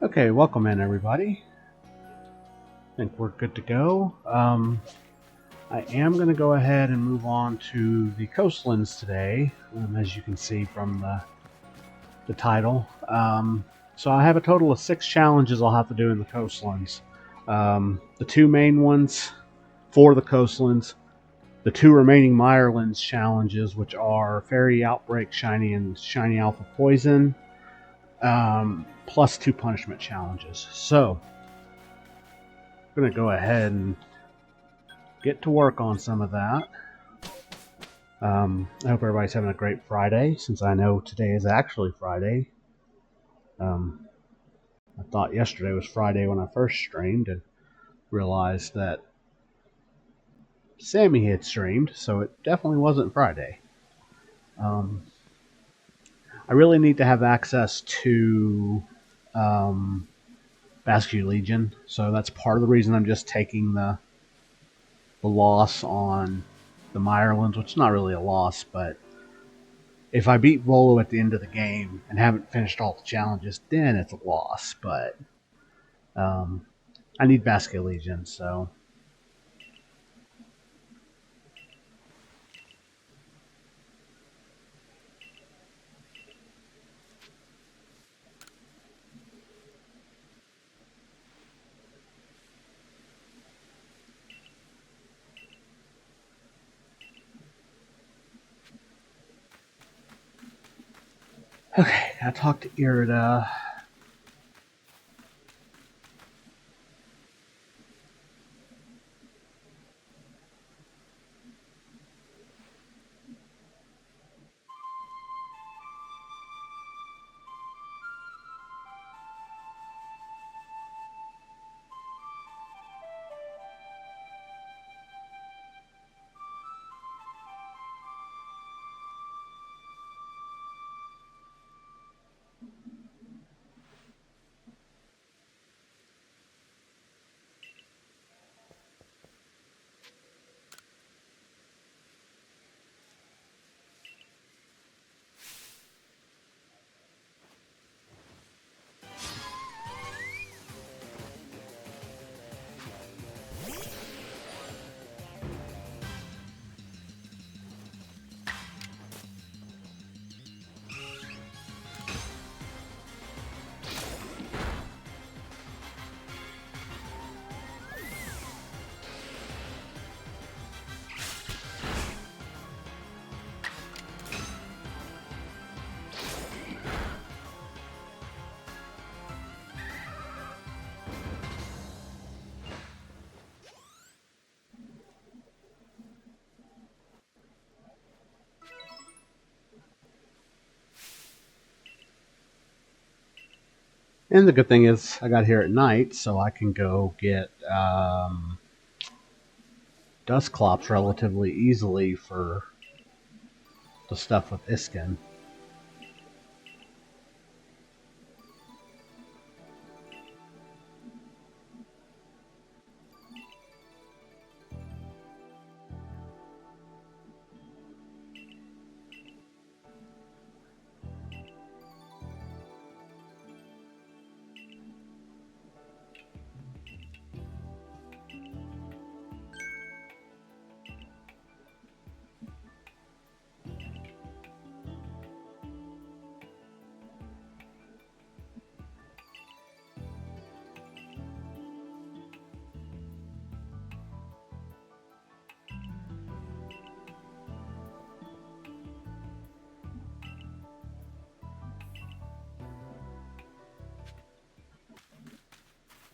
Okay, welcome in everybody. I think we're good to go. I am going to go ahead and move on to the Coastlands today, as you can see from the title. So I have a total of 6 challenges I'll have to do in the Coastlands. The 2 main ones for the Coastlands, the 2 remaining Mirelands challenges, which are Fairy Outbreak Shiny and Shiny Alpha Poison, plus 2 punishment challenges. So I'm going to go ahead and get to work on some of that. I hope everybody's having a great Friday, since I know today is actually Friday. I thought yesterday was Friday when I first streamed and realized that Sammy had streamed, so it definitely wasn't Friday. I really need to have access to Basque Legion, so that's part of the reason I'm just taking the loss on the Mirelands, which is not really a loss, but if I beat Volo at the end of the game and haven't finished all the challenges, then it's a loss. But I need Basque Legion, so. Okay, I talked to Irida. And the good thing is, I got here at night, so I can go get Dusclops relatively easily for the stuff with Iskin.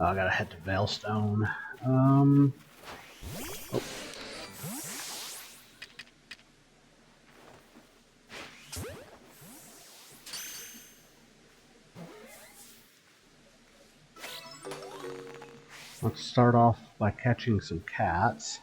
I gotta head to Veilstone. Oh. Let's start off by catching some cats.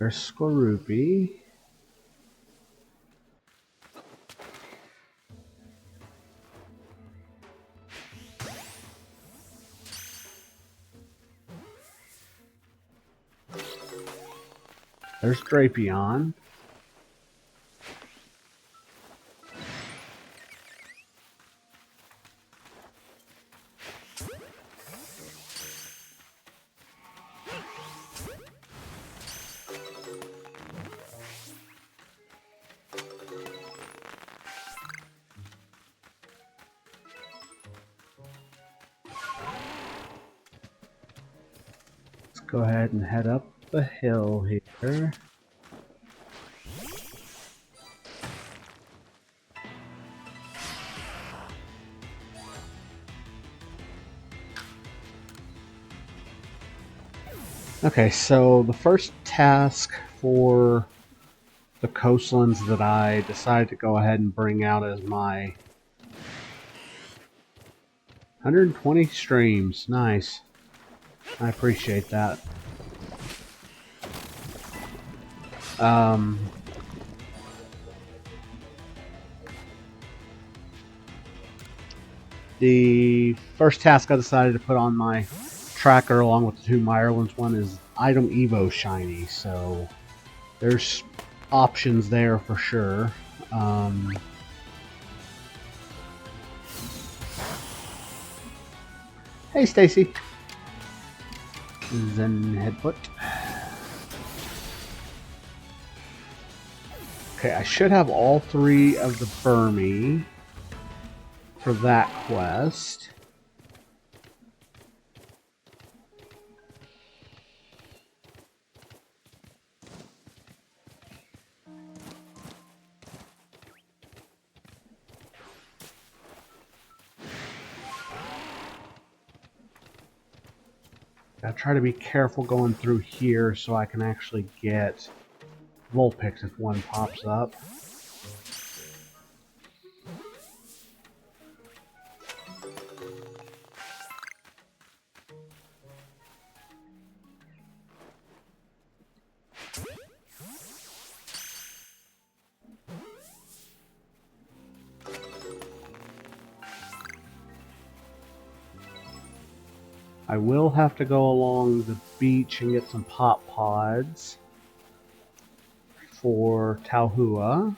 There's Skorupi. There's Drapion. Let's go ahead and head up the hill here. Okay, so the first task for the Coastlands that I decided to go ahead and bring out as my 120 streams. Nice. I appreciate that. The first task I decided to put on my tracker along with the two Mirelands one is Item Evo Shiny, so there's options there for sure. Hey Stacy. Zen Headbutt. Okay, I should have all three of the Burmy for that quest. I try to be careful going through here so I can actually get Vulpix if one pops up. I will have to go along the beach and get some pop pods for Tauhua.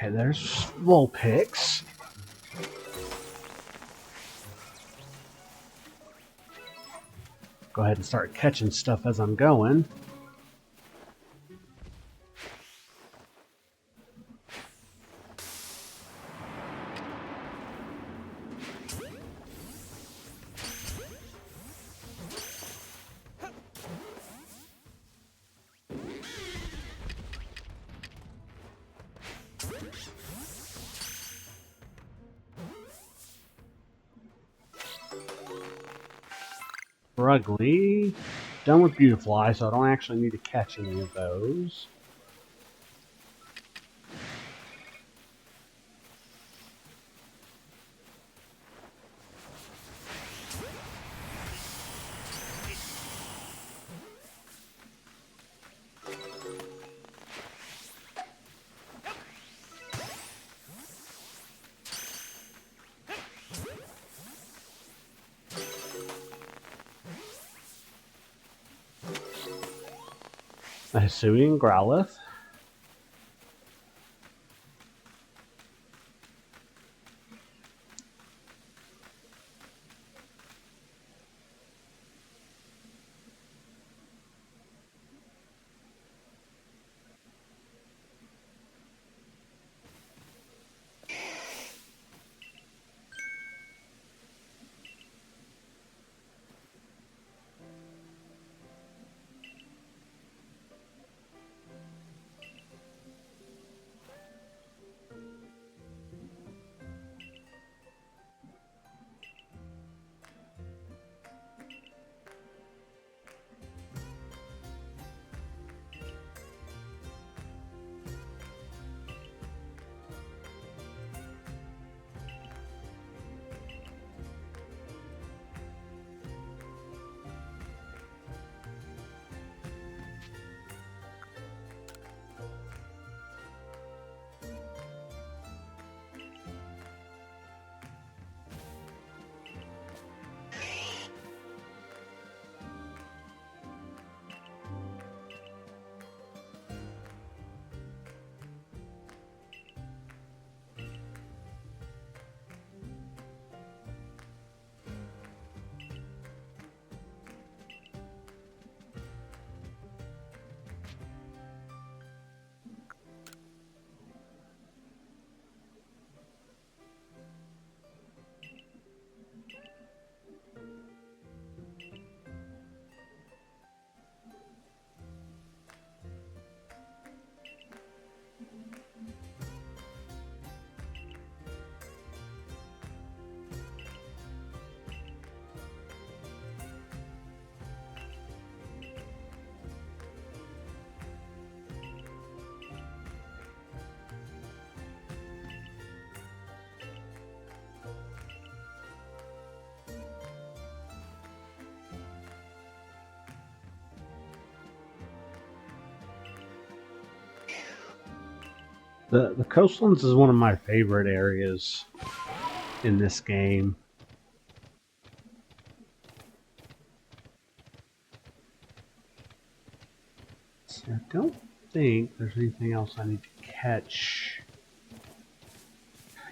Okay, there's Vulpix. Go ahead and start catching stuff as I'm going. Ugly. Done with Beautiful Eye, so I don't actually need to catch any of those. A Hisuian Growlithe. The Coastlands is one of my favorite areas in this game. So I don't think there's anything else I need to catch.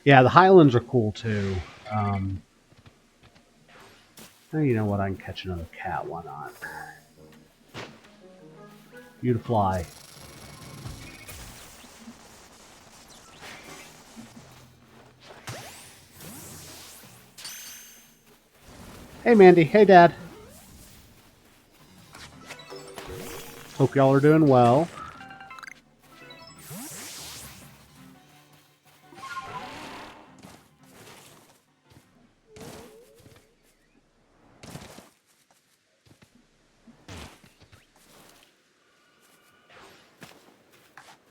Yeah, the Highlands are cool too. You know what? I can catch another cat. Why not? You to fly. Hey, Mandy. Hey, Dad. Hope y'all are doing well.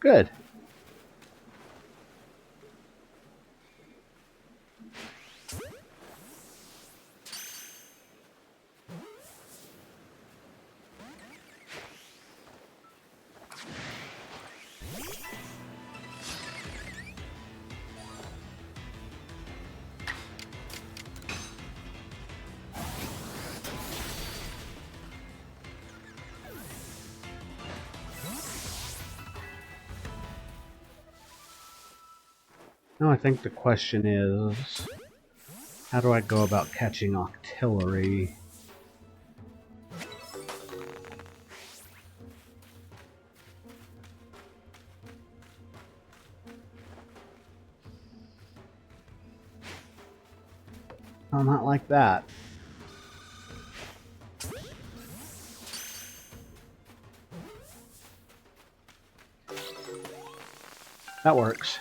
Good. Now I think the question is, how do I go about catching artillery? Oh, not like that. That works.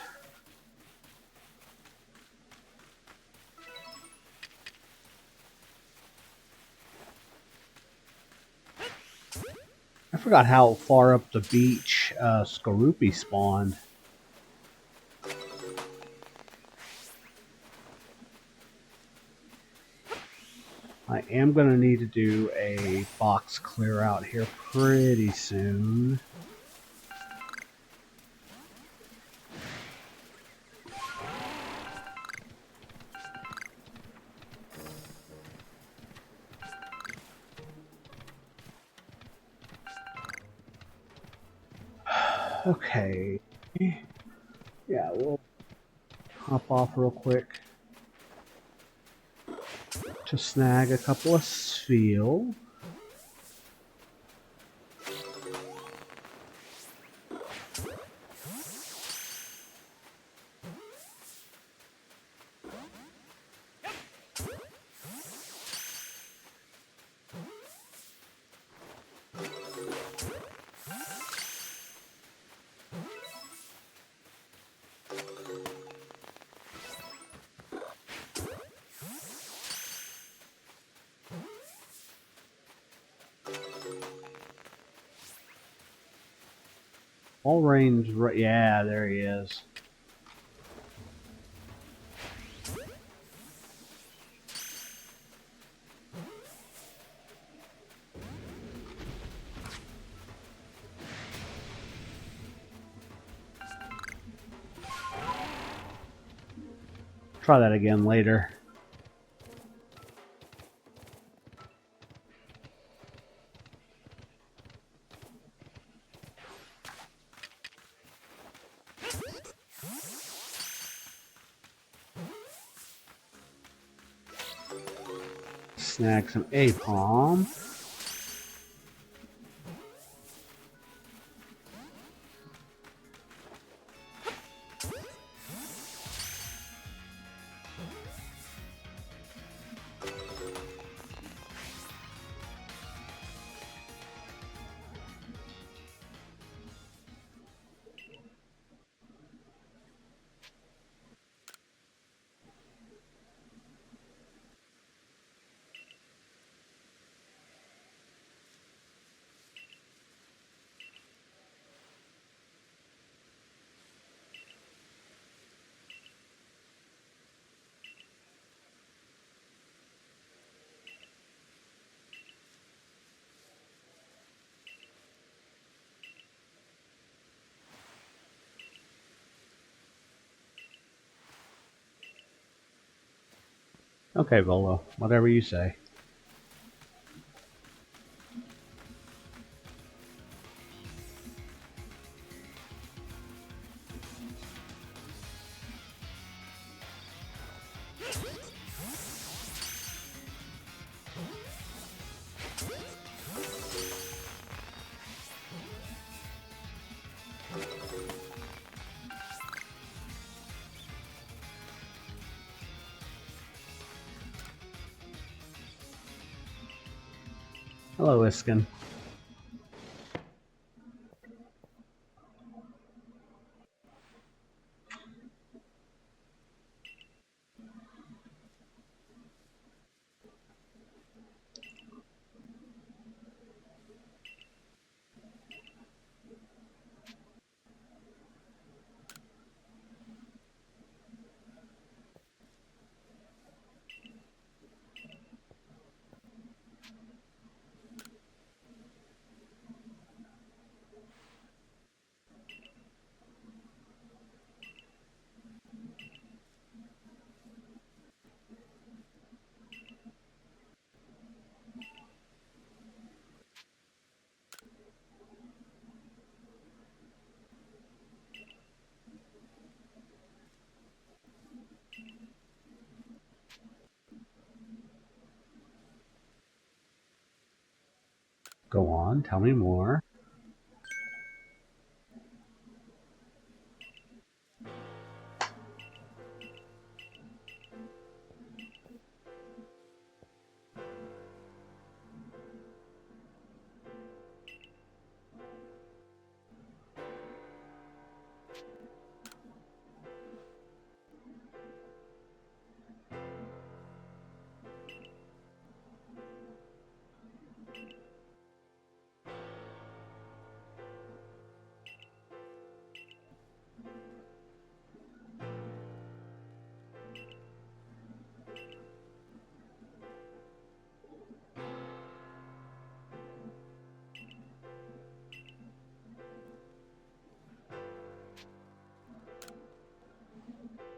I forgot how far up the beach Skorupi spawned. I am going to need to do a box clear out here pretty soon. Okay. Yeah, we'll hop off real quick to snag a couple of Sfeel. All range, right? Yeah, there he is. Try that again later. Snag some Apom. Okay, Volo, whatever you say. Hello, Iskin. Go on, tell me more.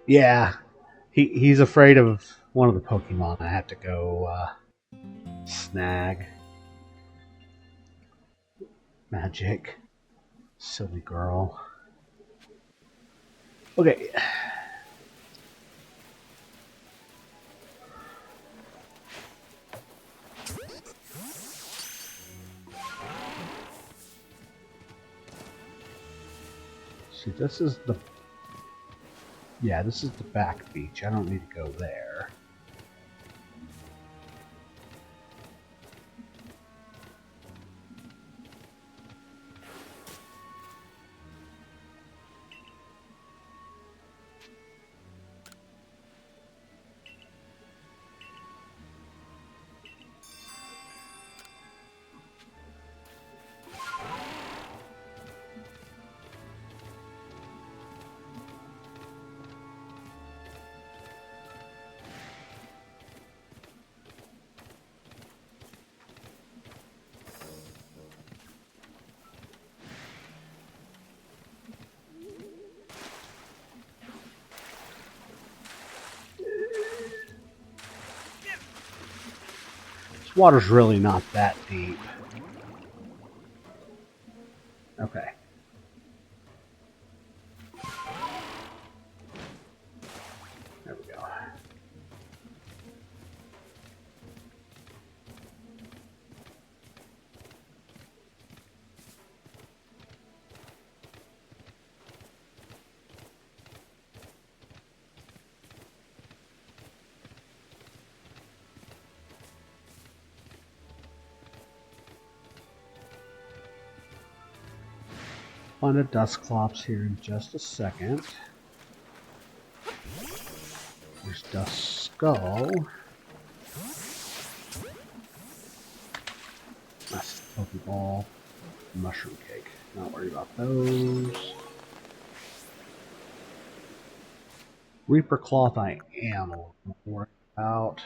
Yeah, he's afraid of one of the Pokemon I have to go snag. Magic. Silly girl. Okay. See, this is the... Yeah, this is the back beach. I don't need to go there. This water's really not that deep. Okay. There we go. Find a Dusclops here in just a second. There's Duskull. That's the Pokeball. Mushroom Cake. Not worried about those. Reaper Cloth I am a little worried about.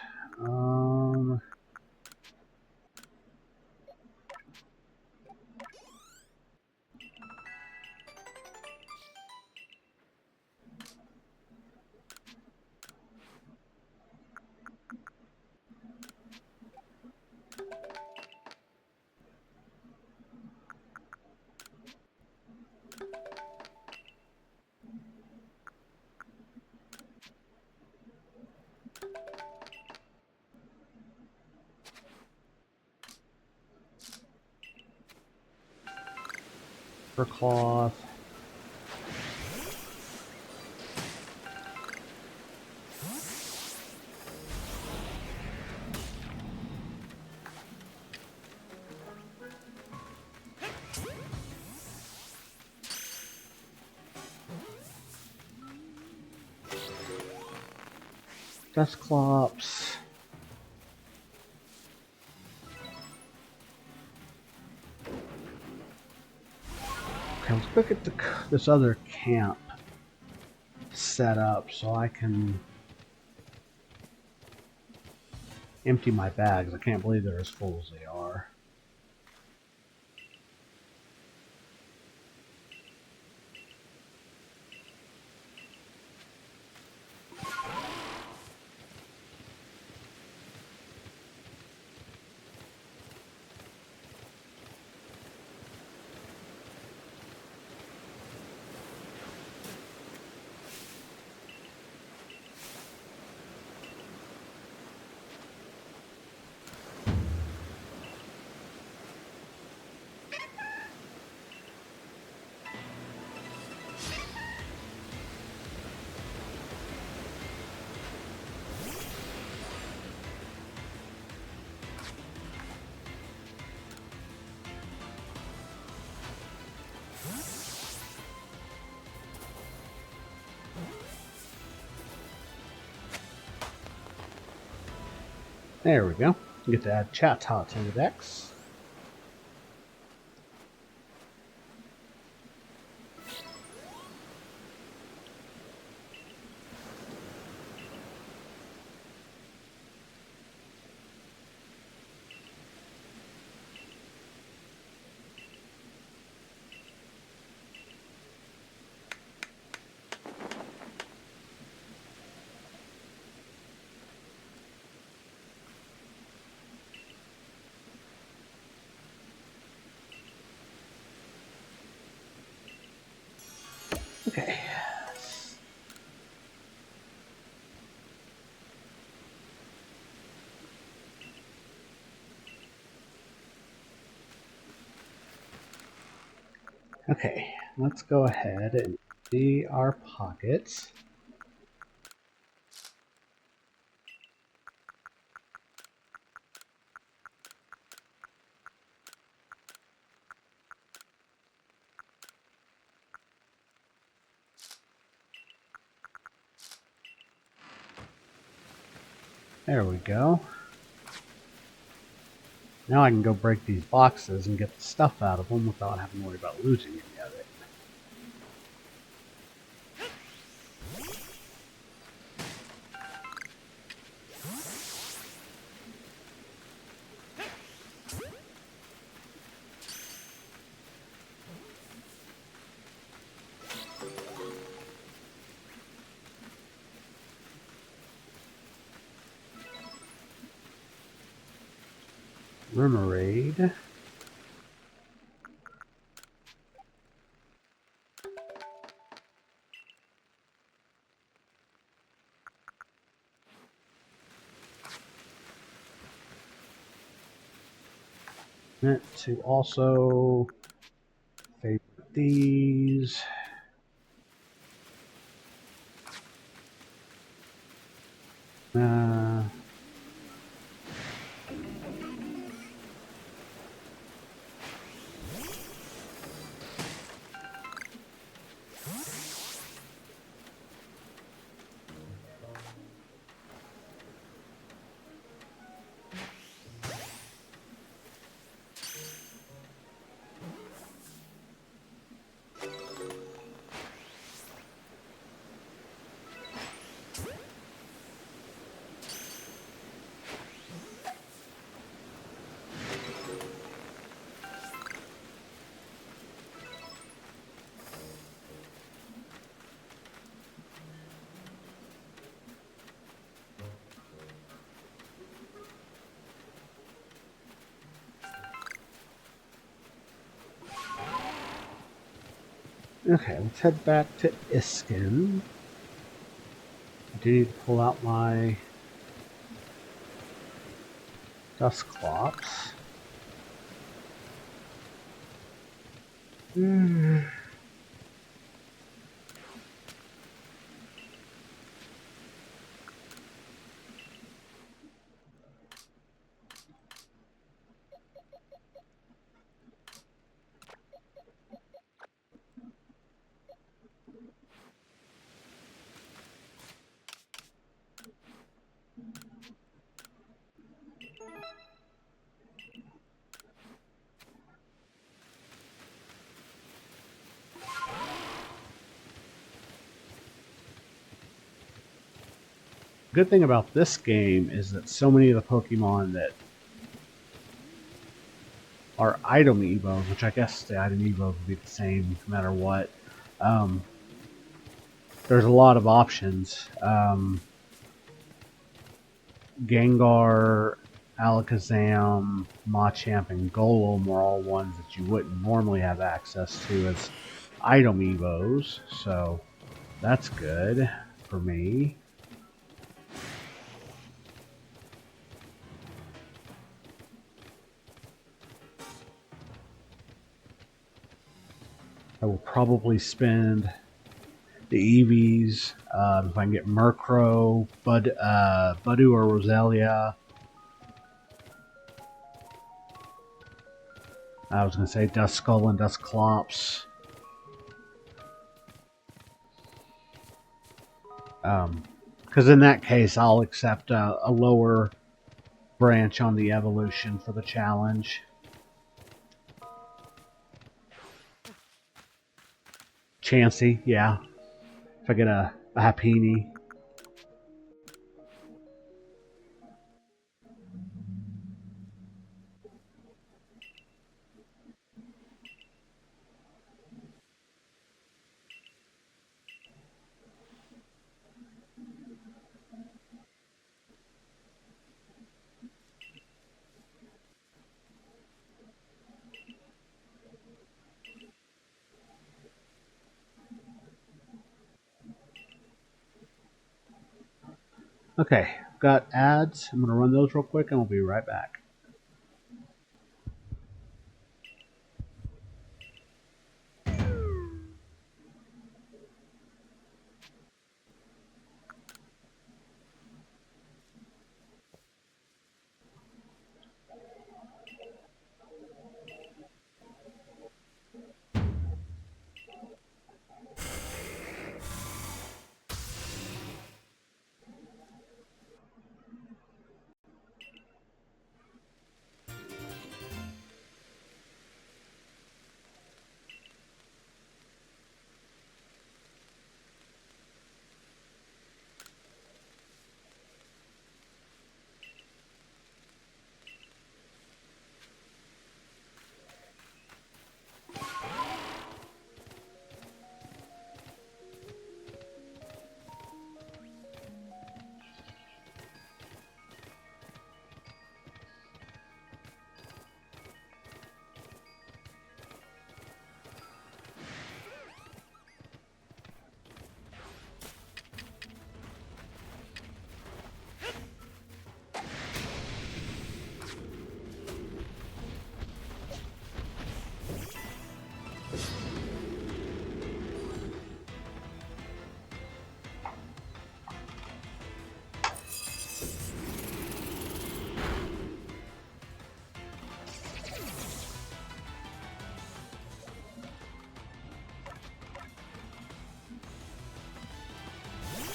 for cloth. Dusclops. Okay, let's go get this other camp set up so I can empty my bags. I can't believe they're as full as they are. There we go. You get to add chat tots in the decks. Okay. Okay, let's go ahead and see our pockets. There we go. Now I can go break these boxes and get the stuff out of them without having to worry about losing any of it. Remoraid. Meant to also favorite these. Okay, let's head back to Iskin. I do need to pull out my Dusclops. Good thing about this game is that so many of the Pokemon that are item evos, which I guess the item evos would be the same no matter what. There's a lot of options. Gengar, Alakazam, Machamp, and Golem are all ones that you wouldn't normally have access to as item evos, so that's good for me. I will probably spend the EVs if I can get Murkrow, Budu or Roselia. I was going to say Duskull and Dusclops. Because in that case, I'll accept a lower branch on the evolution for the challenge. Chansey, yeah. If I get a Happiny. Okay, got ads. I'm going to run those real quick and we'll be right back.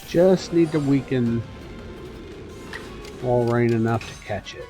Just need to weaken Walrein enough to catch it.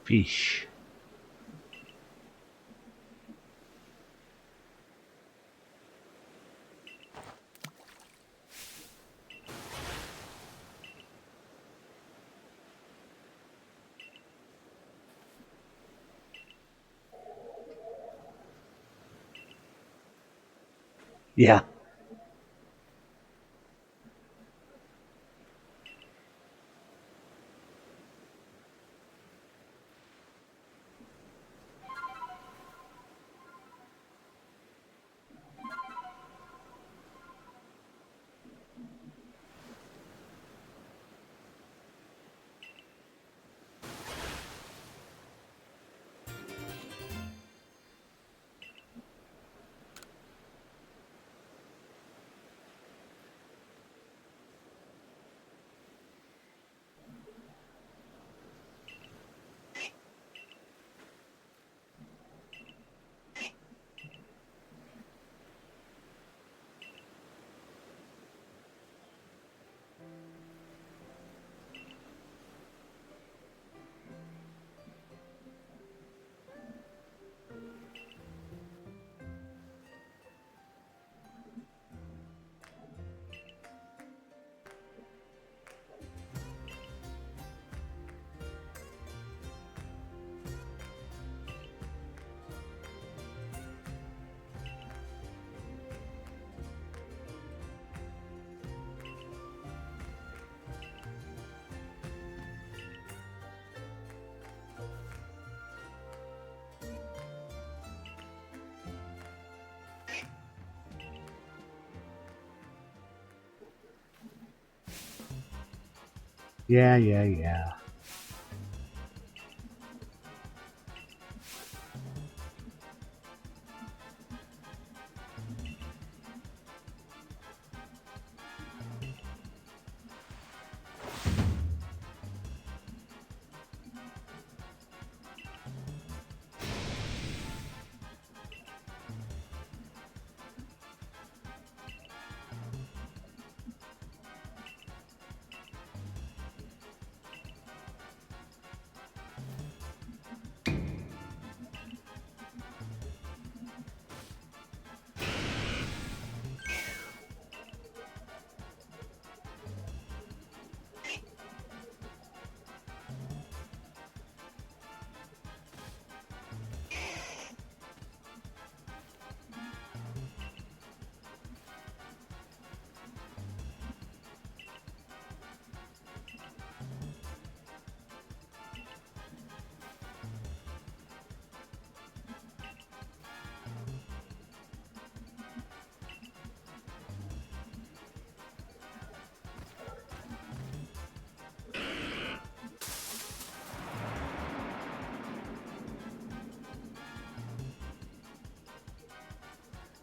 Fish. Yeah. Yeah.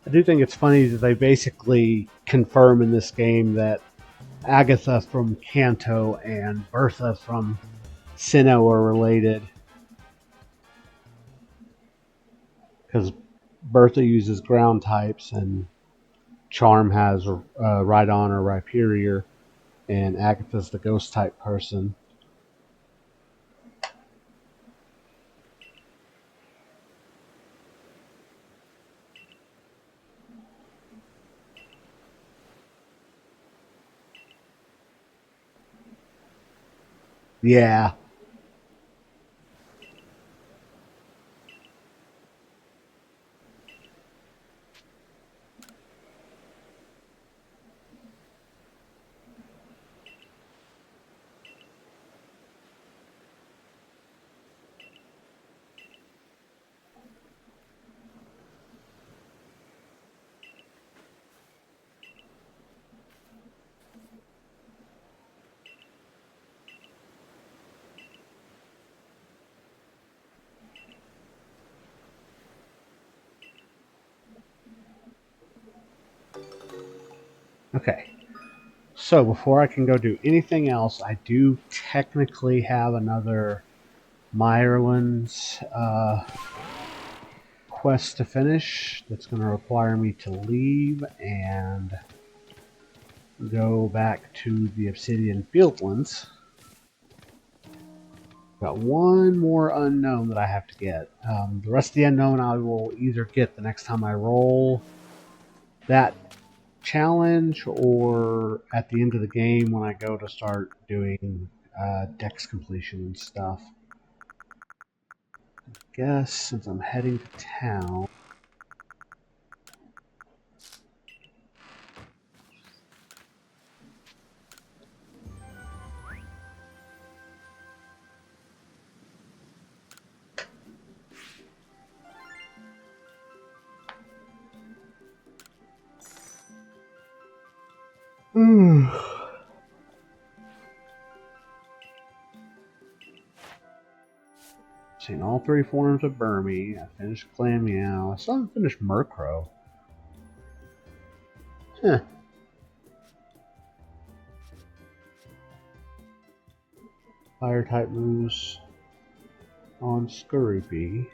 I do think it's funny that they basically confirm in this game that Agatha from Kanto and Bertha from Sinnoh are related. Because Bertha uses ground types and Charm has Rhydon or Rhyperior, and Agatha's the ghost type person. Yeah. Okay. So before I can go do anything else, I do technically have another Mirelands quest to finish that's going to require me to leave and go back to the Obsidian Fieldlands. Got one more unknown that I have to get. The rest of the unknown I will either get the next time I roll that challenge or at the end of the game when I go to start doing dex completion and stuff. I guess since I'm heading to town. Seen all three forms of Burmy. I finished Clam Meow. I still haven't finished Murkrow. Huh. Fire type moves on Skorupi.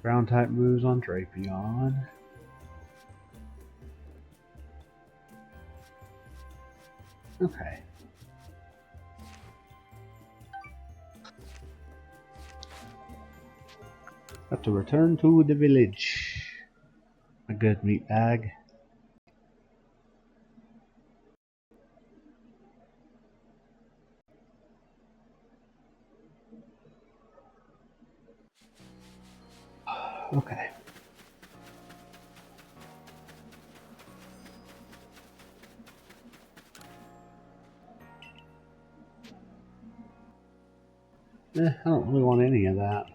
Ground type moves on Drapion. Okay. Have to return to the village. A good meat bag. Okay. I don't really want any of that.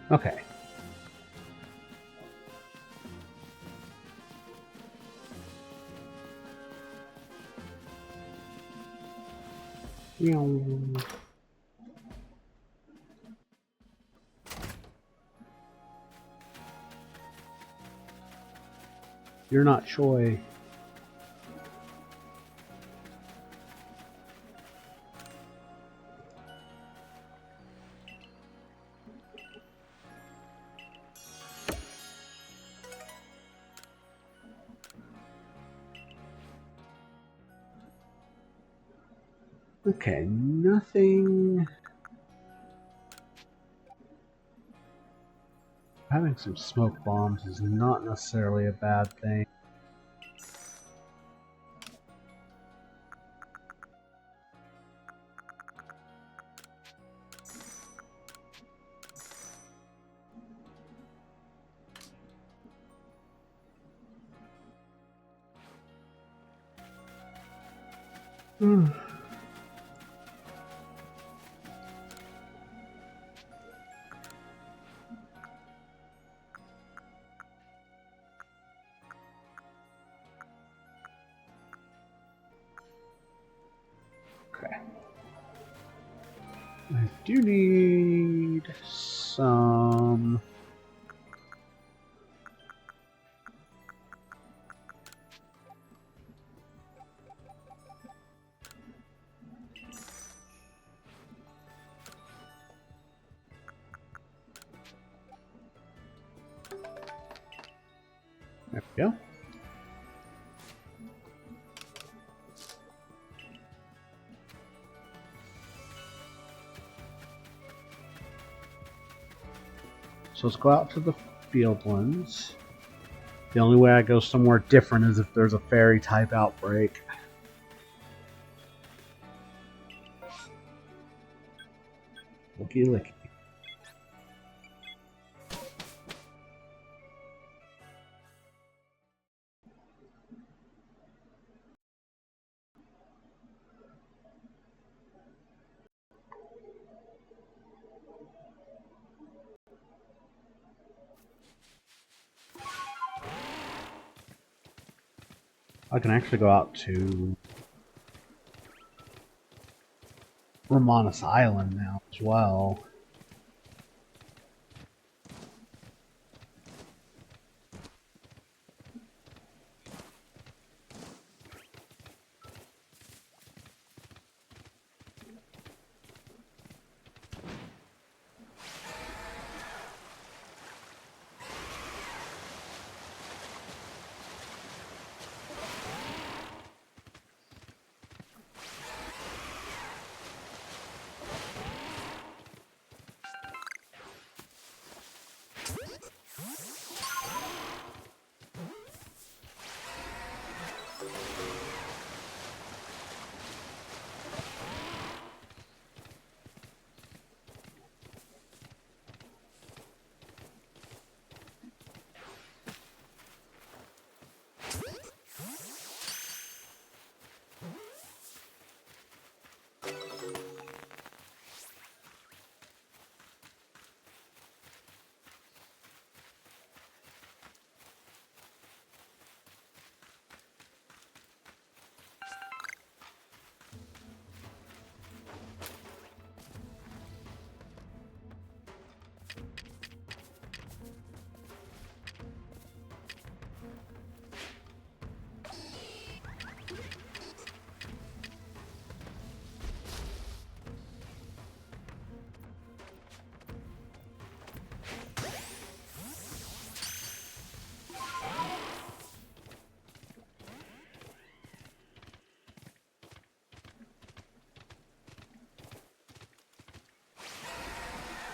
Okay. You're not Choi. Okay, nothing. Having some smoke bombs is not necessarily a bad thing. Okay. I do need some. There we go. So let's go out to the Fieldlands. The only way I go somewhere different is if there's a fairy type outbreak. Looky licky. I can actually go out to Romanus Island now as well.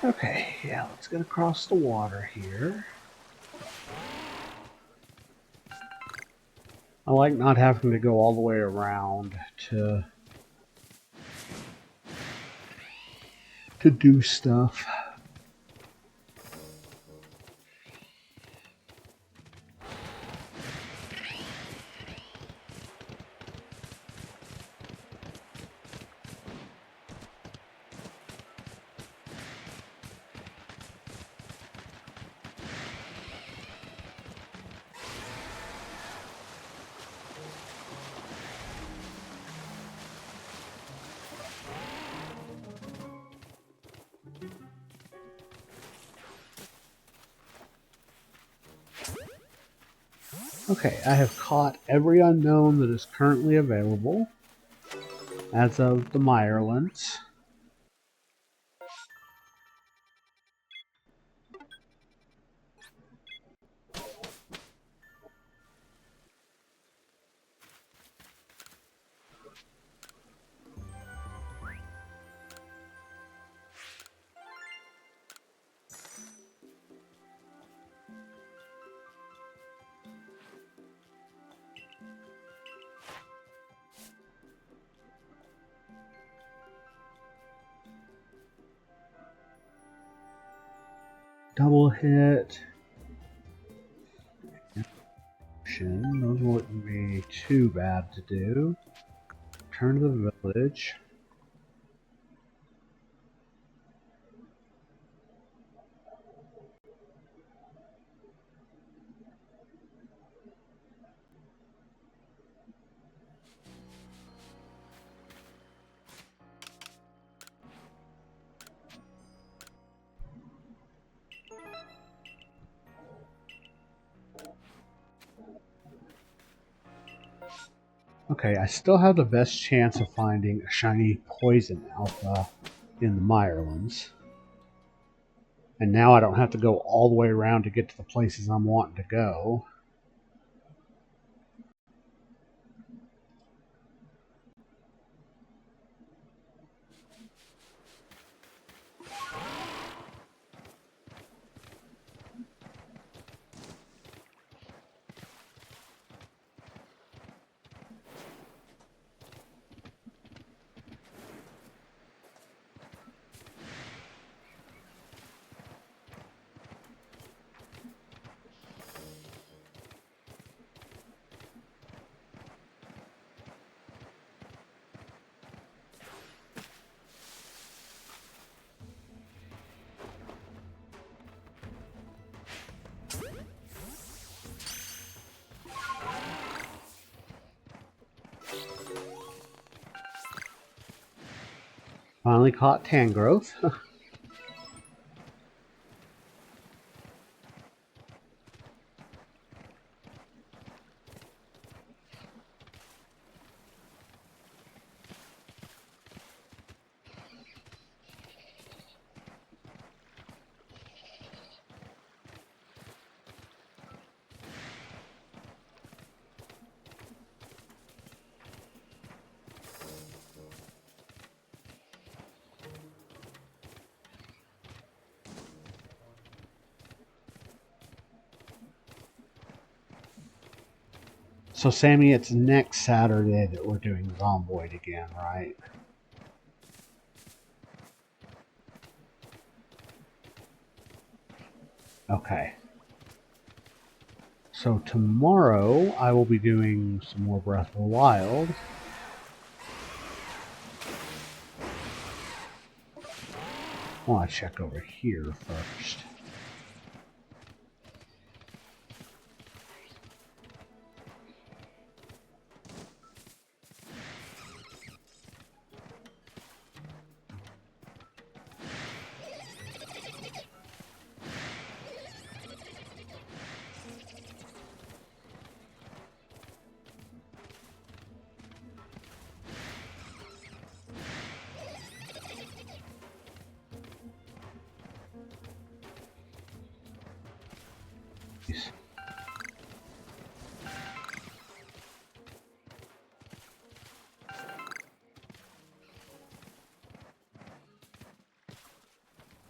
Okay, yeah, let's get across the water here. I like not having to go all the way around to do stuff. Okay, I have caught every unknown that is currently available as of the Mirelands. Double hit. Those wouldn't be too bad to do. Turn to the village. Okay, I still have the best chance of finding a shiny poison alpha in the Mirelands. And now I don't have to go all the way around to get to the places I'm wanting to go. Finally caught Tangrowth. So, Sammy, it's next Saturday that we're doing Zomboid again, right? Okay. So, tomorrow I will be doing some more Breath of the Wild. I want to check over here first.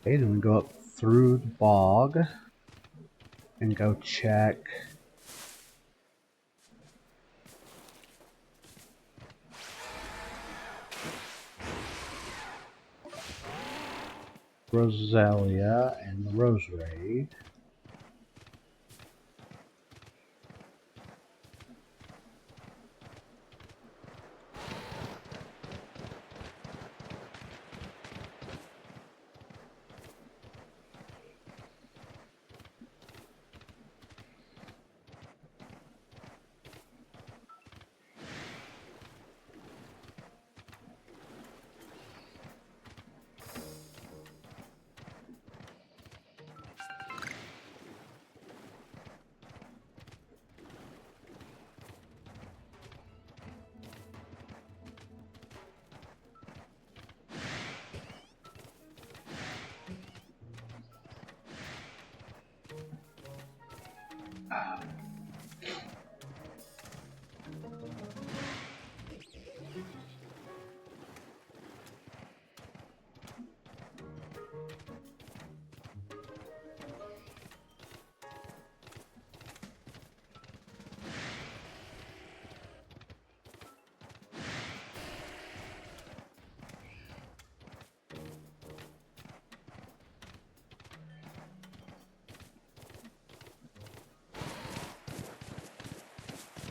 Okay, then we go up through the bog and go check Rosalia and the Rose Raid.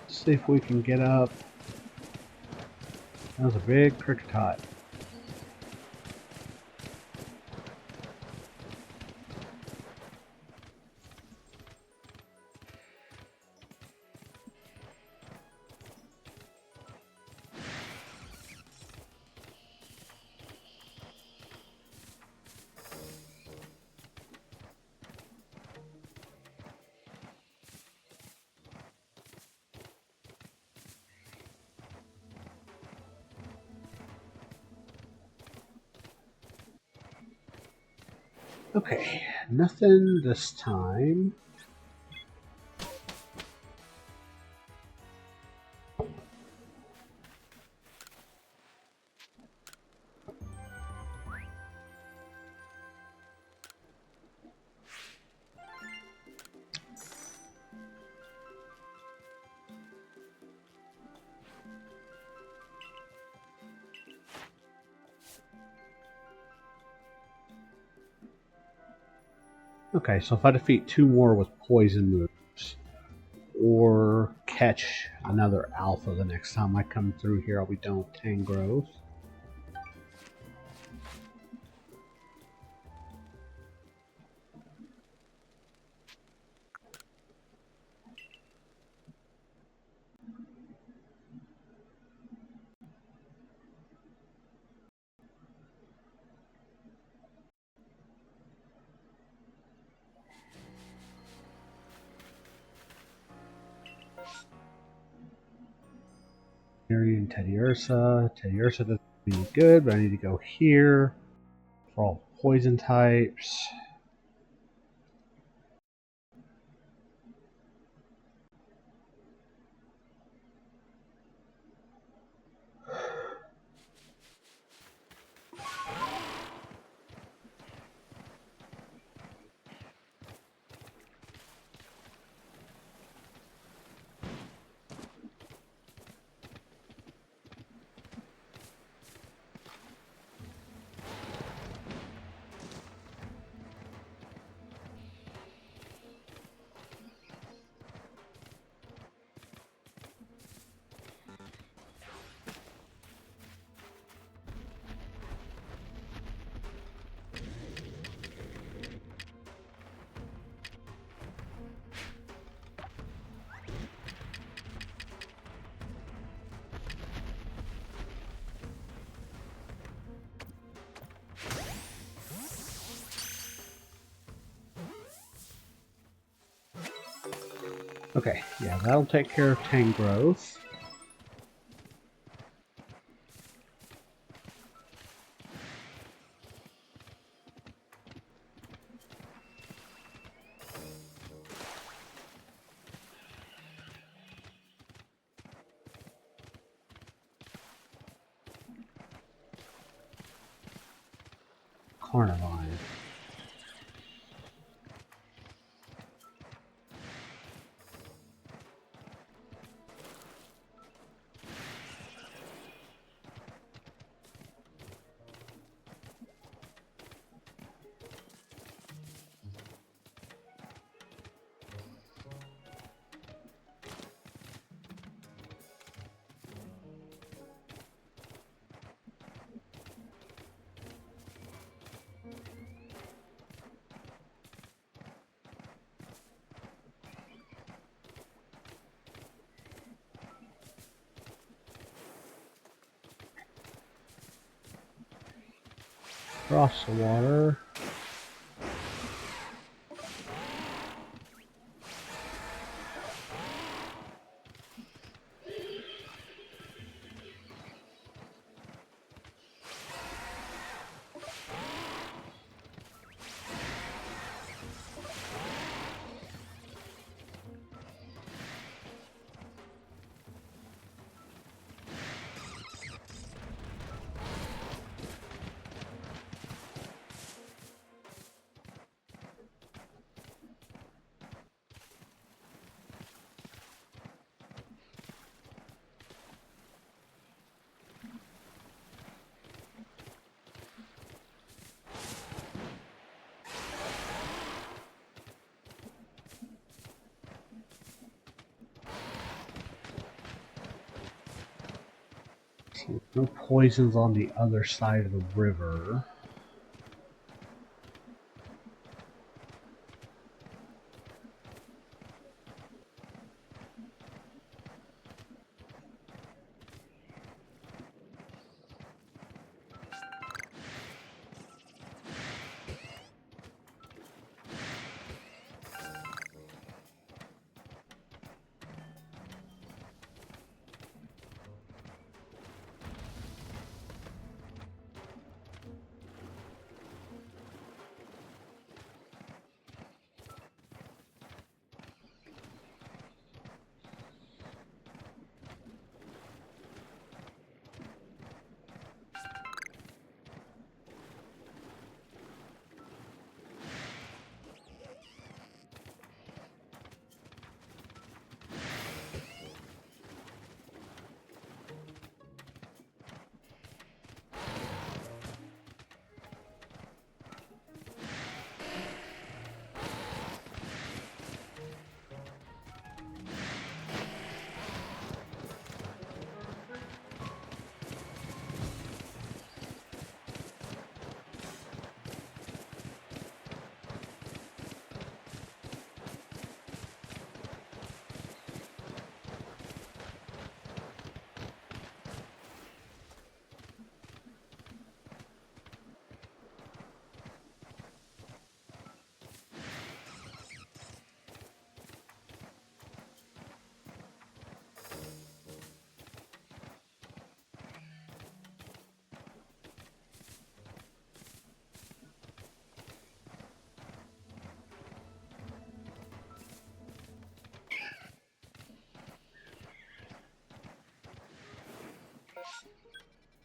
See if we can get up. That was a big Kricketot. Okay, nothing this time. Okay, so if I defeat 2 more with poison moves, or catch another alpha the next time I come through here, I'll be done with Tangrowth. fighting Teddy Ursa. Teddy Ursa doesn't do any good, but I need to go here for all poison types. Okay, yeah, that'll take care of Tangrowth. Carnivine. Across the water. No poisons on the other side of the river.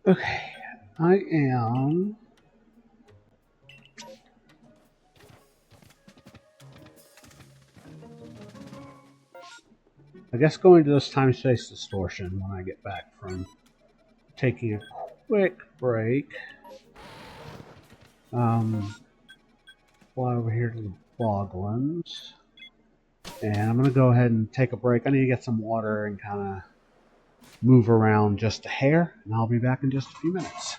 Okay, I am... I guess going to this time-space distortion when I get back from taking a quick break. Fly over here to the Boglands. And I'm going to go ahead and take a break. I need to get some water and kind of move around just a hair. And I'll be back in just a few minutes.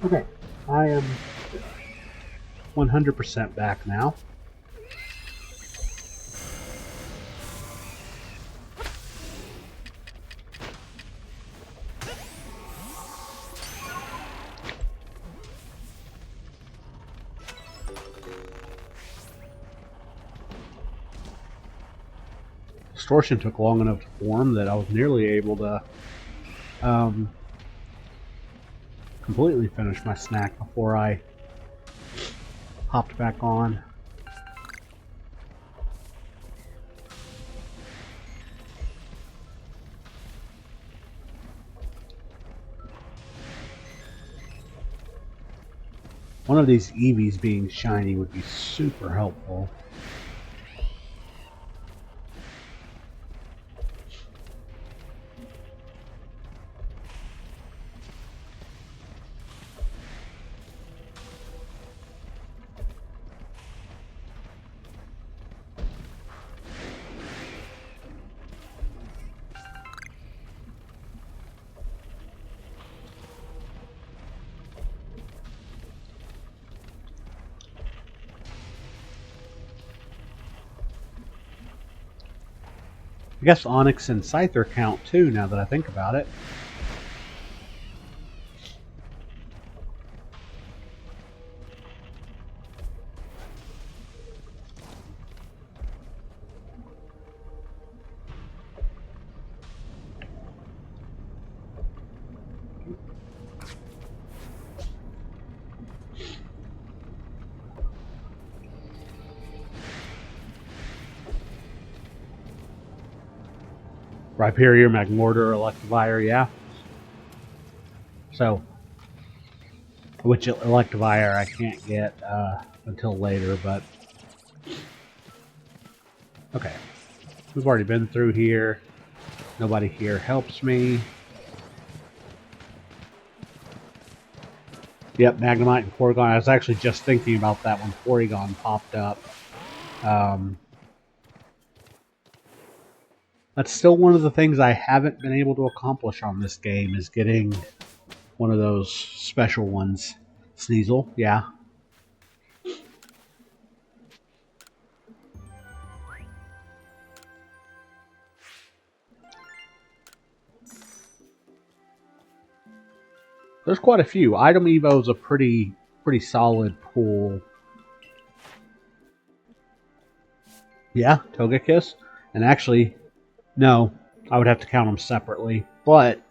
Okay, I am 100% back now. Distortion took long enough to form that I was nearly able to completely finish my snack before I hopped back on. One of these Eevees being shiny would be super helpful. I guess Onyx and Scyther count too, now that I think about it. Rhyperior, Magmortar, Electivire, yeah. So, which Electivire I can't get until later, but... Okay. We've already been through here. Nobody here helps me. Yep, Magnemite and Porygon. I was actually just thinking about that when Porygon popped up. That's still one of the things I haven't been able to accomplish on this game, is getting one of those special ones. Sneasel, yeah. There's quite a few. Item Evo is a pretty solid pool. Yeah, Togekiss. And actually, no, I would have to count them separately. But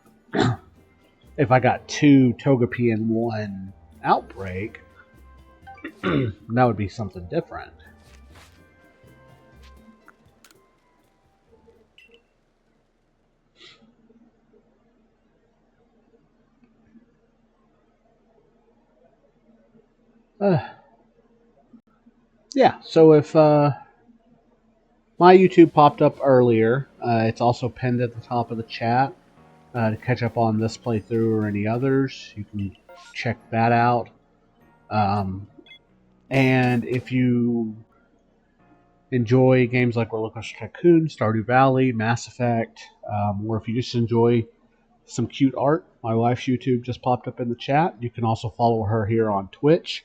if I got 2 Togepi and 1 Outbreak, that would be something different. Yeah, so if my YouTube popped up earlier, it's also pinned at the top of the chat. To catch up on this playthrough or any others, you can check that out. And if you enjoy games like Roller Coaster Tycoon, Stardew Valley, Mass Effect, or if you just enjoy some cute art, my wife's YouTube just popped up in the chat. You can also follow her here on Twitch.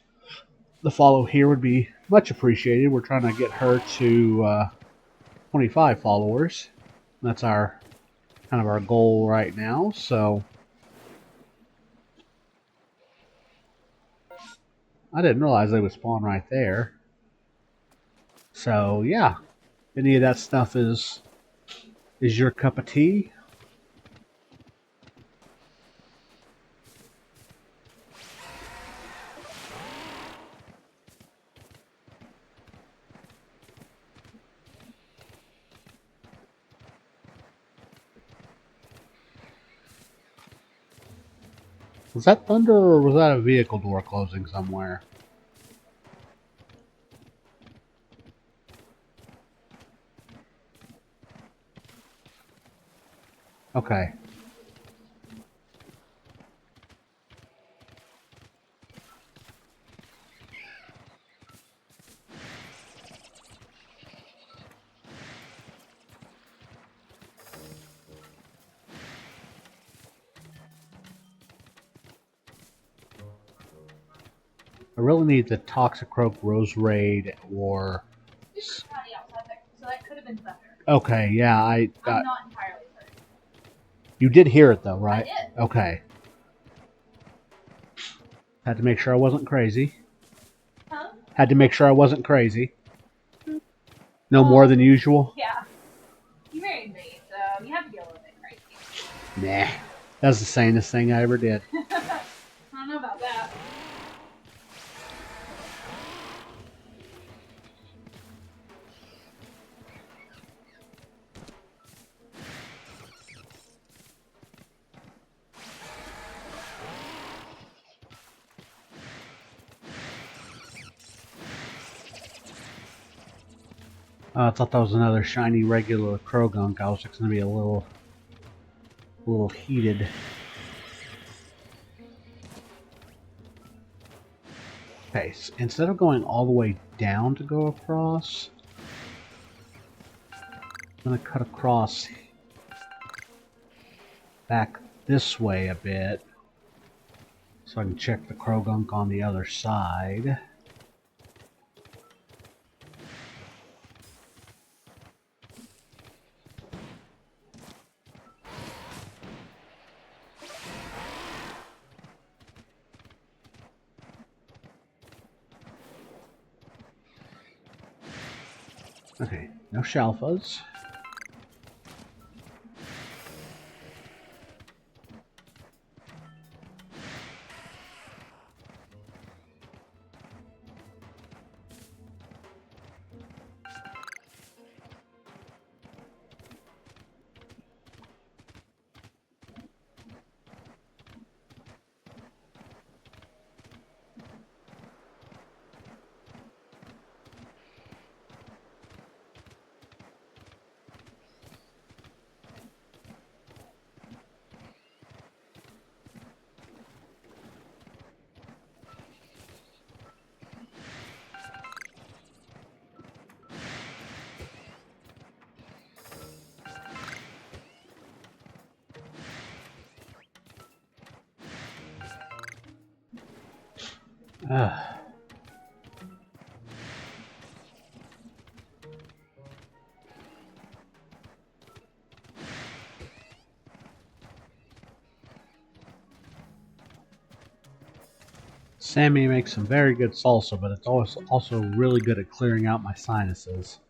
The follow here would be much appreciated. We're trying to get her to 25 followers. That's our kind of our goal right now. So I didn't realize they would spawn right there. So yeah, any of that stuff is your cup of tea. Was that thunder or was that a vehicle door closing somewhere? Okay. I really need the Toxicroak Rose Raid or... So that could have been thunder. Okay, yeah, I'm not entirely certain. You did hear it though, right? I did. Okay. Had to make sure I wasn't crazy. Huh? Had to make sure I wasn't crazy. No more than usual? Yeah. You married me, so you have to be a little bit crazy. Nah. That's the sanest thing I ever did. I don't know about that. I thought that was another shiny regular Krogunk. I was just going to be a little heated. Okay, so instead of going all the way down to go across, I'm going to cut across back this way a bit so I can check the Krogunk on the other side. Okay, no Shalfas. Sammy makes some very good salsa, but it's also really good at clearing out my sinuses.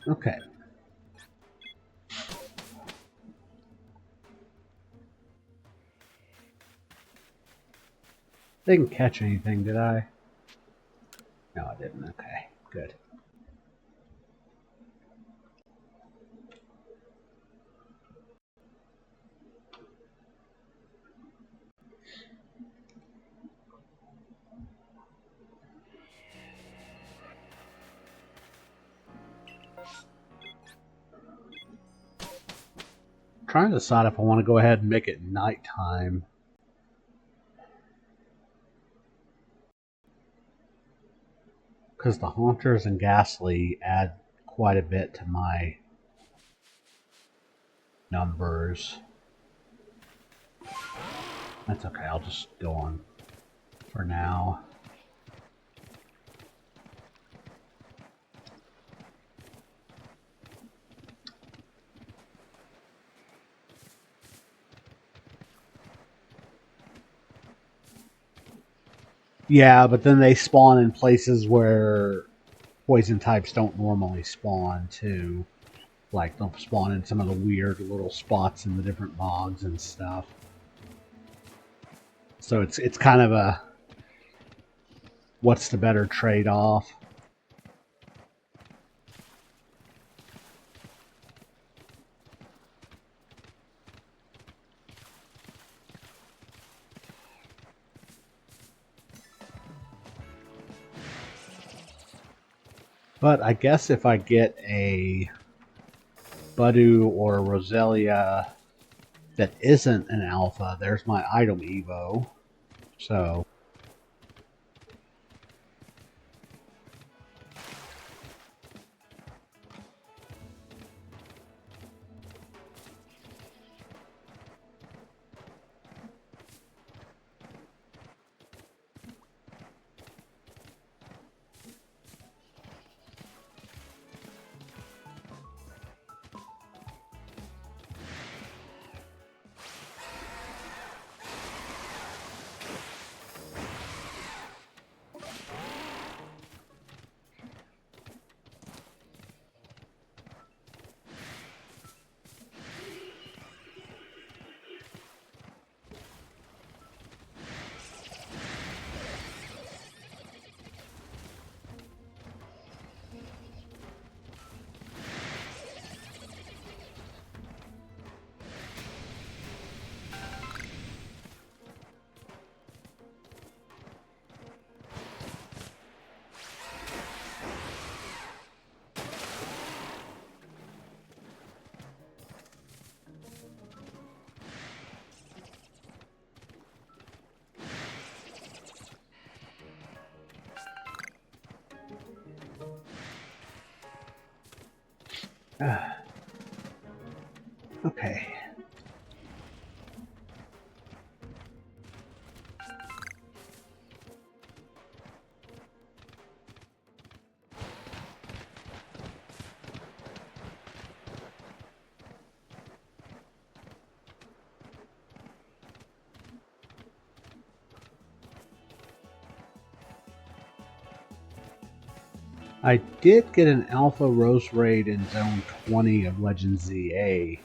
Okay. Didn't catch anything, did I? No, I didn't. Okay, good. Trying to decide if I want to go ahead and make it nighttime. Because the Haunters and Ghastly add quite a bit to my numbers. That's okay, I'll just go on for now. Yeah, but then they spawn in places where poison types don't normally spawn too. Like they'll spawn in some of the weird little spots in the different bogs and stuff. So it's kind of a what's the better trade-off? But I guess if I get a Budu or a Roselia that isn't an alpha, there's my item Evo. So okay. I did get an Alpha Rose Raid in Zone 20 of Legend ZA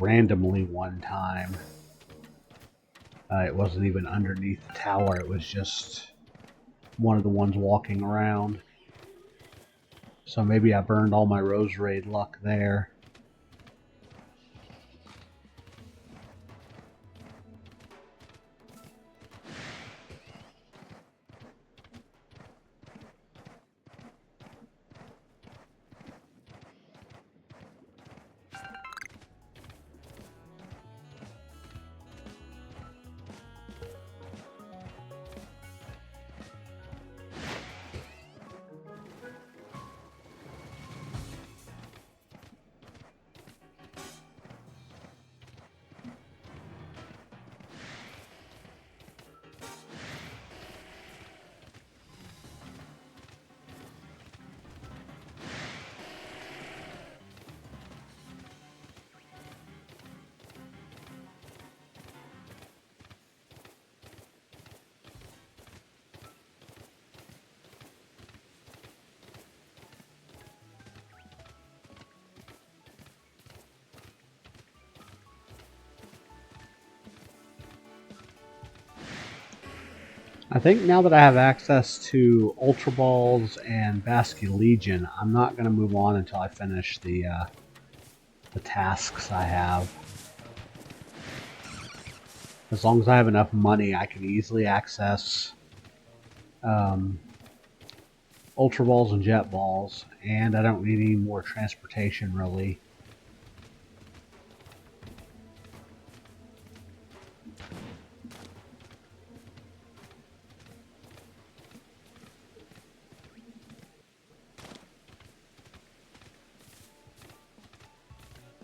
randomly one time. It wasn't even underneath the tower, it was just one of the ones walking around. So maybe I burned all my Rose Raid luck there. I think now that I have access to Ultra Balls and Basket Legion, I'm not going to move on until I finish the tasks I have. As long as I have enough money, I can easily access Ultra Balls and Jet Balls, and I don't need any more transportation, really.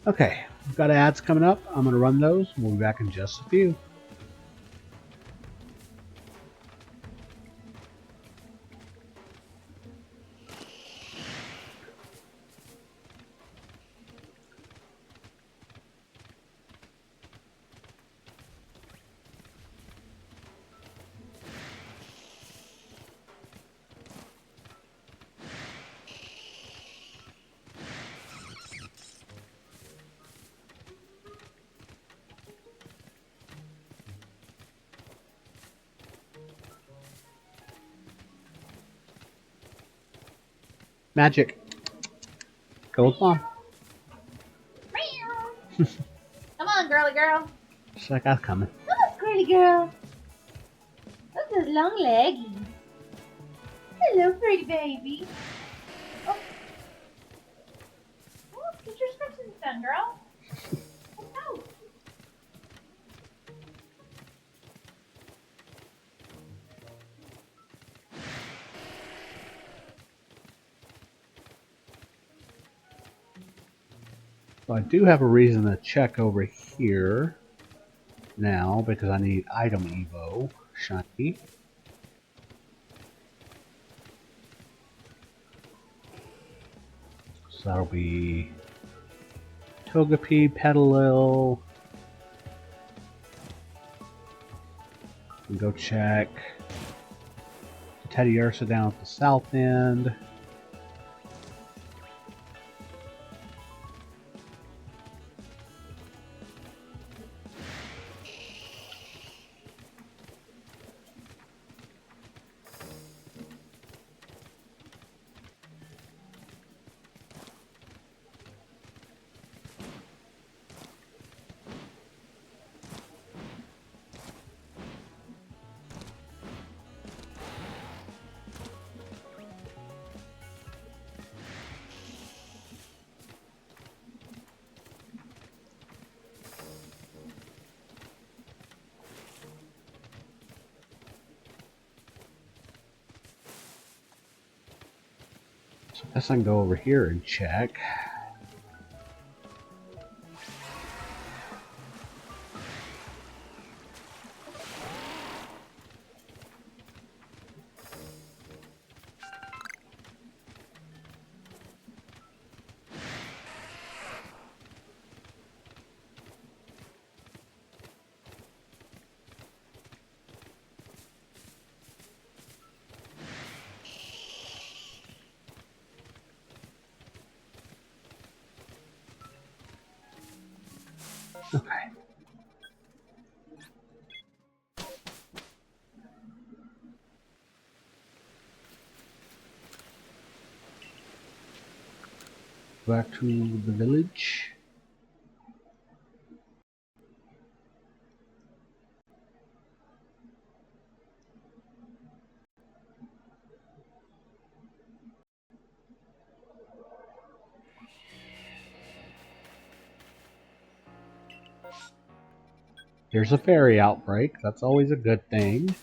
Okay, we've got ads coming up. I'm going to run those. We'll be back in just a few. Magic. Go with Mom. Come on, girly girl. Just like I was coming. Come on, girly girl. Look at those long leggies. Hello, pretty baby. Oh. Oh, get your stretches done, girl. Let's go. So I do have a reason to check over here now because I need item Evo shiny. So that'll be Togepi, Petalil. And go check the Teddy Ursa down at the south end. So I guess I can go over here and check. Okay. Back to the village. There's a fairy outbreak. That's always a good thing.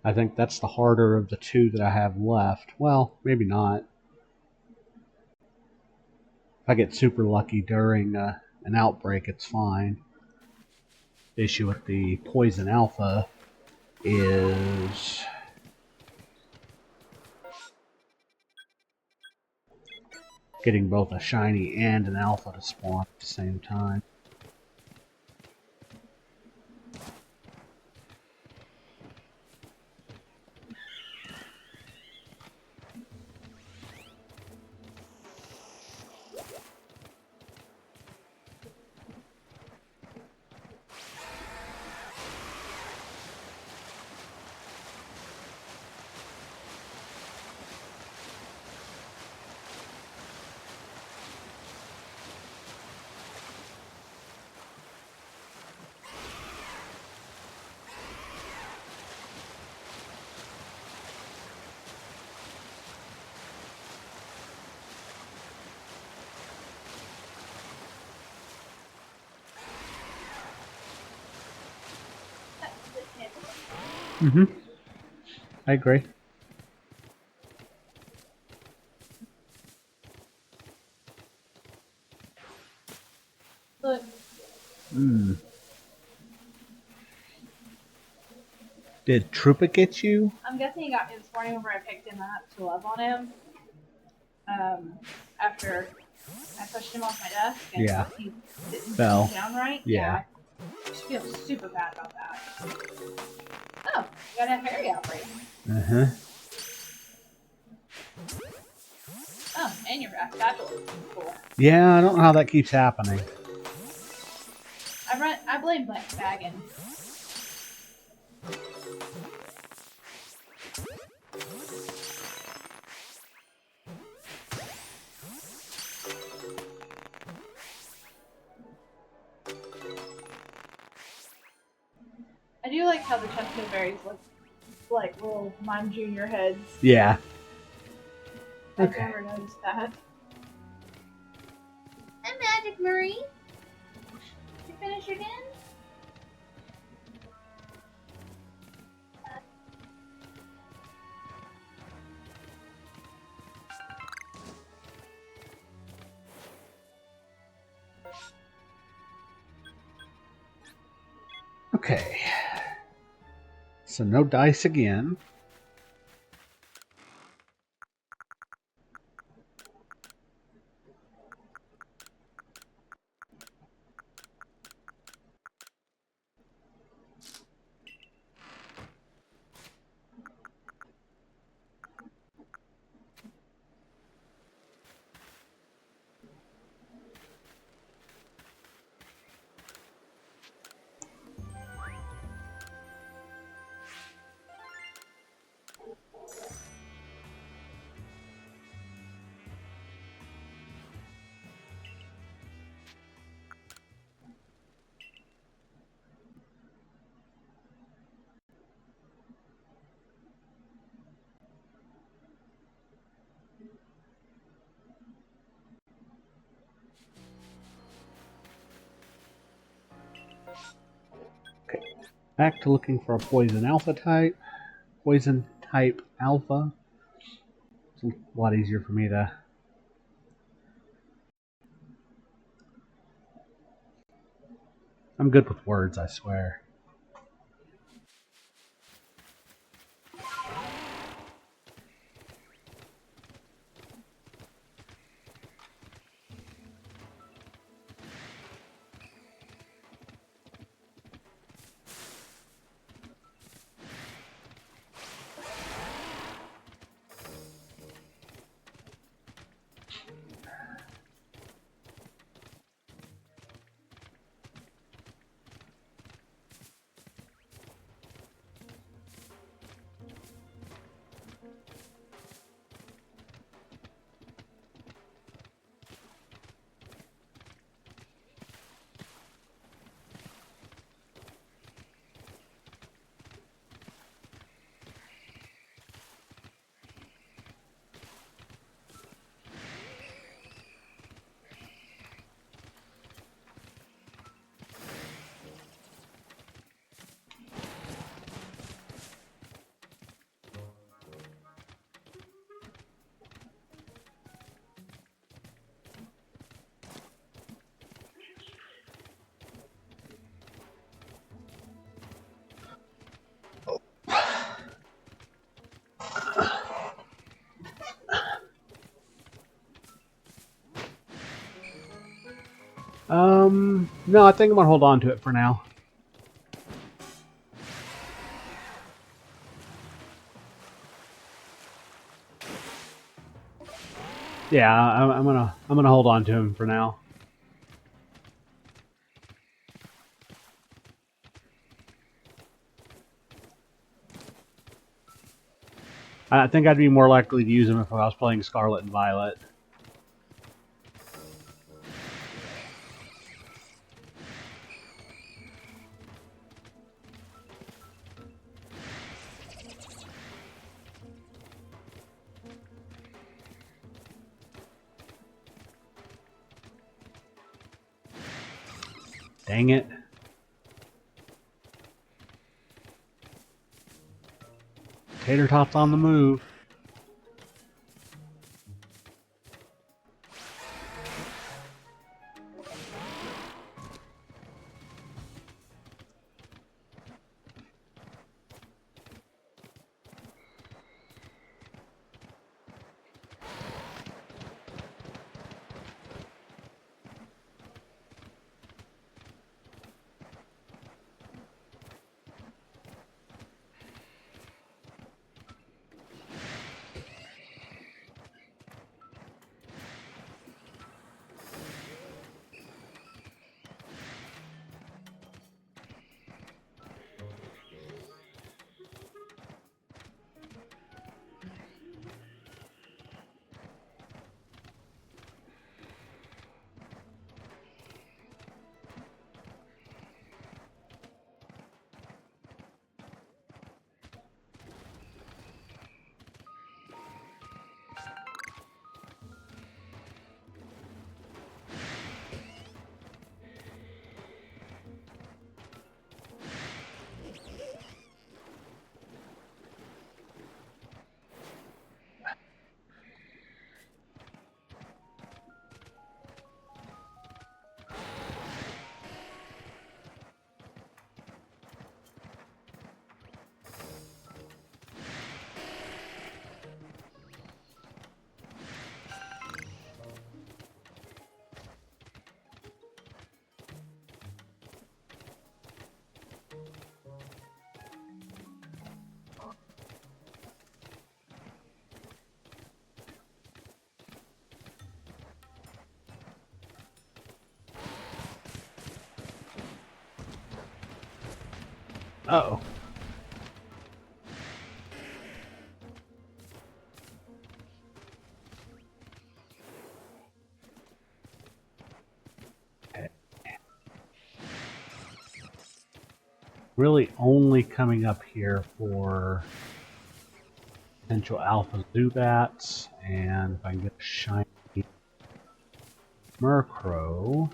I think that's the harder of the two that I have left. Well, maybe not. If I get super lucky during an outbreak, it's fine. The issue with the Poison Alpha is getting both a shiny and an alpha to spawn at the same time. Mm-hmm. I agree. Look. Hmm. Did Troopa get you? I'm guessing he got me this morning whenever I picked him up to love on him. After I pushed him off my desk and Yeah. he didn't Fell. sit down right. Yeah. I feel super bad about that. Oh, you got a fairy outbreak. Uh-huh. Oh, and your fabulous. Cool. Yeah, I don't know how that keeps happening. I blame Baggin. do like how the chestnut berries look like little Mime Junior heads. Yeah. Okay. I've never noticed that. Hi, Magic Marie. Did you finish your dance? Okay. So no dice again. Okay. Back to looking for a poison alpha type. Poison type alpha. It's a lot easier for me to... I'm good with words, I swear. No, I think I'm gonna hold on to it for now. Yeah, I'm gonna hold on to him for now. I think I'd be more likely to use him if I was playing Scarlet and Violet. Dang it. Tater Tot's on the move. Uh-oh. Really only coming up here for potential alpha Zubats, and if I can get a shiny Murkrow.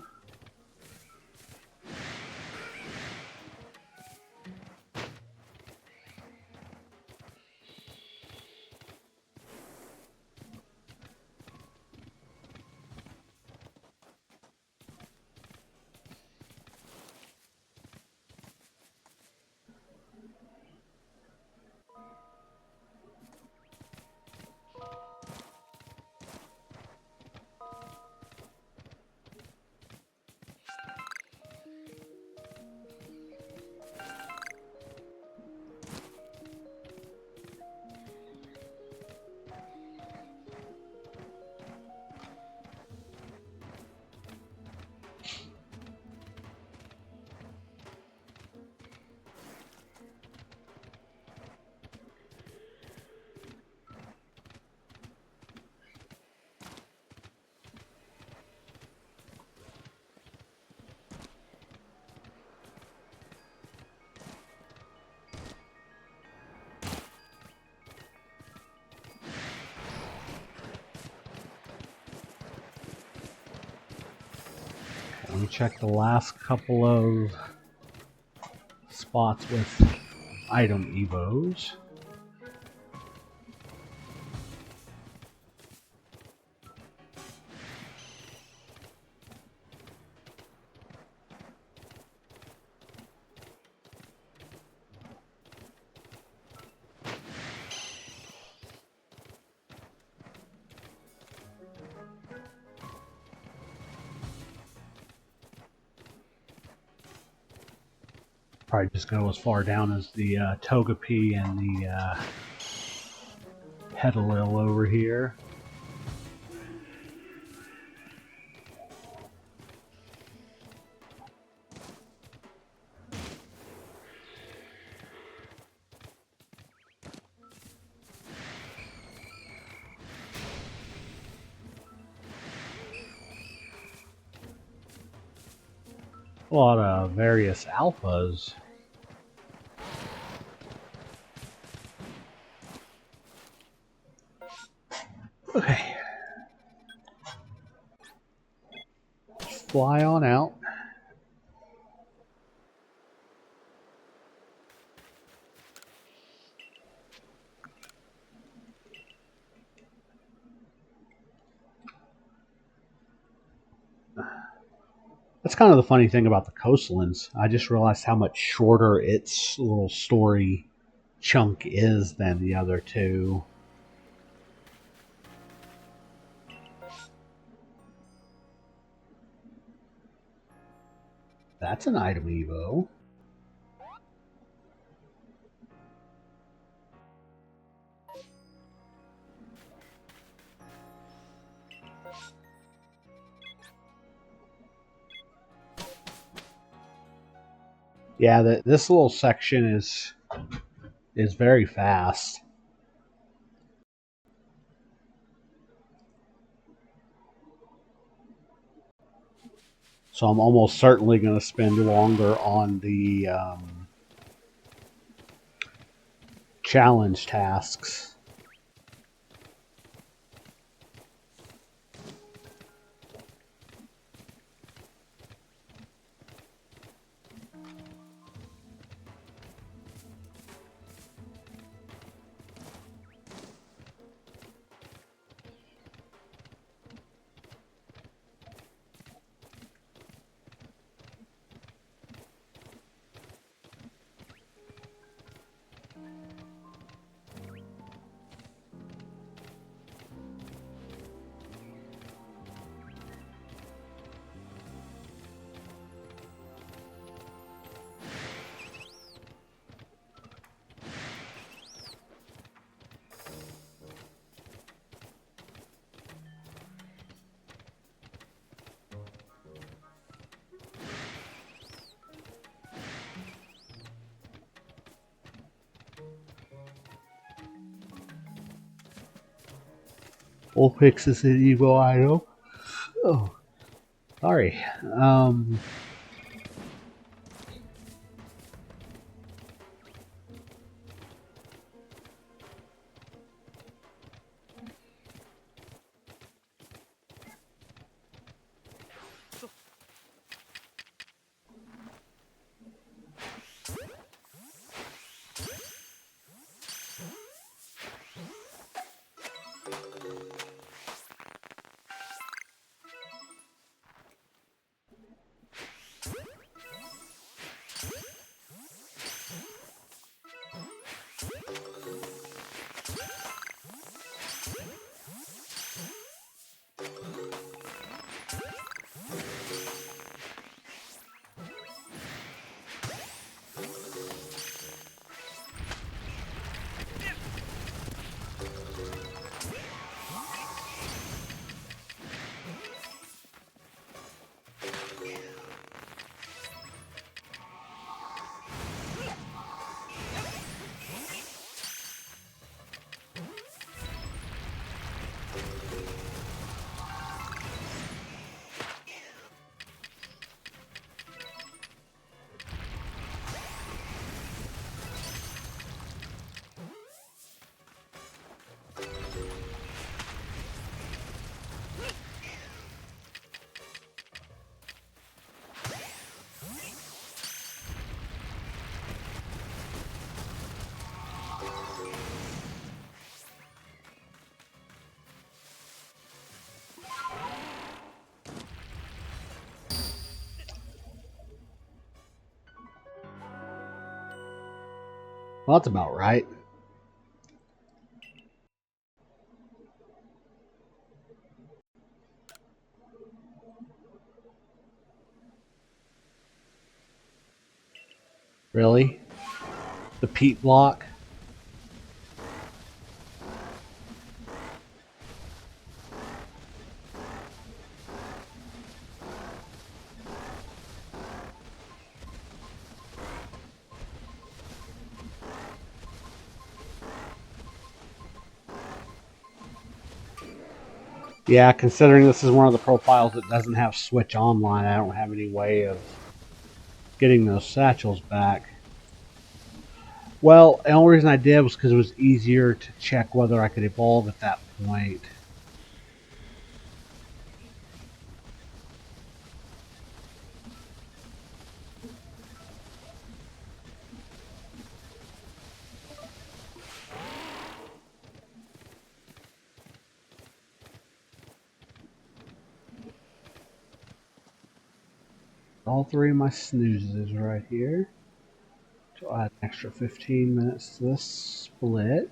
Let me check the last couple of spots with item evos. Probably just go as far down as the Togepi and the Petalil over here. A lot of various alphas. Okay. Fly on out. That's kind of the funny thing about the Coastlands. I just realized how much shorter its little story chunk is than the other two. That's an item evo. Yeah, this little section is very fast. So I'm almost certainly going to spend longer on the challenge tasks. We'll fix this evil idol. Oh, sorry. Well, that's about right. Really? The peat block? Yeah, considering this is one of the profiles that doesn't have Switch Online, I don't have any way of getting those satchels back. Well, the only reason I did was because it was easier to check whether I could evolve at that point. All three of my snoozes right here. So I'll add an extra 15 minutes to this split.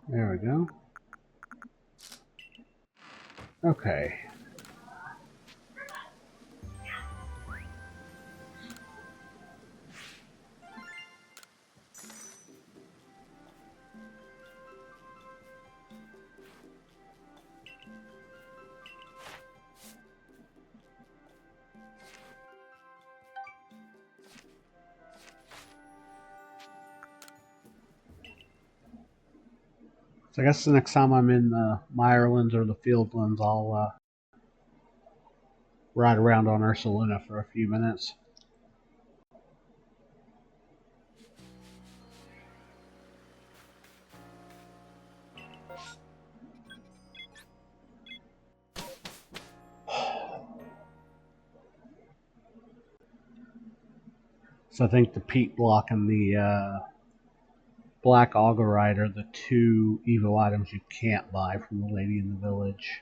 There we go. Okay. So I guess the next time I'm in the Mirelands or the Fieldlands, I'll ride around on Ursaluna for a few minutes. So I think the peat block and the black augurite are the two evil items you can't buy from the lady in the village.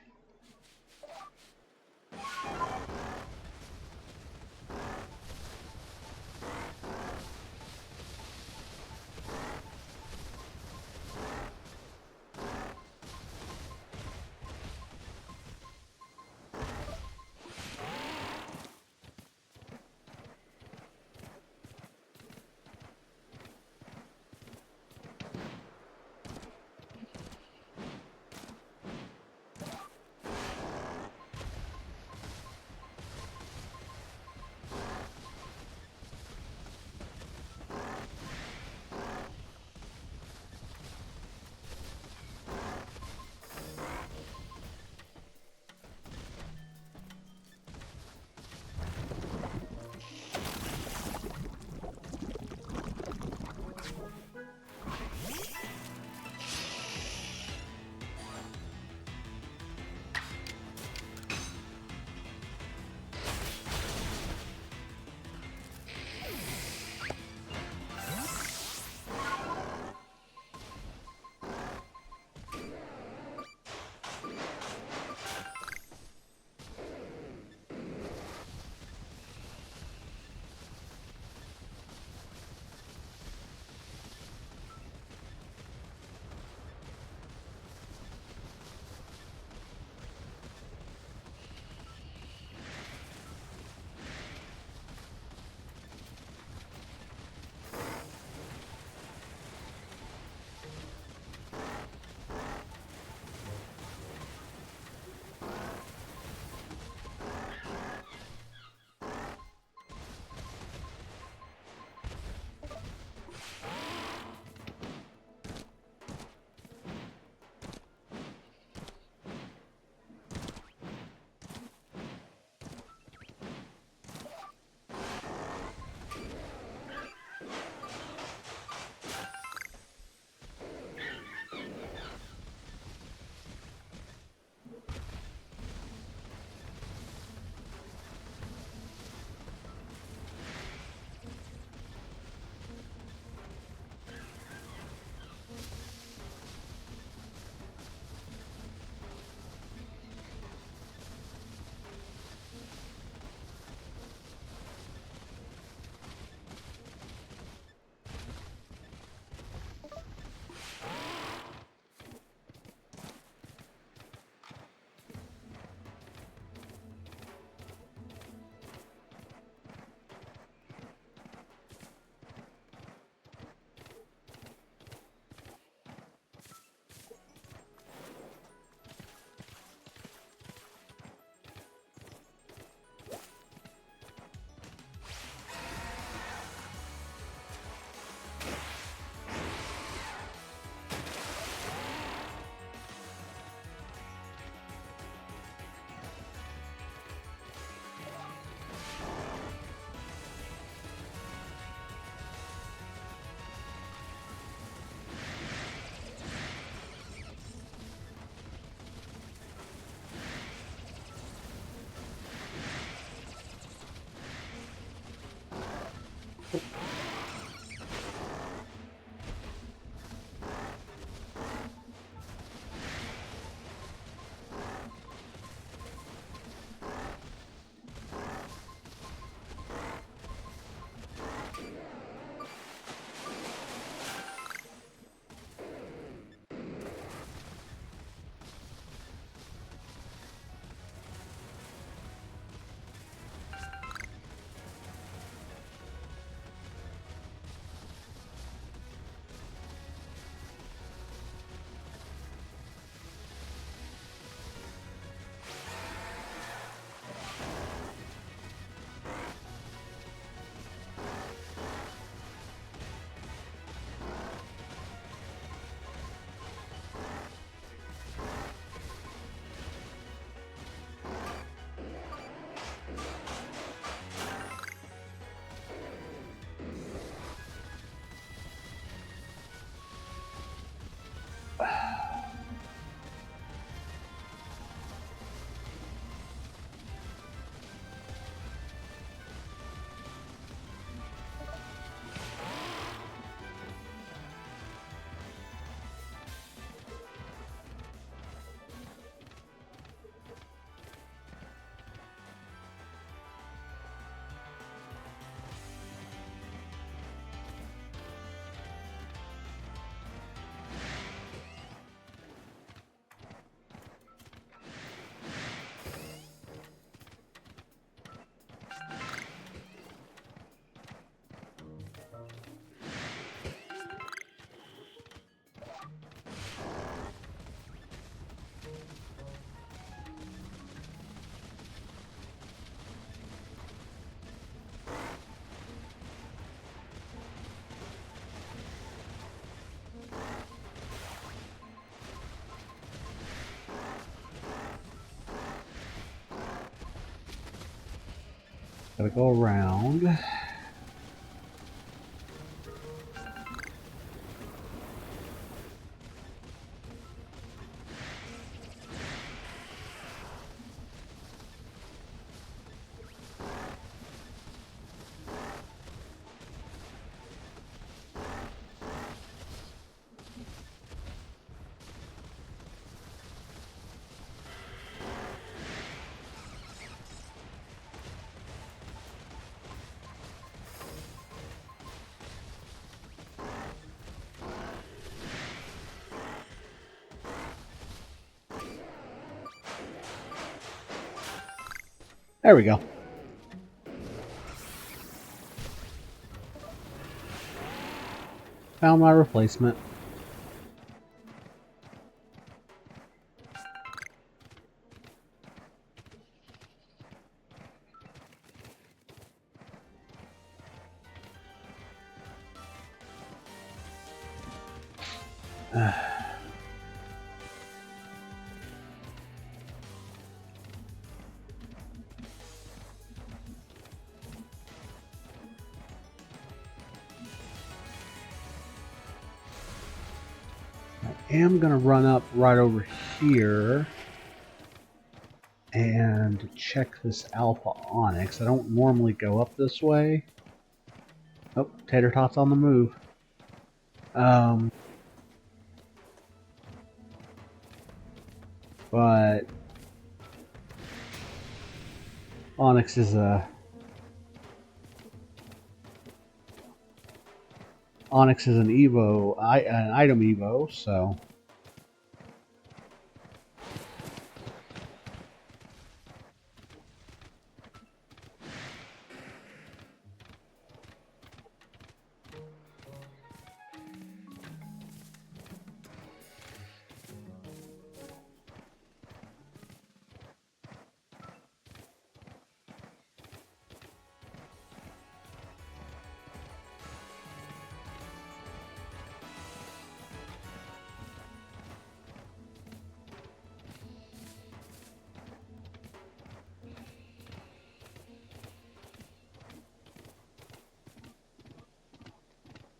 Gotta go around. There we go. Found my replacement. I am going to run up right over here and check this Alpha Onyx. I don't normally go up this way. Oh, Tater Tot's on the move. But Onyx is an Evo, an item Evo, so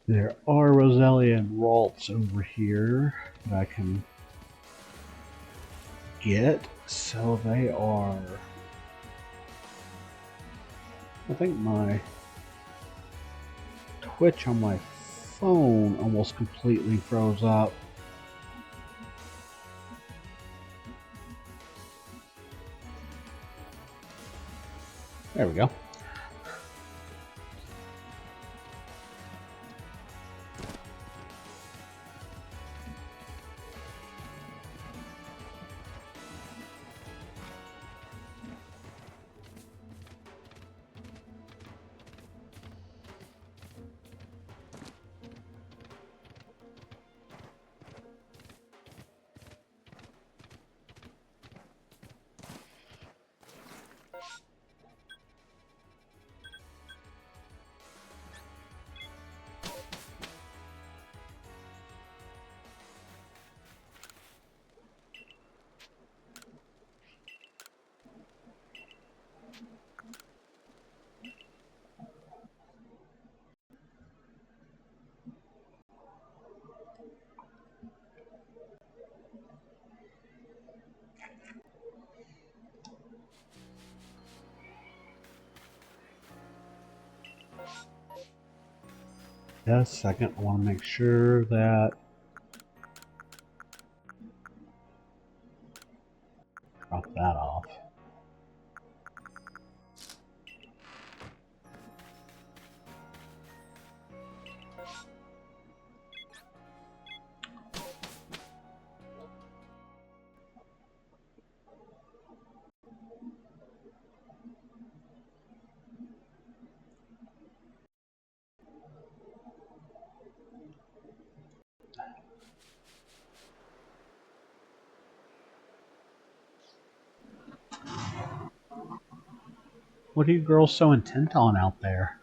there are Roselia and Ralts over here that I can get. So they are, I think Twitch on my phone almost completely froze up. There we go. Just a second, I want to make sure that drop that off. What are you girls so intent on out there?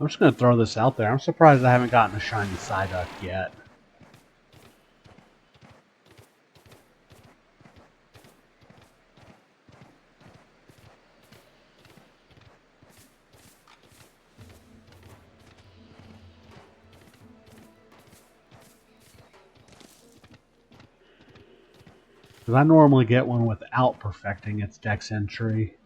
I'm just going to throw this out there. I'm surprised I haven't gotten a shiny Psyduck yet. Because I normally get one without perfecting its dex entry.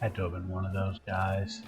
Had to have been one of those guys.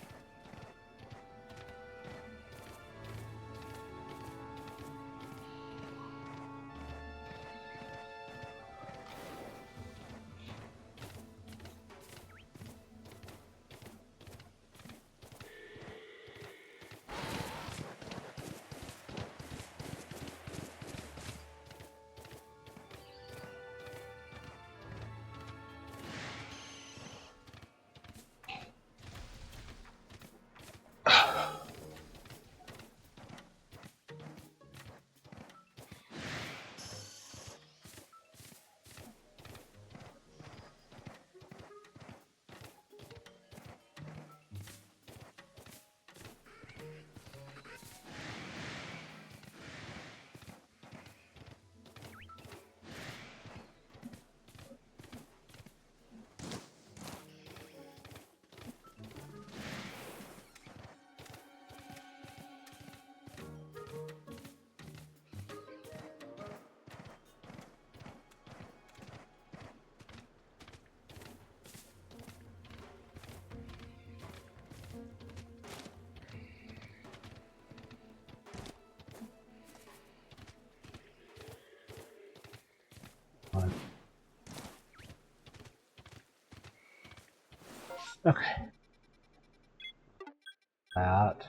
Okay. That.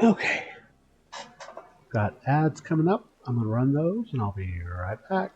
Okay. Got ads coming up. I'm going to run those and I'll be right back.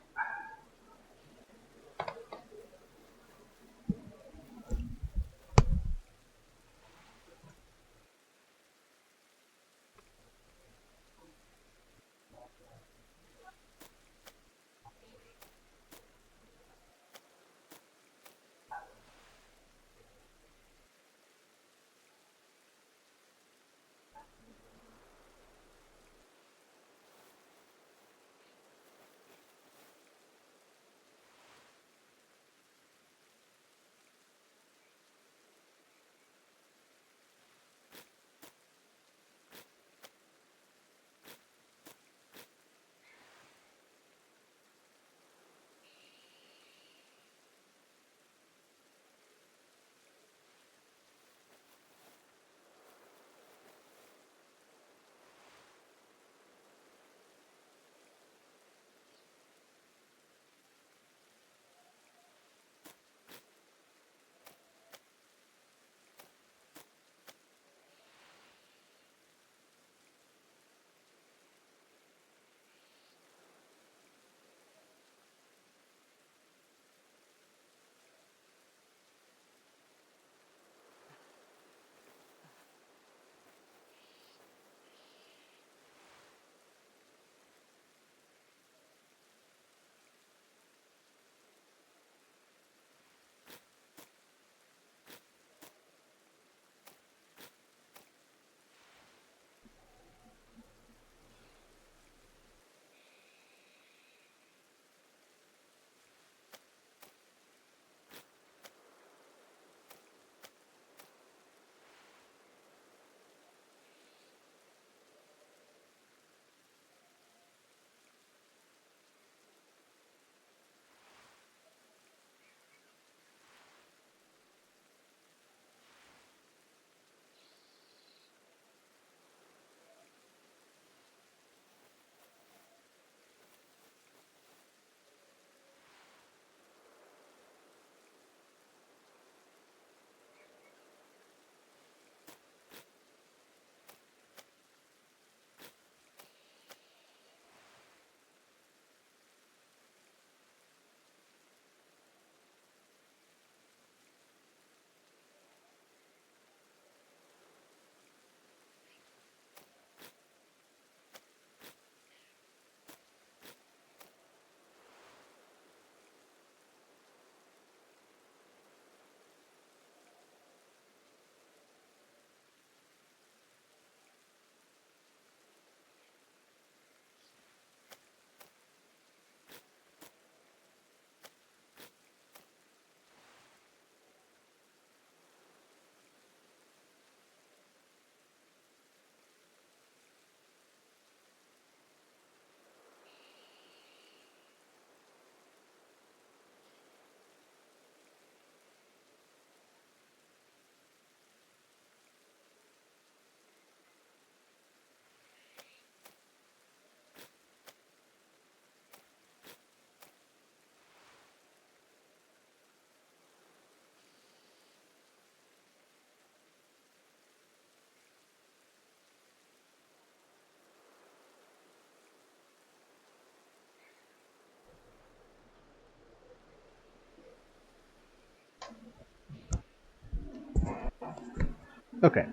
Okay.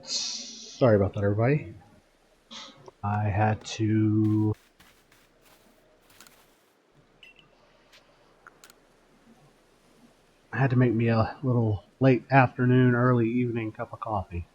Sorry about that, everybody. I had to make me a little late afternoon, early evening cup of coffee.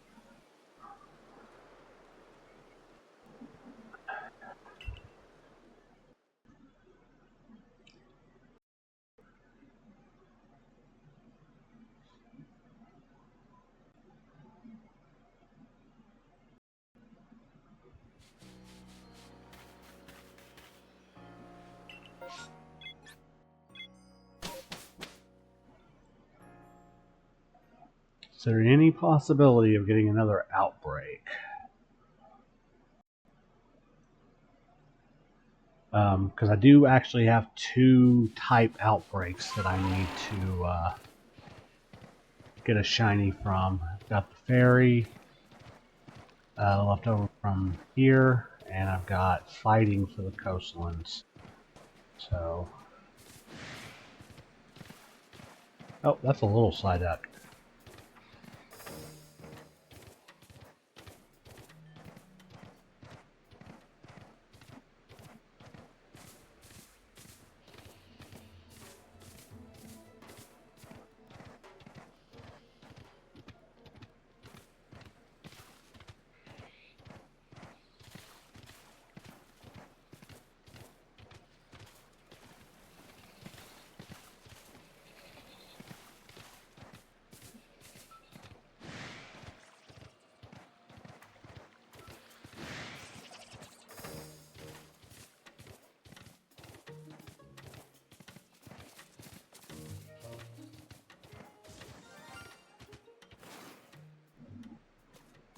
Is there any possibility of getting another outbreak? Because I do actually have 2 type outbreaks that I need to get a shiny from. Got the fairy left over from here, and I've got fighting for the Coastlands. So, oh, that's a little Psyduck.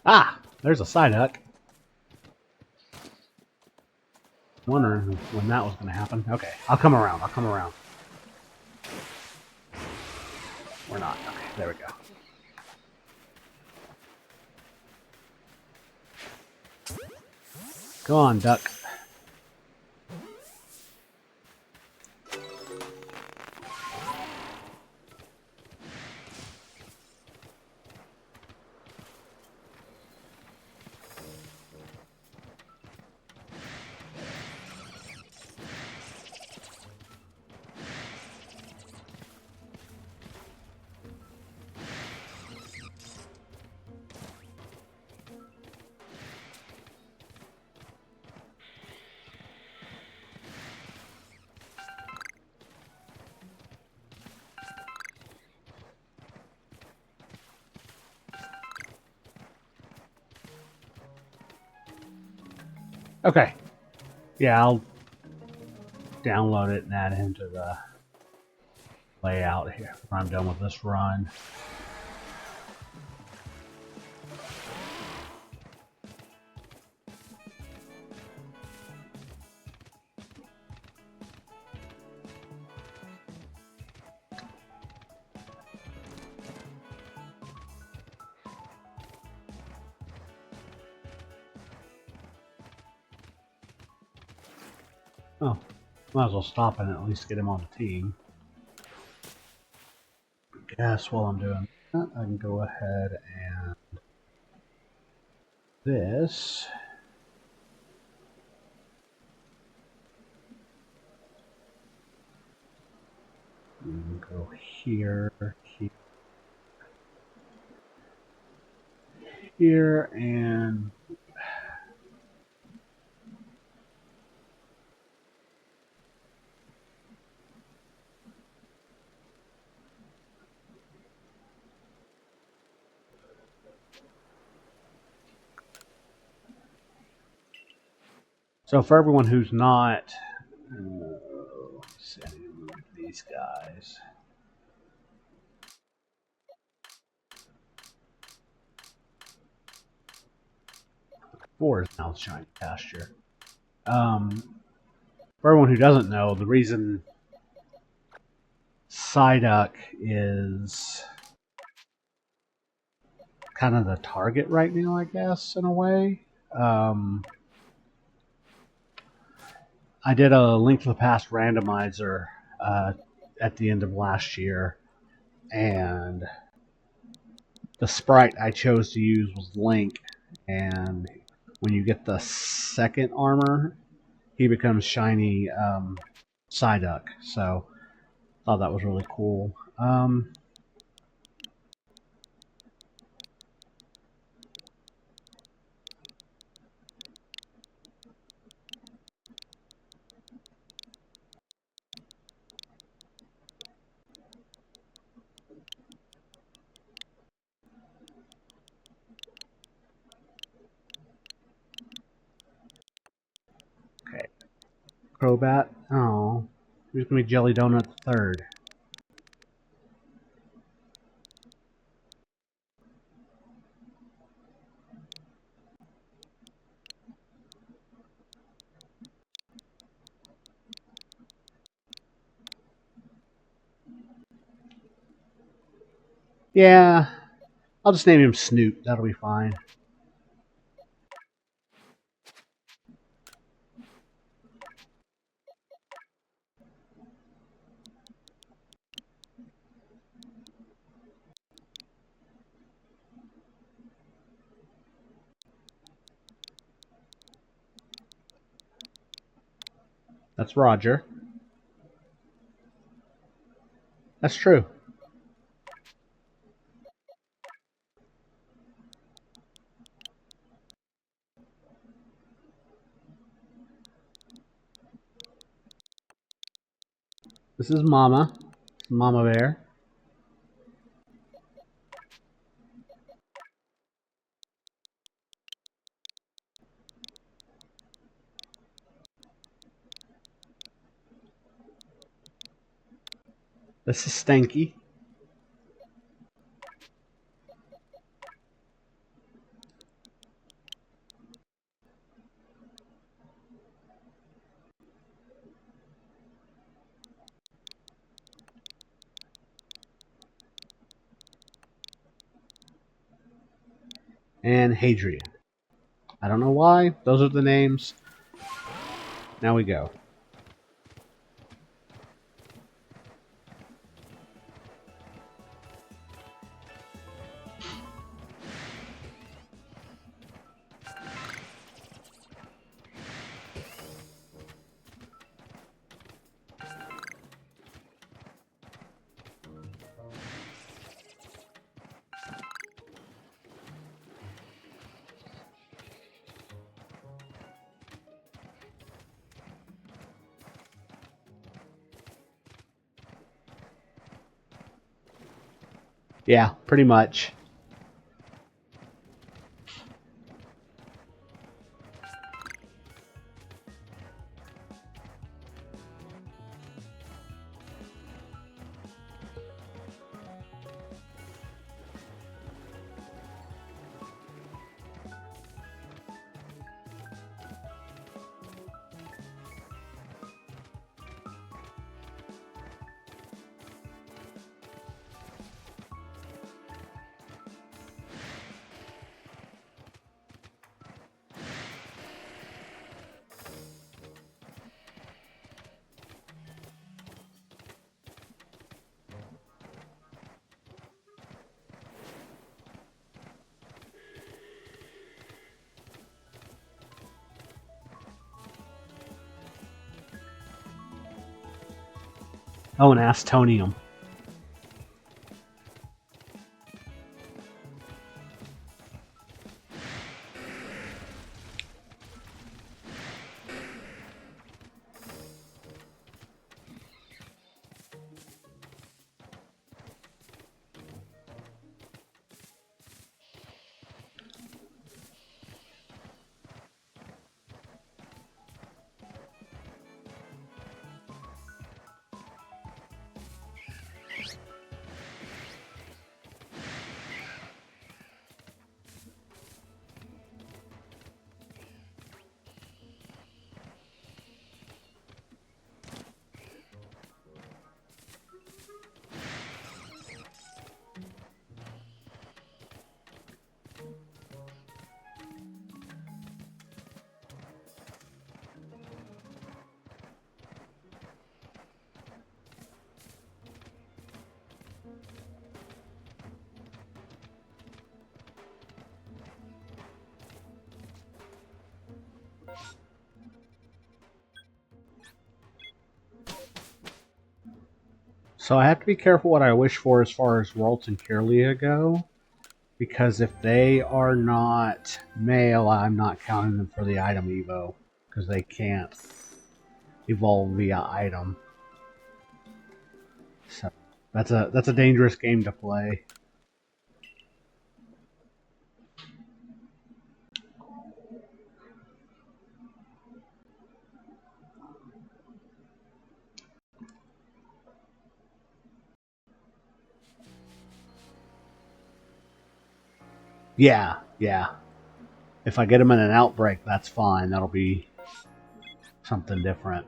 Ah, there's a Psyduck. Wondering when that was going to happen. Okay, I'll come around. I'll come around. We're not. Okay, there we go. Go on, duck. Okay. Yeah, I'll download it and add it into the layout here when I'm done with this run. Oh, might as well stop and at least get him on the team. I guess while I'm doing that, I can go ahead and this. And go here, here, and so for everyone who's not, let's see, I need to move these guys. Four is now shiny pasture. For everyone who doesn't know, the reason Psyduck is kind of the target right now, I guess, in a way. I did a Link to the Past randomizer at the end of last year, and the sprite I chose to use was Link, and when you get the second armor, he becomes shiny Psyduck. So I thought that was really cool. Okay. Crobat. Oh. Who's going to be Jelly Donut the third? Yeah. I'll just name him Snoop. That'll be fine. That's Roger. That's true. This is Mama. Mama Bear. This is Stanky. And Hadrian. I don't know why. Those are the names. Now we go. Yeah, pretty much. Oh, and Astonium. So I have to be careful what I wish for as far as Ralt and Kirlia go, because if they are not male, I'm not counting them for the item evo, because they can't evolve via item. So that's a dangerous game to play. Yeah, yeah. If I get them in an outbreak, that's fine. That'll be something different.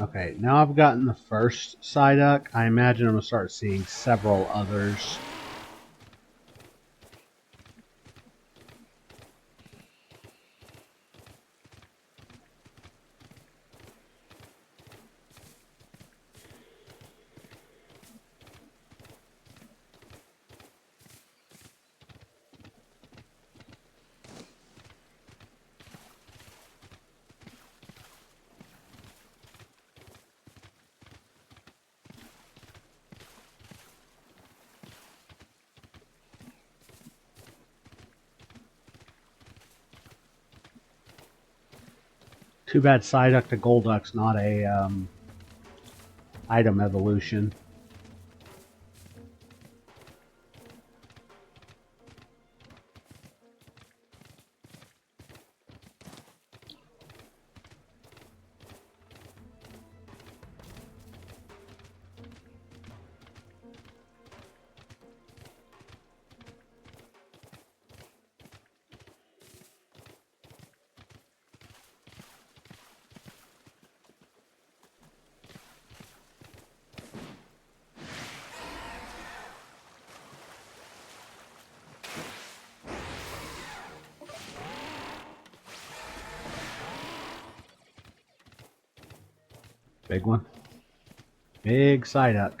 Okay, now I've gotten the first Psyduck. I imagine I'm going to start seeing several others. Too bad Psyduck to Golduck's not a item evolution. Big one. Big Psyduck.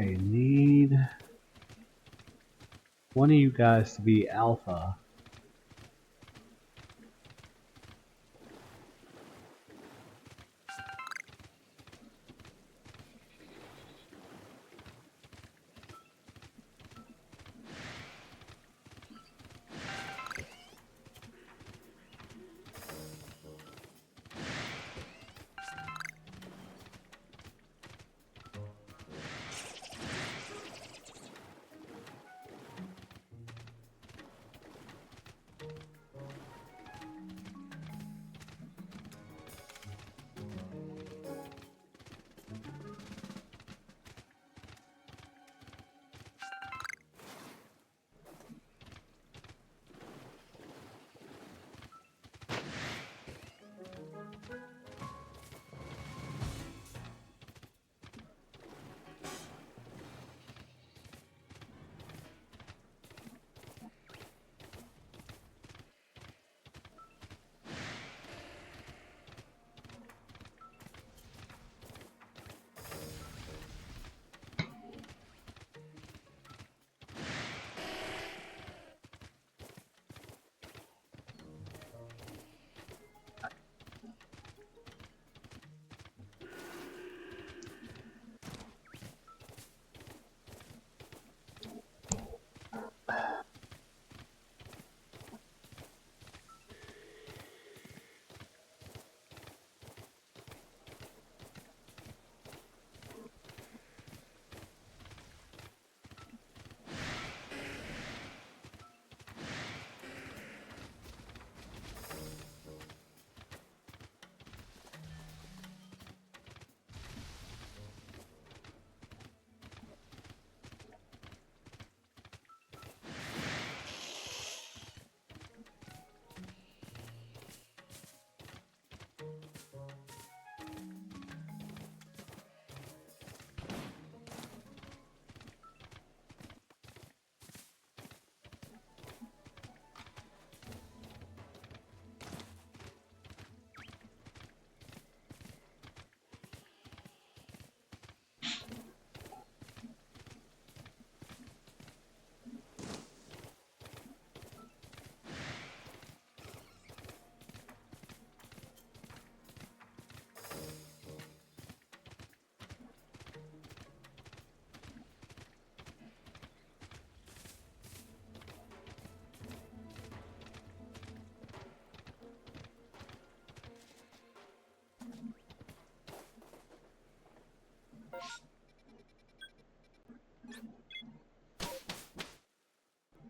Okay, need one of you guys to be Alpha.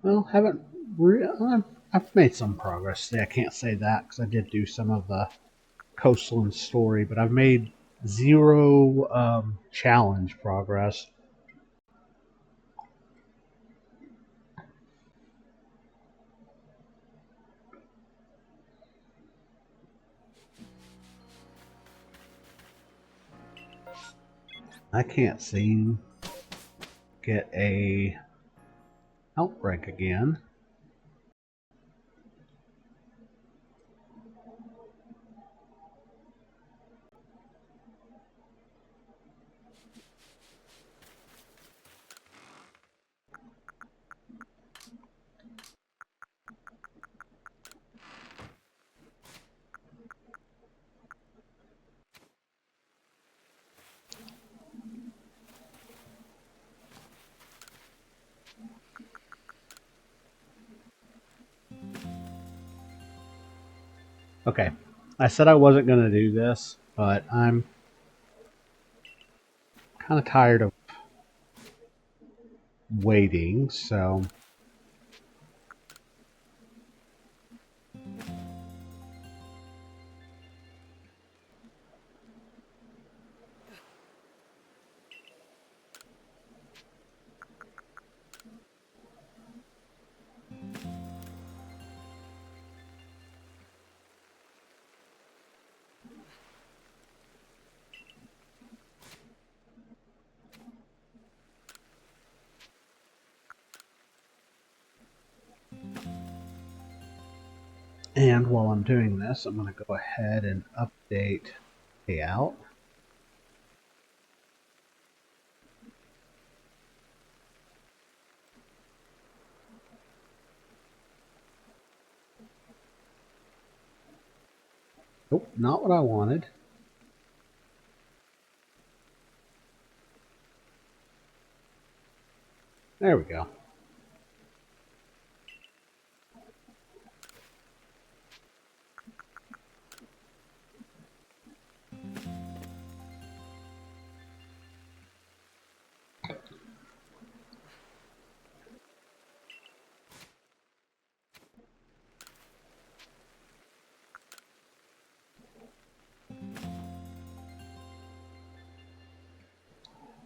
Well, I've made some progress today. I can't say that because I did do some of the Coastlands story, but I've made 0 challenge progress. I can't seem to get a outbreak again. Okay, I said I wasn't going to do this, but I'm kind of tired of waiting, so and while I'm doing this, I'm going to go ahead and update layout. Nope, not what I wanted. There we go.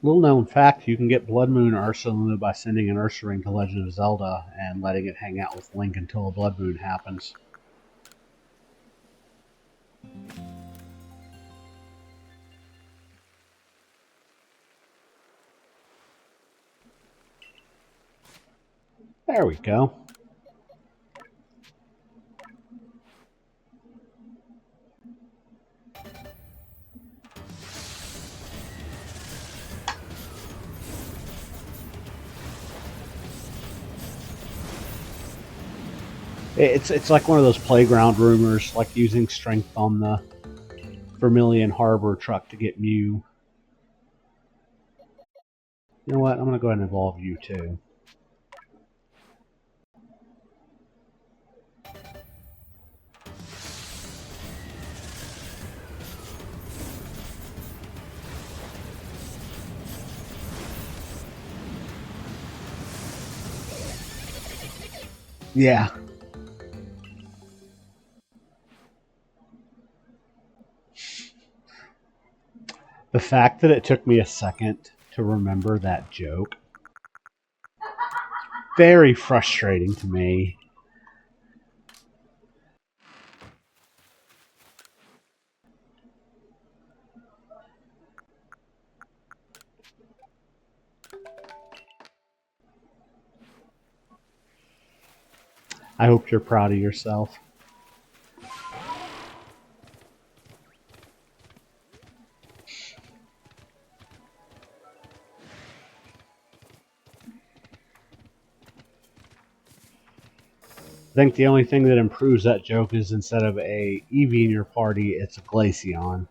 Little known fact, you can get Blood Moon Ursula by sending an Ursa ring to Legend of Zelda and letting it hang out with Link until a Blood Moon happens. There we go. It's like one of those playground rumors, like using strength on the Vermilion Harbor truck to get Mew. You know what? I'm going to go ahead and evolve you too. Yeah. The fact that it took me a second to remember that joke, very frustrating to me. I hope you're proud of yourself. I think the only thing that improves that joke is instead of a Eevee in your party, it's a Glaceon.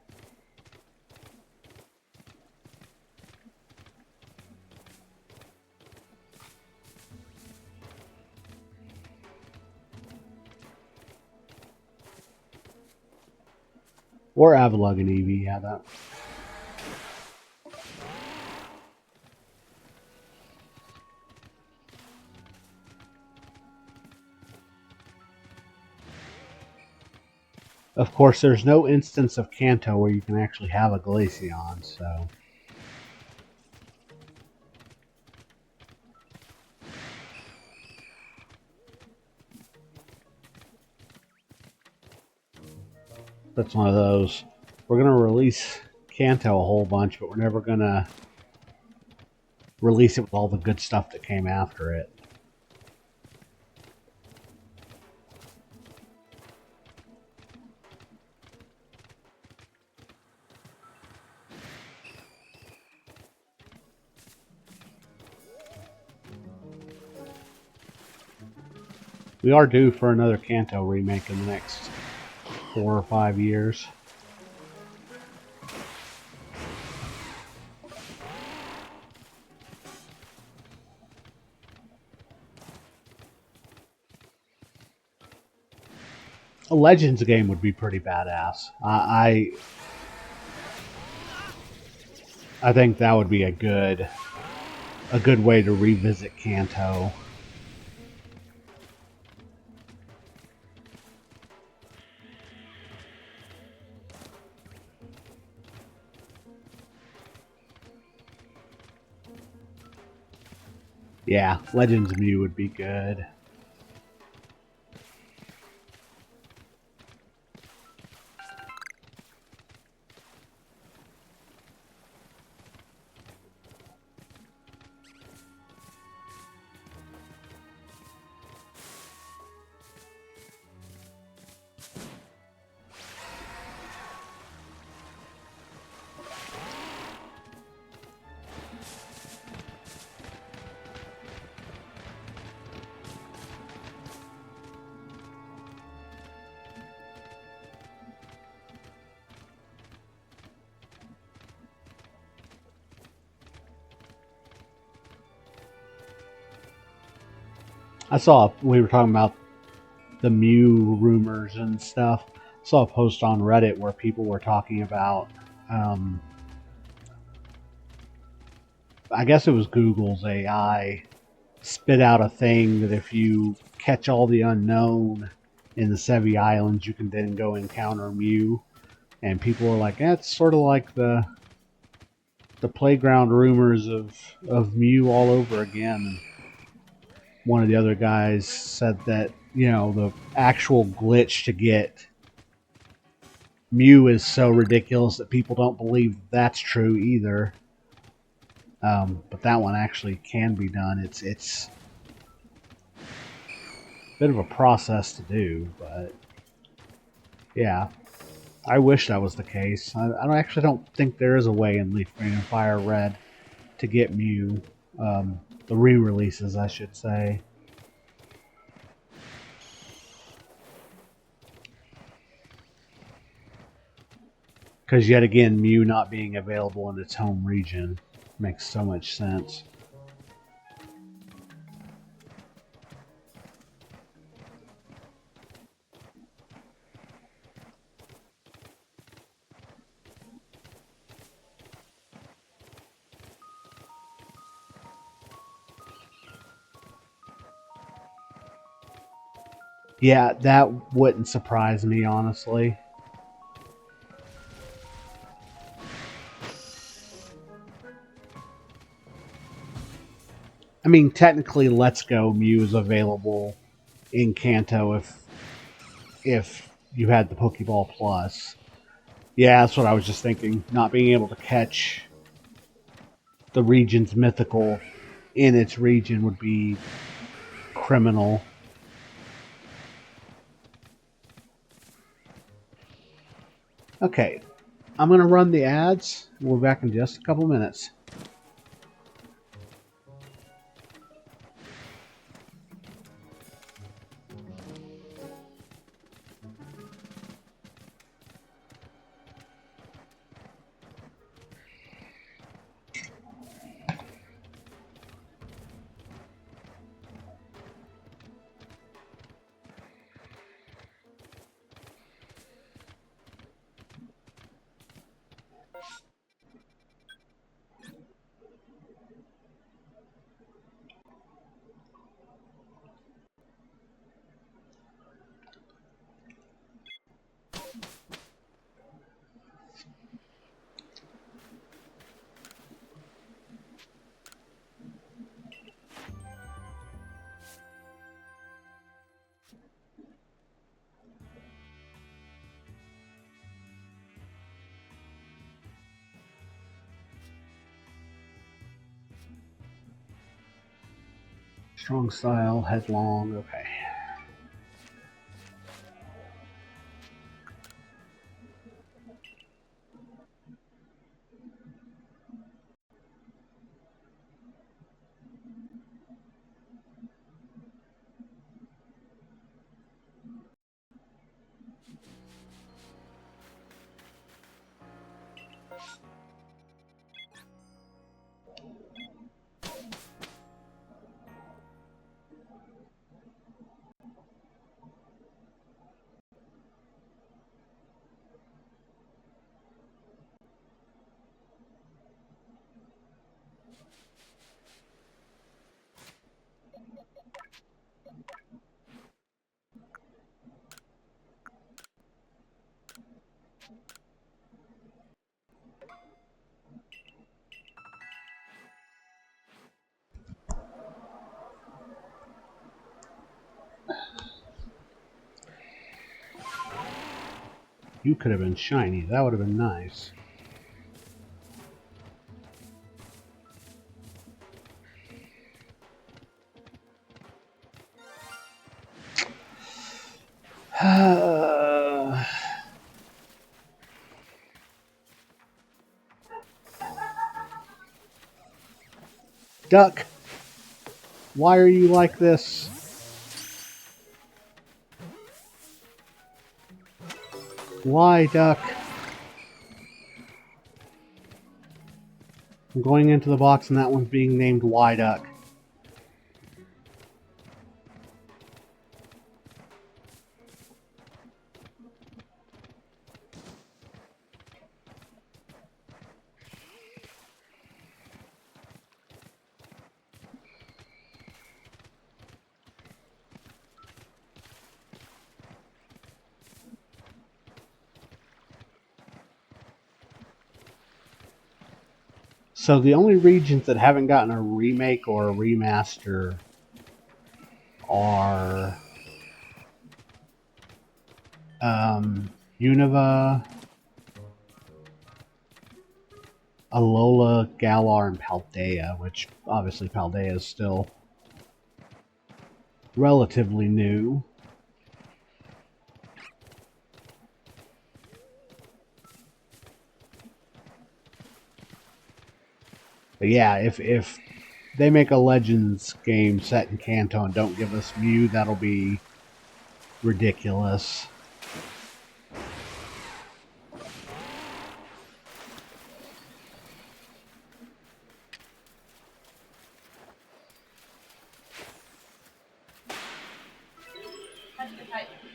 Or Avalugg and Eevee, yeah, that. Of course, there's no instance of Kanto where you can actually have a Glaceon, so... That's one of those. We're going to release Kanto a whole bunch, but we're never going to release it with all the good stuff that came after it. We are due for another Kanto remake in the next 4 or 5 years. A Legends game would be pretty badass. I think that would be a good way to revisit Kanto. Yeah, Legends Mew would be good. I saw, we were talking about the Mew rumors and stuff. I saw a post on Reddit where people were talking about, I guess it was Google's AI spit out a thing that if you catch all the unknown in the Sevi Islands, you can then go encounter Mew. And people were like, it's sort of like the playground rumors of Mew all over again. One of the other guys said that, you know, the actual glitch to get Mew is so ridiculous that people don't believe that's true either. But that one actually can be done. It's a bit of a process to do, but yeah, I wish that was the case. I actually don't think there is a way in Leaf Green and Fire Red to get Mew. The re-releases, I should say. Because yet again, Mew not being available in its home region makes so much sense. Yeah, that wouldn't surprise me, honestly. I mean, technically, Let's Go Mew is available in Kanto if you had the Pokeball Plus. Yeah, that's what I was just thinking. Not being able to catch the region's mythical in its region would be criminal. Okay, I'm going to run the ads. We'll be back in just a couple minutes. Strong style, headlong, okay. You could have been shiny. That would have been nice. Duck, why are you like this? Why, Duck? I'm going into the box and that one's being named Why Duck. So the only regions that haven't gotten a remake or a remaster are Unova, Alola, Galar, and Paldea, which obviously Paldea is still relatively new. But yeah, if they make a Legends game set in Kanto and don't give us Mew, that'll be ridiculous.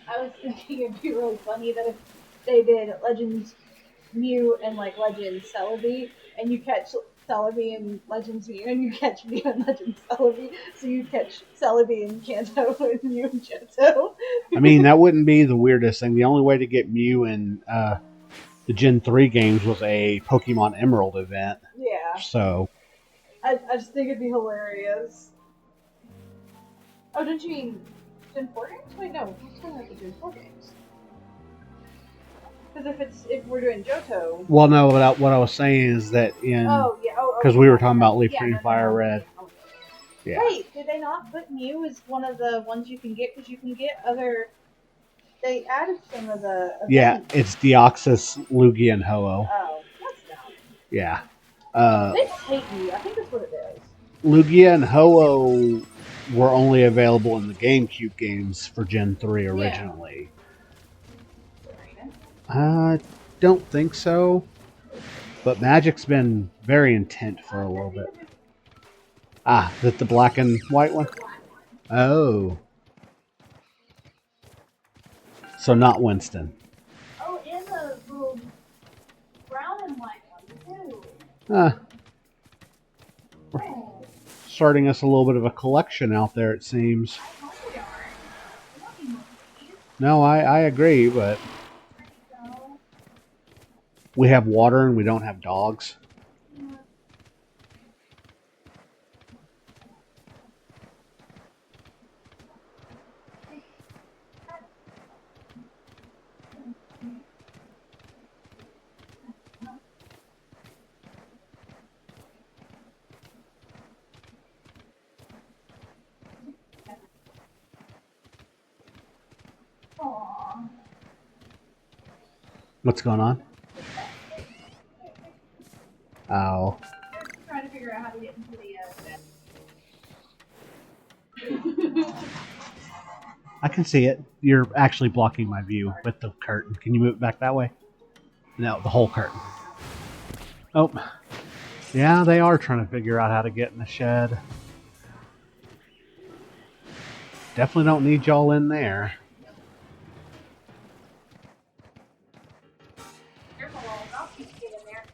I was thinking it'd be really funny that if they did Legends Mew and like Legends Celebi, and you catch Celebi in Legends Mew, and you catch Mew in Legends Celebi, so you catch Celebi in Kanto and Mew in Johto. I mean, that wouldn't be the weirdest thing. The only way to get Mew in the Gen 3 games was a Pokemon Emerald event. Yeah. So I just think it'd be hilarious. Oh, don't you mean Gen 4 games? Wait, no, we're talking about the Gen 4 games. Because if we're doing Johto. Well, no, what I was saying is that in because we were talking about Leaf Green, Fire Red. Yeah. Wait, did they not put Mew as one of the ones you can get? Because you can get other. They added some of the. Events. Yeah, it's Deoxys, Lugia, and Ho-Oh. Oh, that's dumb. Yeah. They hate me. I think that's what it is. Lugia and Ho-Oh were only available in the GameCube games for Gen 3 originally. I don't think so. But Magic's been very intent for a little bit. Ah, is it the black and white one? Oh. So not Winston. Oh, and the little brown and white one, too. We're starting us a little bit of a collection out there, it seems. No, I agree, but we have water and we don't have dogs. What's going on? Oh. Trying to figure out how to get into the I can see it. You're actually blocking my view with the curtain. Can you move it back that way? No, the whole curtain. Oh. Yeah, they are trying to figure out how to get in the shed. Definitely don't need y'all in there. Careful, I'll keep get in there.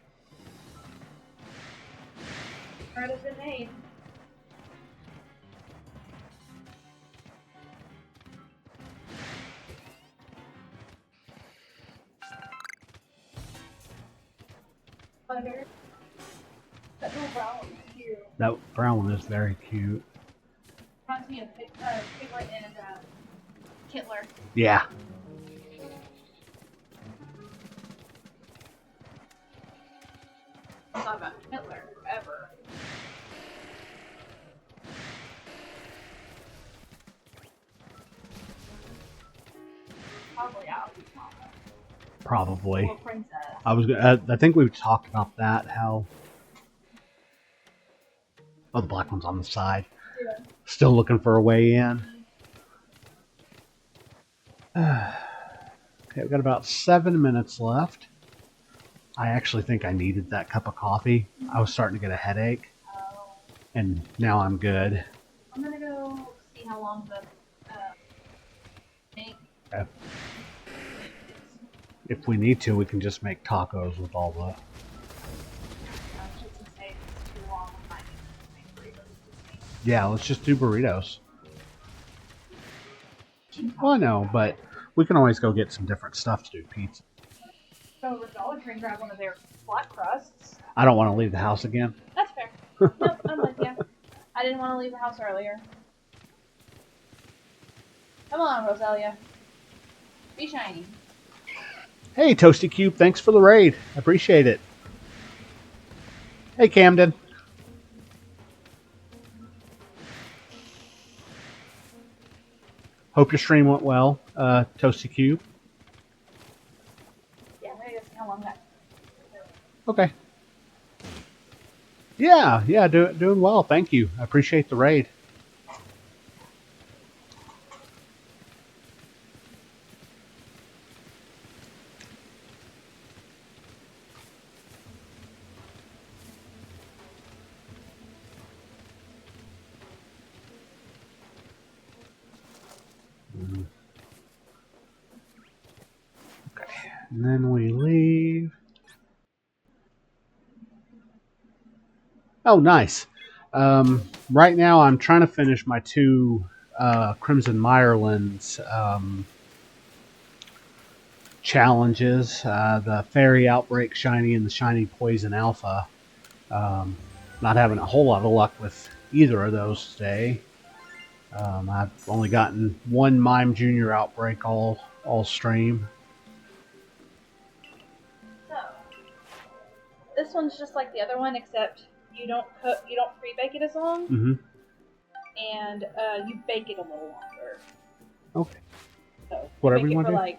Right as the name. Butter. That little brown one is cute. That brown one is very cute. Reminds me of Piglet and Kittler. Yeah. I thought about Hitler ever. Probably out. Probably. Little princess. I think we've talked about that. How? Oh, the black one's on the side. Yeah. Still looking for a way in. Okay, we've got about 7 minutes left. I actually think I needed that cup of coffee. I was starting to get a headache, and now I'm good. I'm gonna go see how long the make. Okay. If we need to, we can just make tacos with all the... Just to say it's too long, I might make burritos. Yeah, let's just do burritos. Well, I know, but we can always go get some different stuff to do pizza. Go over to Dollar Tree and grab one of their flat crusts. I don't want to leave the house again. That's fair. Nope, I'm with you. I didn't want to leave the house earlier. Come on, Roselia. Be shiny. Hey, Toasty Cube, thanks for the raid. I appreciate it. Hey, Camden. Hope your stream went well, Toasty Cube. Yeah, I'm gonna go see how long that. Okay. Yeah, doing well. Thank you. I appreciate the raid. Okay, and then we leave. Oh, nice. Right now, I'm trying to finish my 2 Crimson Mirelands challenges. The Fairy Outbreak Shiny and the Shiny Poison Alpha. Not having a whole lot of luck with either of those today. I've only gotten 1 Mime Junior Outbreak all stream. So, this one's just like the other one, except you don't pre-bake it as long, Mm-hmm. and you bake it a little longer. Okay. So Whatever you you make it want for to do. like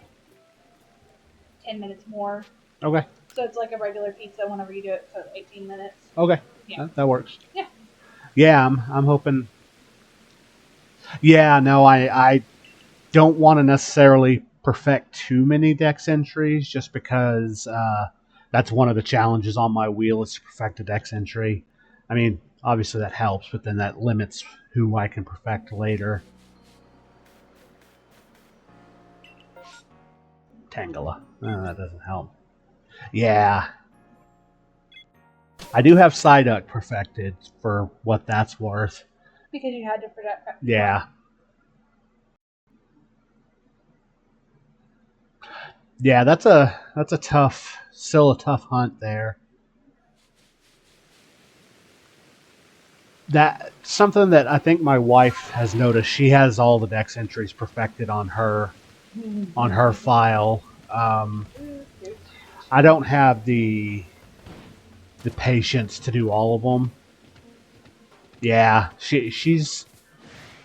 10 minutes more. Okay. So it's like a regular pizza whenever you do it for 18 minutes. Okay. Yeah. That works. Yeah. Yeah, I'm hoping. Yeah, no, I don't want to necessarily perfect too many dex entries just because that's one of the challenges on my wheel is to perfect a dex entry. I mean, obviously that helps, but then that limits who I can perfect later. Tangela. That doesn't help. Yeah. I do have Psyduck perfected for what that's worth. Because you had to protect. Yeah. Yeah, that's a tough, still a tough hunt there. That something that I think my wife has noticed. She has all the dex entries perfected on her file. I don't have the patience to do all of them. Yeah, she's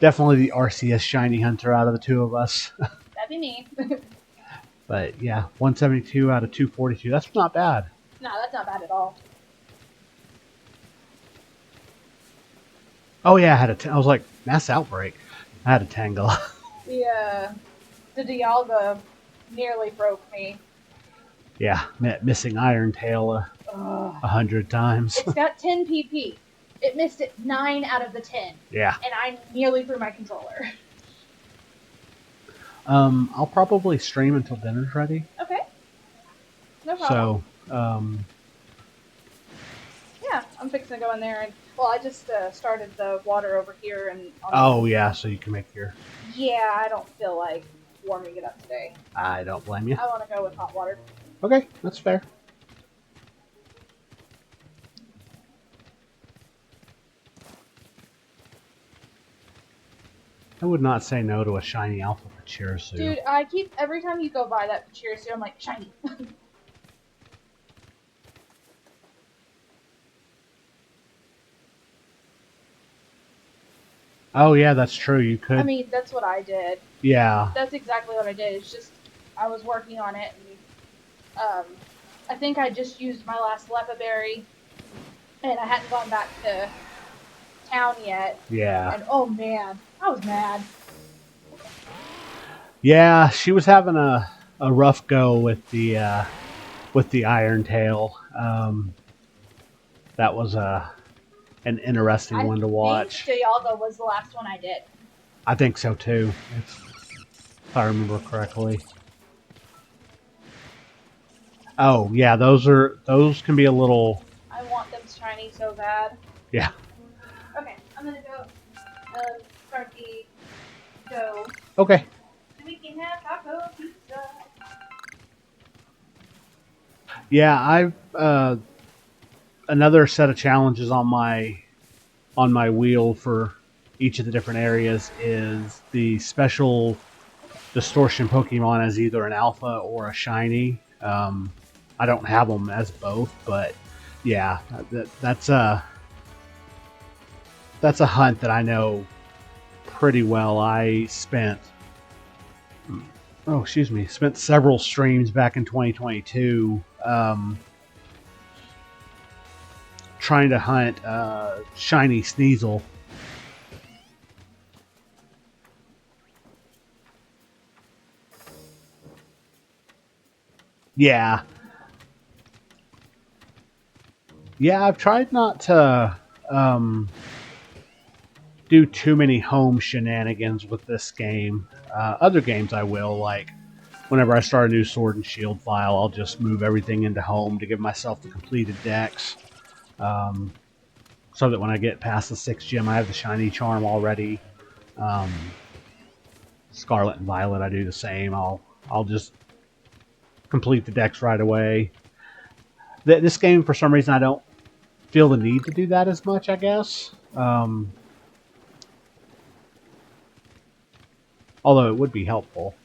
definitely the Arceus shiny hunter out of the 2 of us. That'd be me. But yeah, 172 out of 242. That's not bad. No, that's not bad at all. Oh yeah, I was like, mass outbreak. I had a Tangle. The Dialga nearly broke me. Yeah, missing Iron Tail 100 times. It's got 10 PP. It missed it 9 out of the 10. Yeah. And I nearly threw my controller. I'll probably stream until dinner's ready. Okay. No problem. So, yeah, I'm fixing to go in there and I just started the water over here and. Oh yeah, so you can make your. Yeah, I don't feel like warming it up today. I don't blame you. I want to go with hot water. Okay, that's fair. I would not say no to a shiny Alpha Pachirisu. Dude, every time you go by that Pachirisu, I'm like, shiny. Oh yeah, that's true. You could. I mean, that's what I did. Yeah. That's exactly what I did. It's just I was working on it, and I think I just used my last Lepa berry, and I hadn't gone back to town yet. Yeah. And oh man, I was mad. Yeah, she was having a rough go with the Iron Tail. That was an interesting one to watch. I think Dialga was the last one I did. I think so too, if I remember correctly. Oh yeah, those can be a little. I want them shiny so bad. Yeah. Okay, I'm gonna go start the dough. Okay. So we can have taco pizza. Yeah, I've another set of challenges on my wheel for each of the different areas is the special distortion Pokemon as either an alpha or a shiny. I don't have them as both, but yeah, that's a hunt that I know pretty well. I spent several streams back in 2022 trying to hunt shiny Sneasel. Yeah. Yeah, I've tried not to do too many home shenanigans with this game. Other games I will, like whenever I start a new Sword and Shield file, I'll just move everything into home to give myself the completed decks. So that when I get past the 6th gym, I have the shiny charm already. Scarlet and Violet, I do the same. I'll just complete the decks right away. This game, for some reason, I don't feel the need to do that as much, I guess. Although it would be helpful.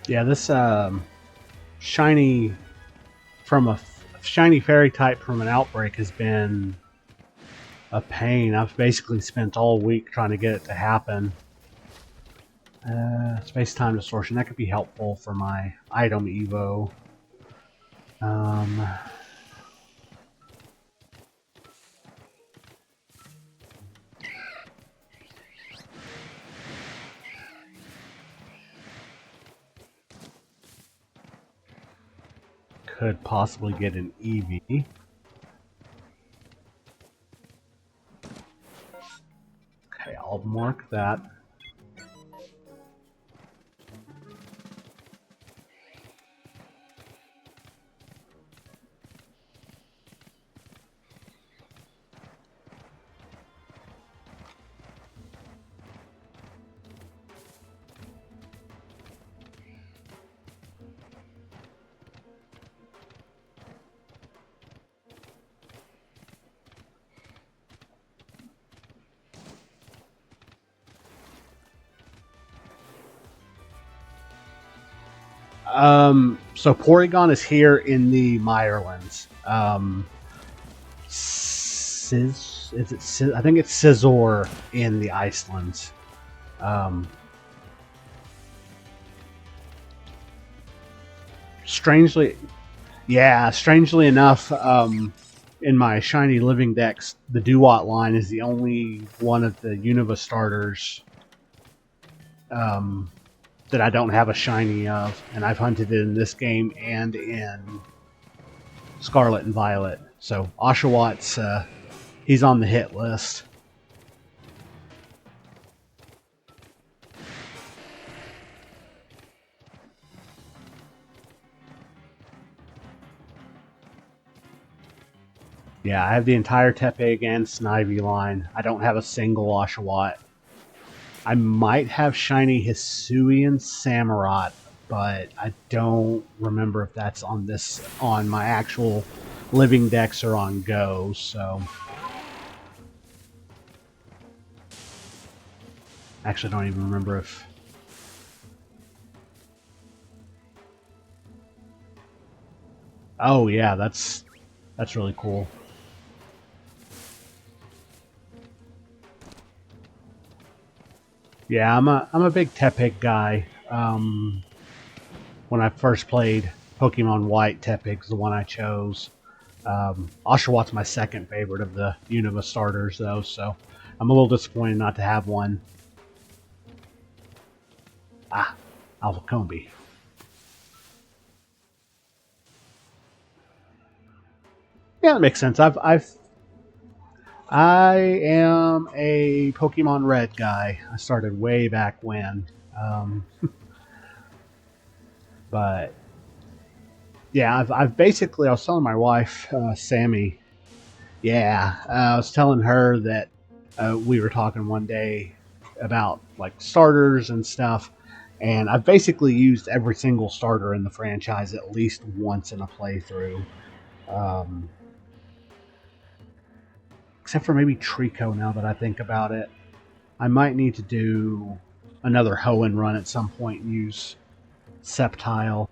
Yeah, this shiny from a shiny fairy type from an outbreak has been a pain. I've basically spent all week trying to get it to happen. Space time distortion, that could be helpful for my item evo. could possibly get an Eevee. Okay, I'll mark that. So Porygon is here in the Mirelands. I think it's Scizor in the Icelands. Strangely enough, in my shiny living decks, the Duat line is the only one of the Unova starters that I don't have a shiny of, and I've hunted it in this game and in Scarlet and Violet. So Oshawott, he's on the hit list. Yeah, I have the entire Tepig and Snivy line. I don't have a single Oshawott. I might have shiny Hisuian Samurott, but I don't remember if that's on my actual living decks or on Go, so actually I don't even remember if oh yeah, that's really cool. Yeah, I'm a big Tepig guy. When I first played Pokemon White, Tepig's the one I chose. Oshawott's my second favorite of the Unova starters, though, so I'm a little disappointed not to have one. Ah, Alphacombi. Yeah, that makes sense. I am a Pokemon Red guy. I started way back when. But yeah, I've basically, I was telling my wife, Sammy, yeah, I was telling her that we were talking one day about like starters and stuff, and I've basically used every single starter in the franchise at least once in a playthrough. Except for maybe Trico, now that I think about it. I might need to do another Hoenn run at some point and use Sceptile.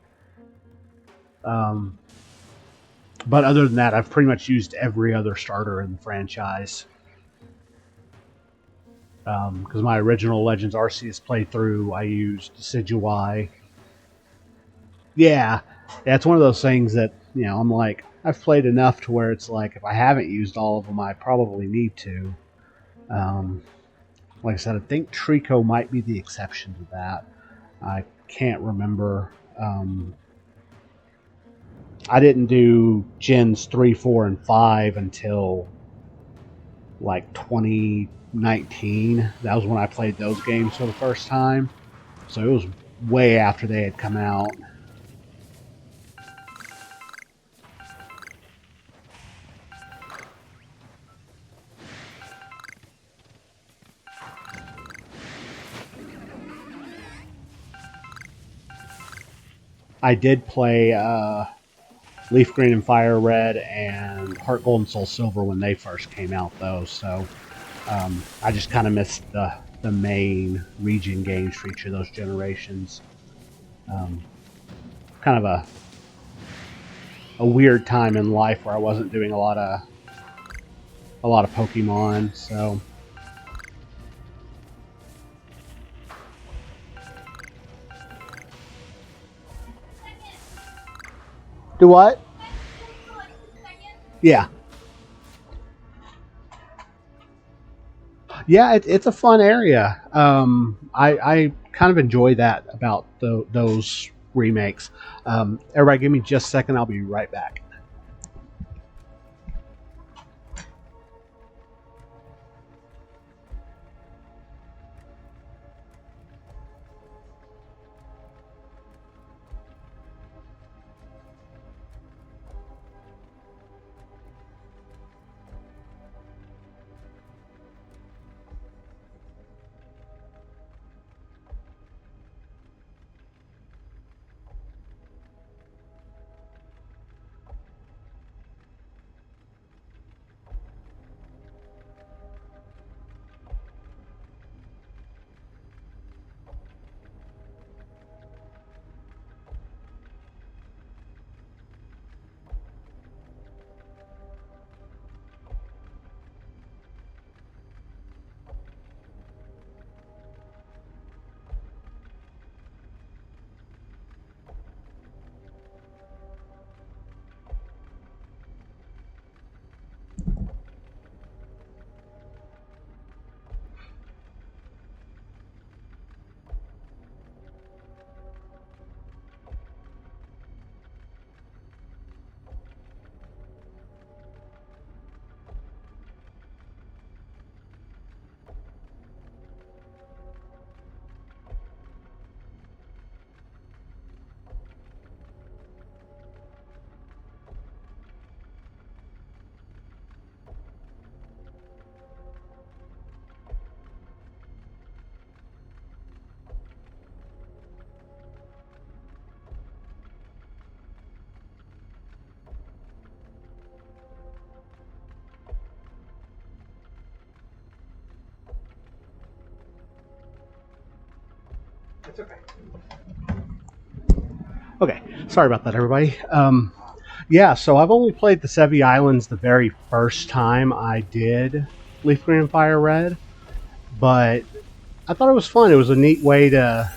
But other than that, I've pretty much used every other starter in the franchise. Because my original Legends Arceus playthrough, I used Decidueye. Yeah, it's one of those things that, you know, I'm like, I've played enough to where it's like, if I haven't used all of them, I probably need to. Like I said, I think Trico might be the exception to that. I can't remember. I didn't do Gens 3, 4, and 5 until like 2019. That was when I played those games for the first time. So it was way after they had come out. I did play Leaf Green and Fire Red and Heart Gold and Soul Silver when they first came out, though. So I just kind of missed the main region games for each of those generations. Kind of a weird time in life where I wasn't doing a lot of Pokemon. So. Do what? Yeah. Yeah, it's a fun area. I kind of enjoy that about those remakes. Everybody give me just a second. I'll be right back. It's okay. Okay, sorry about that, everybody. Yeah, so I've only played the Sevi Islands the very first time I did Leaf Green and Fire Red, but I thought it was fun. It was a neat way to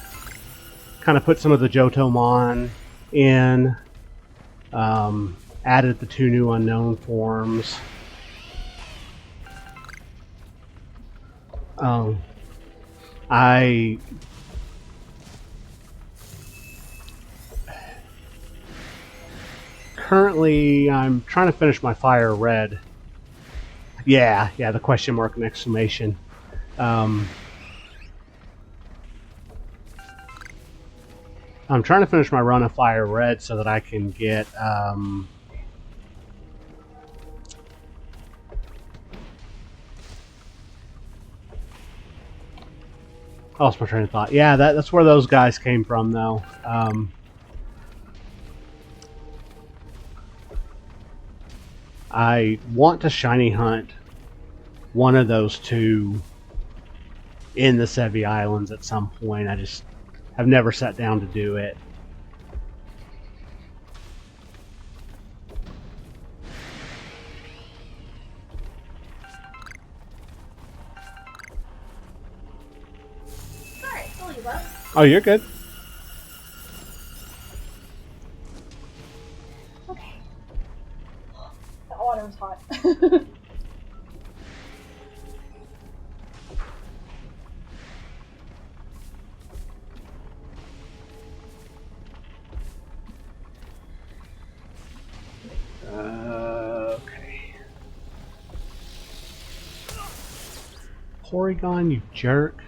kind of put some of the Johtomon in, added the 2 new unknown forms. Currently, I'm trying to finish my Fire Red. Yeah, the question mark and exclamation. I'm trying to finish my run of Fire Red so that I can get I lost my train of thought. Yeah, that's where those guys came from, though. I want to shiny hunt one of those 2 in the Sevi Islands at some point. I just have never sat down to do it. Sorry, I'll leave up. Oh, you're good. Okay. That water was hot. Okay. Porygon, you jerk.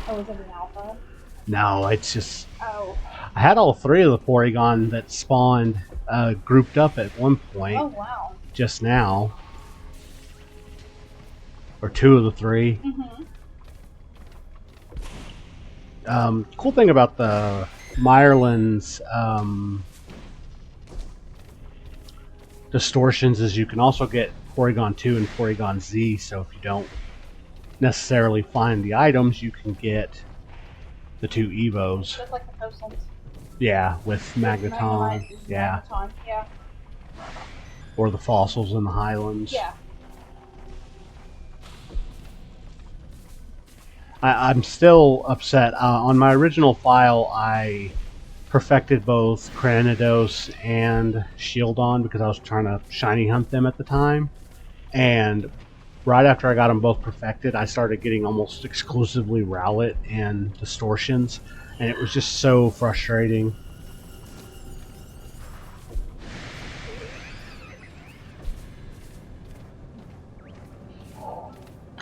Oh, was it an alpha? No, it's just... Oh. I had all 3 of the Porygon that spawned grouped up at one point. Oh, wow. Just now. Or 2 of the 3. Mm-hmm. Cool thing about the Mirelands distortions is you can also get Porygon 2 and Porygon Z, so if you don't necessarily find the items, you can get the 2 Evos. Just like the Coastlands. Yeah, with Magneton. Yeah. Magneton, yeah. Or the fossils in the Highlands. Yeah. I'm still upset. On my original file, I perfected both Cranidos and Shieldon because I was trying to shiny hunt them at the time. And right after I got them both perfected, I started getting almost exclusively Rowlet and Distortions. and it was just so frustrating.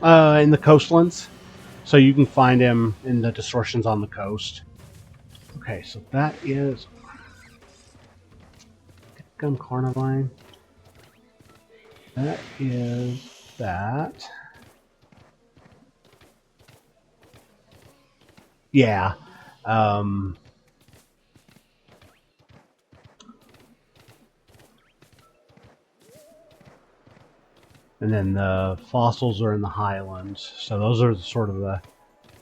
In the Coastlands. So you can find him in the distortions on the coast. Okay, so that is Gum Carnivine. That is that. Yeah. And then the fossils are in the Highlands. So those are sort of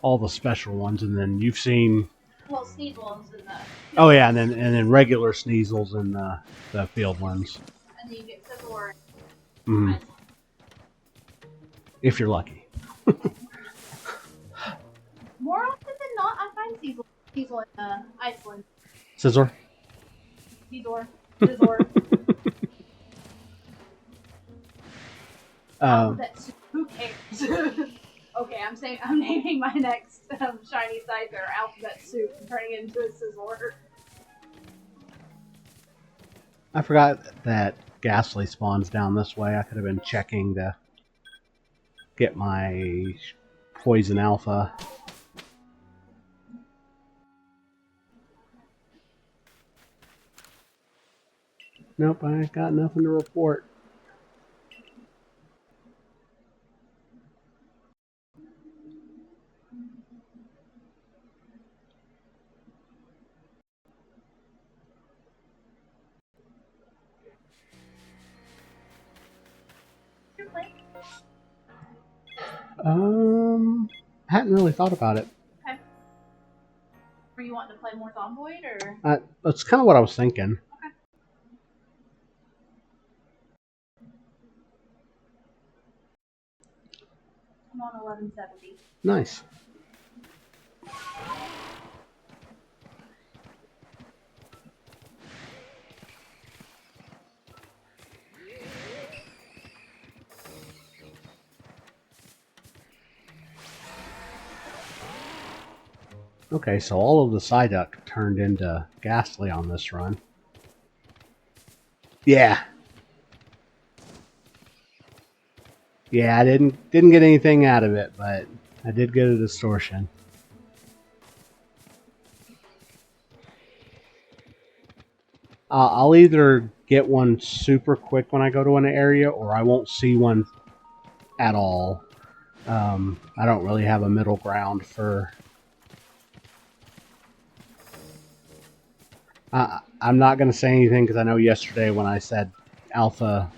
all the special ones. And then you've seen. Well, Sneezel's in the. Oh yeah, and then regular Sneasels in the Fieldlands. And then you get Scizor. Mm. If you're lucky. More often than not, I find Sneasel in Iceland. Scizor? Scizor. Who cares? Okay, I'm naming my next shiny Scyther Alphabet Soup and turning it into a Scizor. I forgot that Ghastly spawns down this way. I could have been checking to get my Poison Alpha. Nope, I got nothing to report. Hadn't really thought about it. Okay. Were you wanting to play more Zomboid, or? That's kind of what I was thinking. Okay. I'm on 1170. Nice. Okay, so all of the Psyduck turned into Ghastly on this run. Yeah. Yeah, I didn't get anything out of it, but I did get a distortion. I'll either get one super quick when I go to an area, or I won't see one at all. I don't really have a middle ground for... I'm not going to say anything because I know yesterday when I said Alpha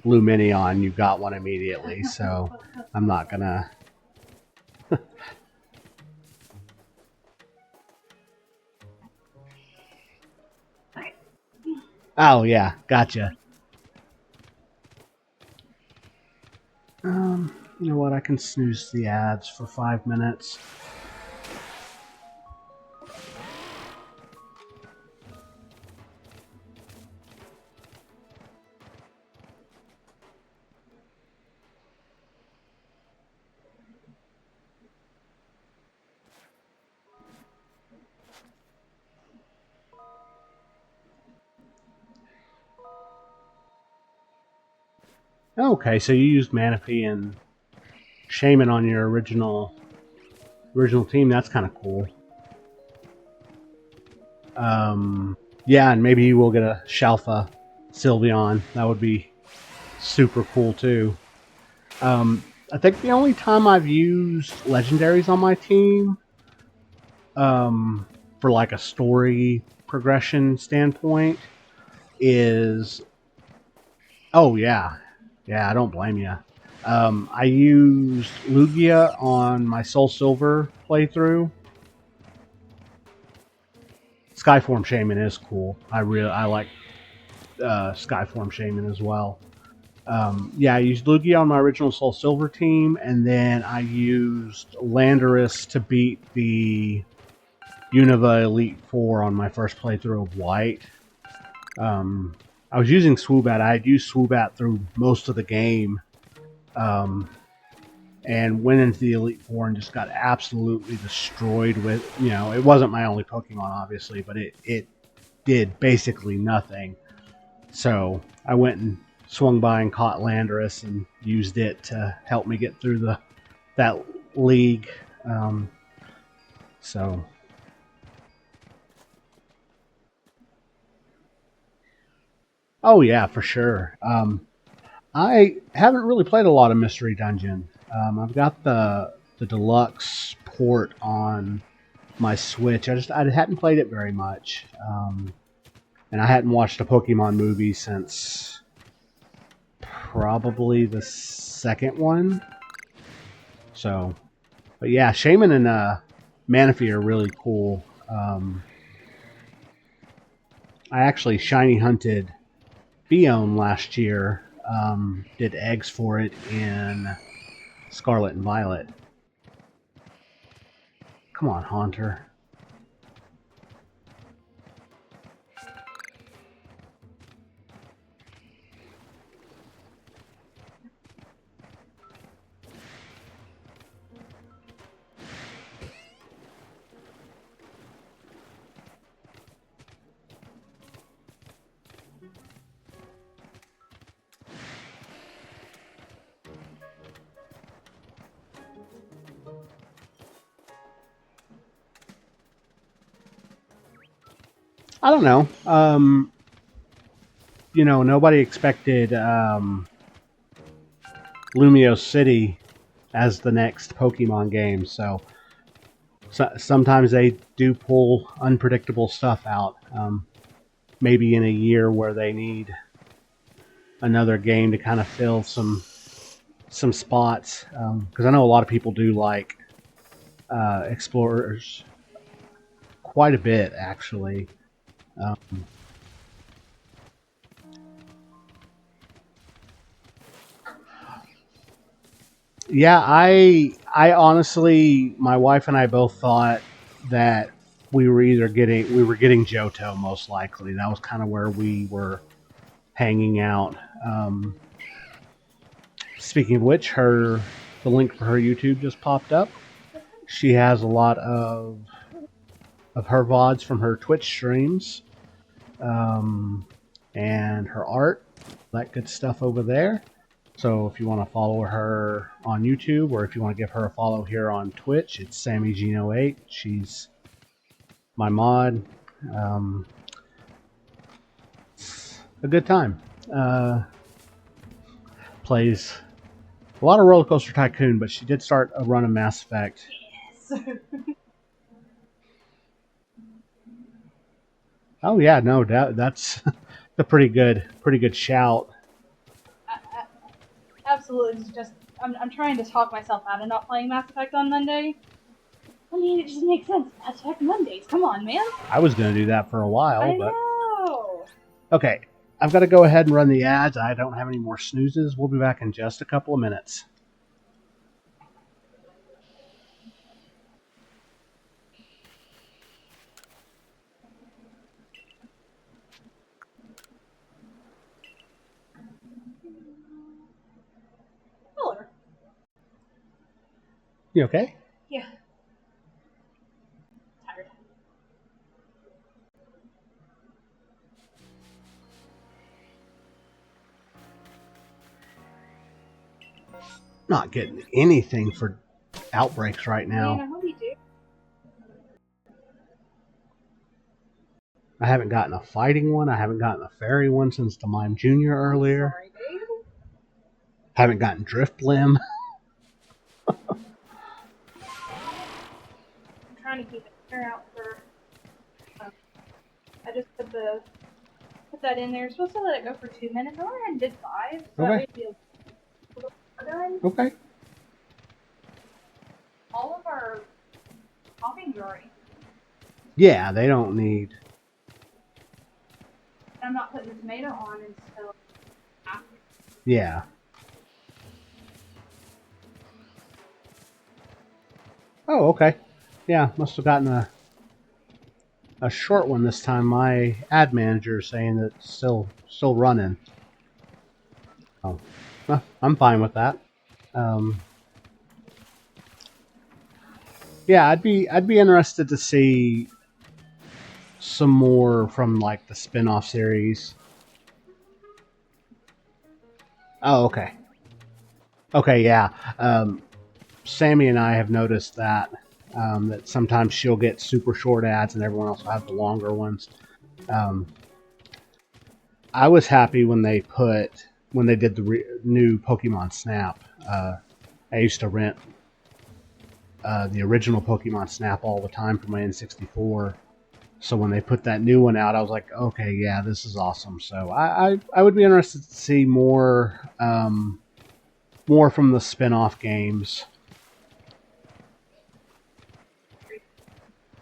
Blue Minion, you got one immediately, so I'm not going to... Oh, yeah, gotcha. You know what, I can snooze the ads for 5 minutes. Okay, so you used Manaphy and Shaman on your original team. That's kind of cool. Yeah, and maybe you will get a Shalfa Sylveon. That would be super cool too. I think the only time I've used legendaries on my team, for like a story progression standpoint, is... Oh yeah, I don't blame you. I used Lugia on my Soul Silver playthrough. Skyform Shaman is cool. I like Skyform Shaman as well. Yeah, I used Lugia on my original Soul Silver team, and then I used Landorus to beat the Unova Elite Four on my first playthrough of White. I was using Swoobat. I had used Swoobat through most of the game. and went into the Elite Four and just got absolutely destroyed with, it wasn't my only Pokemon, obviously, but it did basically nothing. So I went and swung by and caught Landorus and used it to help me get through that league. So oh yeah, for sure. I haven't really played a lot of Mystery Dungeon. I've got the deluxe port on my Switch. I hadn't played it very much, and I hadn't watched a Pokemon movie since probably the second one. So, but yeah, Shaman and Manaphy are really cool. I actually shiny hunted Bione last year. Did eggs for it in Scarlet and Violet. Come on, Haunter. I don't know. Nobody expected Lumio City as the next Pokemon game, so sometimes they do pull unpredictable stuff out. Maybe in a year where they need another game to kind of fill some spots, because I know a lot of people do like Explorers quite a bit, actually. Yeah, I honestly, my wife and I both thought that we were getting Johto, most likely. That was kind of where we were hanging out. Speaking of which, the link for her YouTube just popped up. She has a lot of her VODs from her Twitch streams, and her art, that good stuff over there. So if you want to follow her on YouTube, or if you want to give her a follow here on Twitch, it's SammyGene08. She's my mod. It's a good time. Plays a lot of Roller Coaster Tycoon, but she did start a run of Mass Effect. Yes. Oh yeah, no, that's a pretty good shout. Absolutely, it's just I'm trying to talk myself out of not playing Mass Effect on Monday. I mean, it just makes sense. Mass Effect Mondays. Come on, man. I was going to do that for a while, I but know. okay. I've got to go ahead and run the ads. I don't have any more snoozes. We'll be back in just a couple of minutes. Hello. You okay? Yeah. Tired. Not getting anything for outbreaks right now. Man, I hope you do. I haven't gotten a fighting one. I haven't gotten a fairy one since the Mime Jr. earlier. Sorry, babe. Haven't gotten Driftblim. I'm trying to keep it clear out for. I just put that in there. Supposed to let it go for 2 minutes. I went ahead and did 5. So Okay. that way it'd be a little done. Okay. All of our toppings are already. Yeah, they don't need. I'm not putting the tomato on until after. Yeah. Oh, okay. Yeah, must have gotten a short one this time. My ad manager is saying that it's still running. Oh, well, I'm fine with that. Yeah, I'd be interested to see some more from like the spin-off series. Oh, okay. Okay, yeah. Sammy and I have noticed that that sometimes she'll get super short ads and everyone else will have the longer ones. I was happy when they did the new Pokemon Snap. I used to rent the original Pokemon Snap all the time for my N64. So when they put that new one out, I was like, okay, yeah, this is awesome. So I would be interested to see more more from the spin-off games.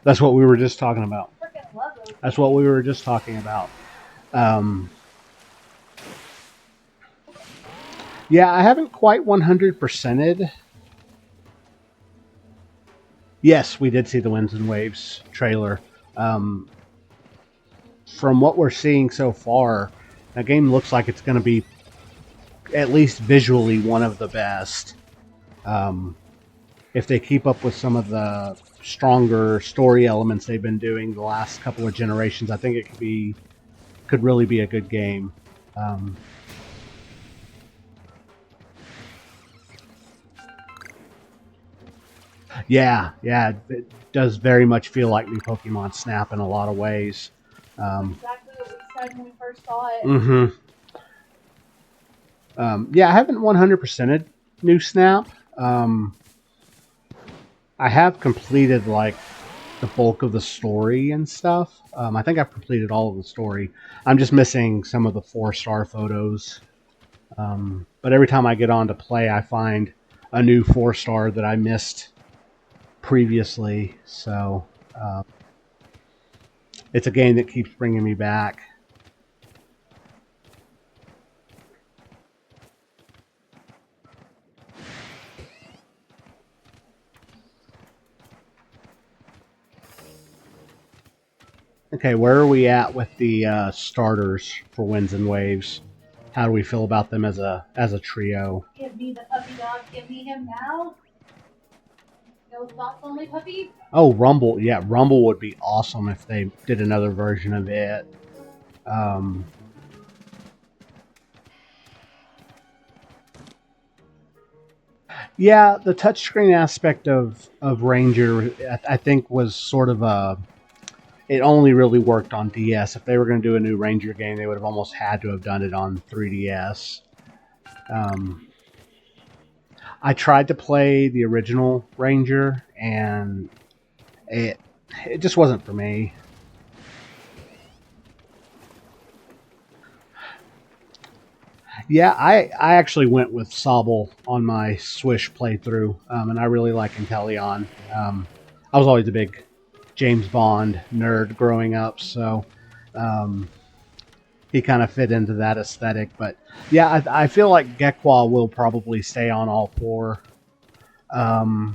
That's what we were just talking about. Freaking love those. That's what we were just talking about. Yeah, I haven't quite 100%ed. Yes, we did see the Winds and Waves trailer. From what we're seeing so far, that game looks like it's going to be, at least visually, one of the best. If they keep up with some of the stronger story elements they've been doing the last couple of generations, I think it could really be a good game. Yeah, it does very much feel like new Pokemon Snap in a lot of ways. Exactly what we said when we first saw it. Mm-hmm. Yeah, I haven't 100%ed new Snap. I have completed like the bulk of the story and stuff. I think I've completed all of the story. I'm just missing some of the 4-star photos. But every time I get on to play, I find a new 4-star that I missed previously. So it's a game that keeps bringing me back. Okay, where are we at with the starters for Winds and Waves? How do we feel about them as a trio? Give me the puppy dog. Give me him now. No thoughts only puppy. Oh, Rumble. Yeah, Rumble would be awesome if they did another version of it. Yeah, the touchscreen aspect of Ranger, I think, was sort of a... It only really worked on DS. If they were going to do a new Ranger game, they would have almost had to have done it on 3DS. I tried to play the original Ranger, and it just wasn't for me. Yeah, I actually went with Sobble on my Swish playthrough, and I really like Inteleon. I was always a big James Bond nerd growing up, so he kind of fit into that aesthetic. But yeah, I feel like Gekwa will probably stay on all 4. I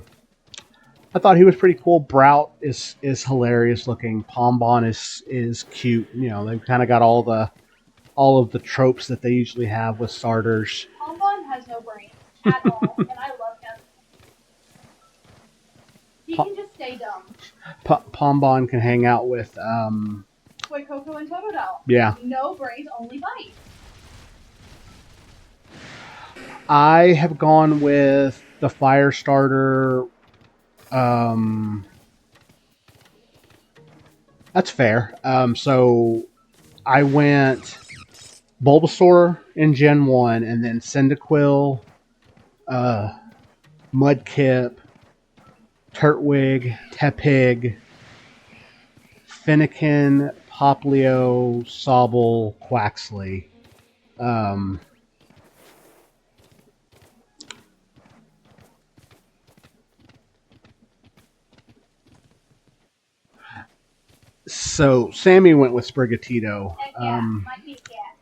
thought he was pretty cool. Brout is hilarious looking. Pombon is cute. You know, they've kind of got all of the tropes that they usually have with starters. Pombon has no brain at all, and I love him. He can just stay dumb. Pombon can hang out with Toy Coco and Totodile. Yeah. No brains, only bite. I have gone with the fire starter. That's fair. So I went Bulbasaur in Gen 1, and then Cyndaquil, Mudkip, Turtwig, Tepig, Fennekin, Poplio, Sobble, Quaxley. So Sammy went with Sprigatito.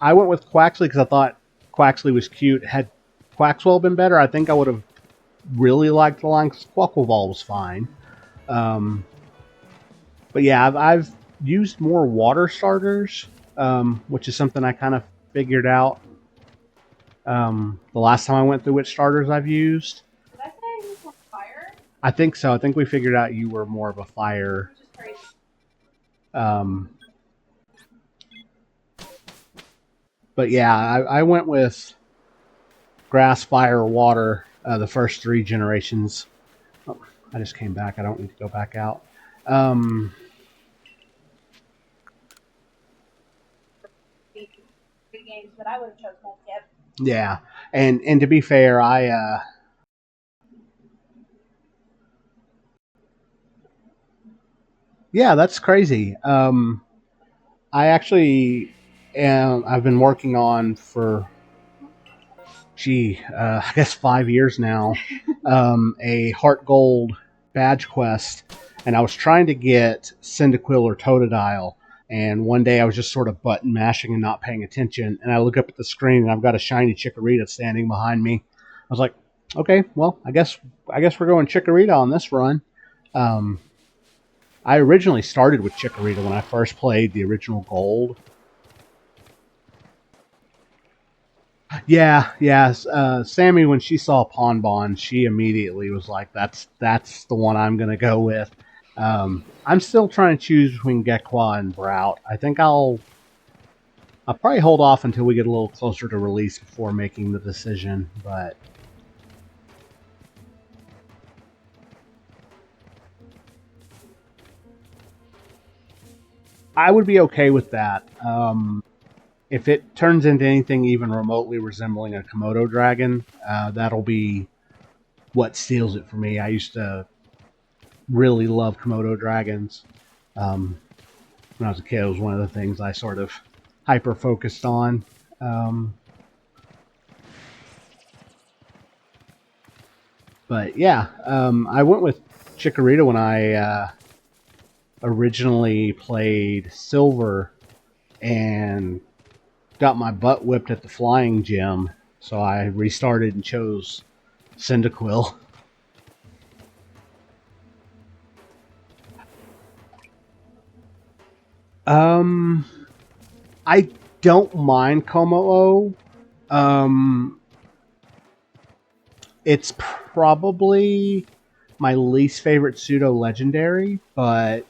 I went with Quaxley because I thought Quaxley was cute. Had Quaxwell been better, I think I would have really liked the line because Quaquaval was fine. But yeah, I've used more water starters, which is something I kind of figured out the last time I went through which starters I've used. Did I say I used more fire? I think so. I think we figured out you were more of a fire. Which is crazy. But yeah, I went with grass, fire, water the first 3 generations. Oh, I just came back. I don't need to go back out. Big games, but I would have chose Multi-Cap. Yeah, and to be fair, yeah, that's crazy. I actually I've been working on for I guess 5 years now, a Heart Gold badge quest, and I was trying to get Cyndaquil or Totodile, and one day I was just sort of button mashing and not paying attention, and I look up at the screen and I've got a shiny Chikorita standing behind me. I was like, okay, well, I guess we're going Chikorita on this run. I originally started with Chikorita when I first played the original Gold. Yeah. Sammy, when she saw Ponbon, she immediately was like, "That's the one I'm gonna go with." I'm still trying to choose between Gekwa and Brout. I think I'll probably hold off until we get a little closer to release before making the decision. But I would be okay with that. If it turns into anything even remotely resembling a Komodo dragon, that'll be what steals it for me. I used to really love Komodo dragons. When I was a kid, it was one of the things I sort of hyper focused on. But yeah, I went with Chikorita when I originally played Silver and got my butt whipped at the flying gym, so I restarted and chose Cyndaquil. I don't mind Komo-o. It's probably my least favorite pseudo legendary, but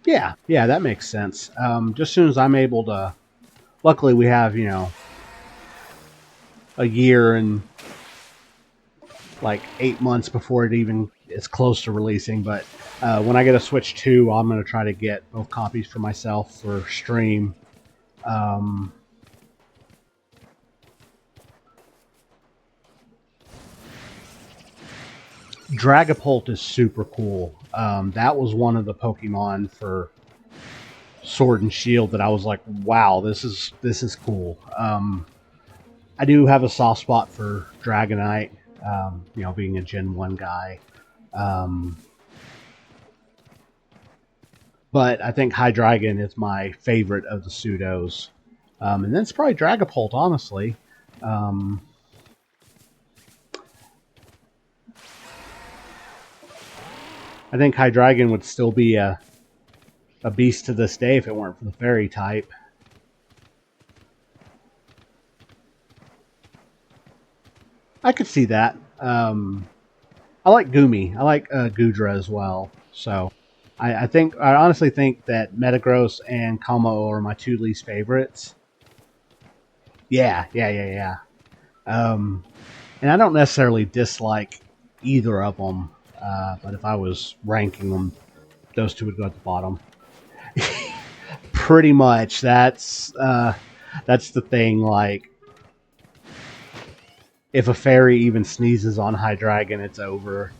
yeah, that makes sense. Just as soon as I'm able to, luckily we have a year and like 8 months before it even is close to releasing. But when I get a Switch 2, I'm going to try to get both copies for myself for stream. Dragapult is super cool. That was one of the Pokemon for Sword and Shield that I was like, wow, this is cool. I do have a soft spot for Dragonite, being a Gen 1 guy. But I think Hydreigon is my favorite of the pseudos. And then it's probably Dragapult, honestly. I think Hydreigon would still be a beast to this day if it weren't for the fairy type. I could see that. I like Goomy. I like Goodra as well. So I honestly think that Metagross and Como are my 2 least favorites. Yeah. And I don't necessarily dislike either of them, but if I was ranking them, those 2 would go at the bottom. Pretty much. That's the thing. Like, if a fairy even sneezes on Hydreigon, it's over.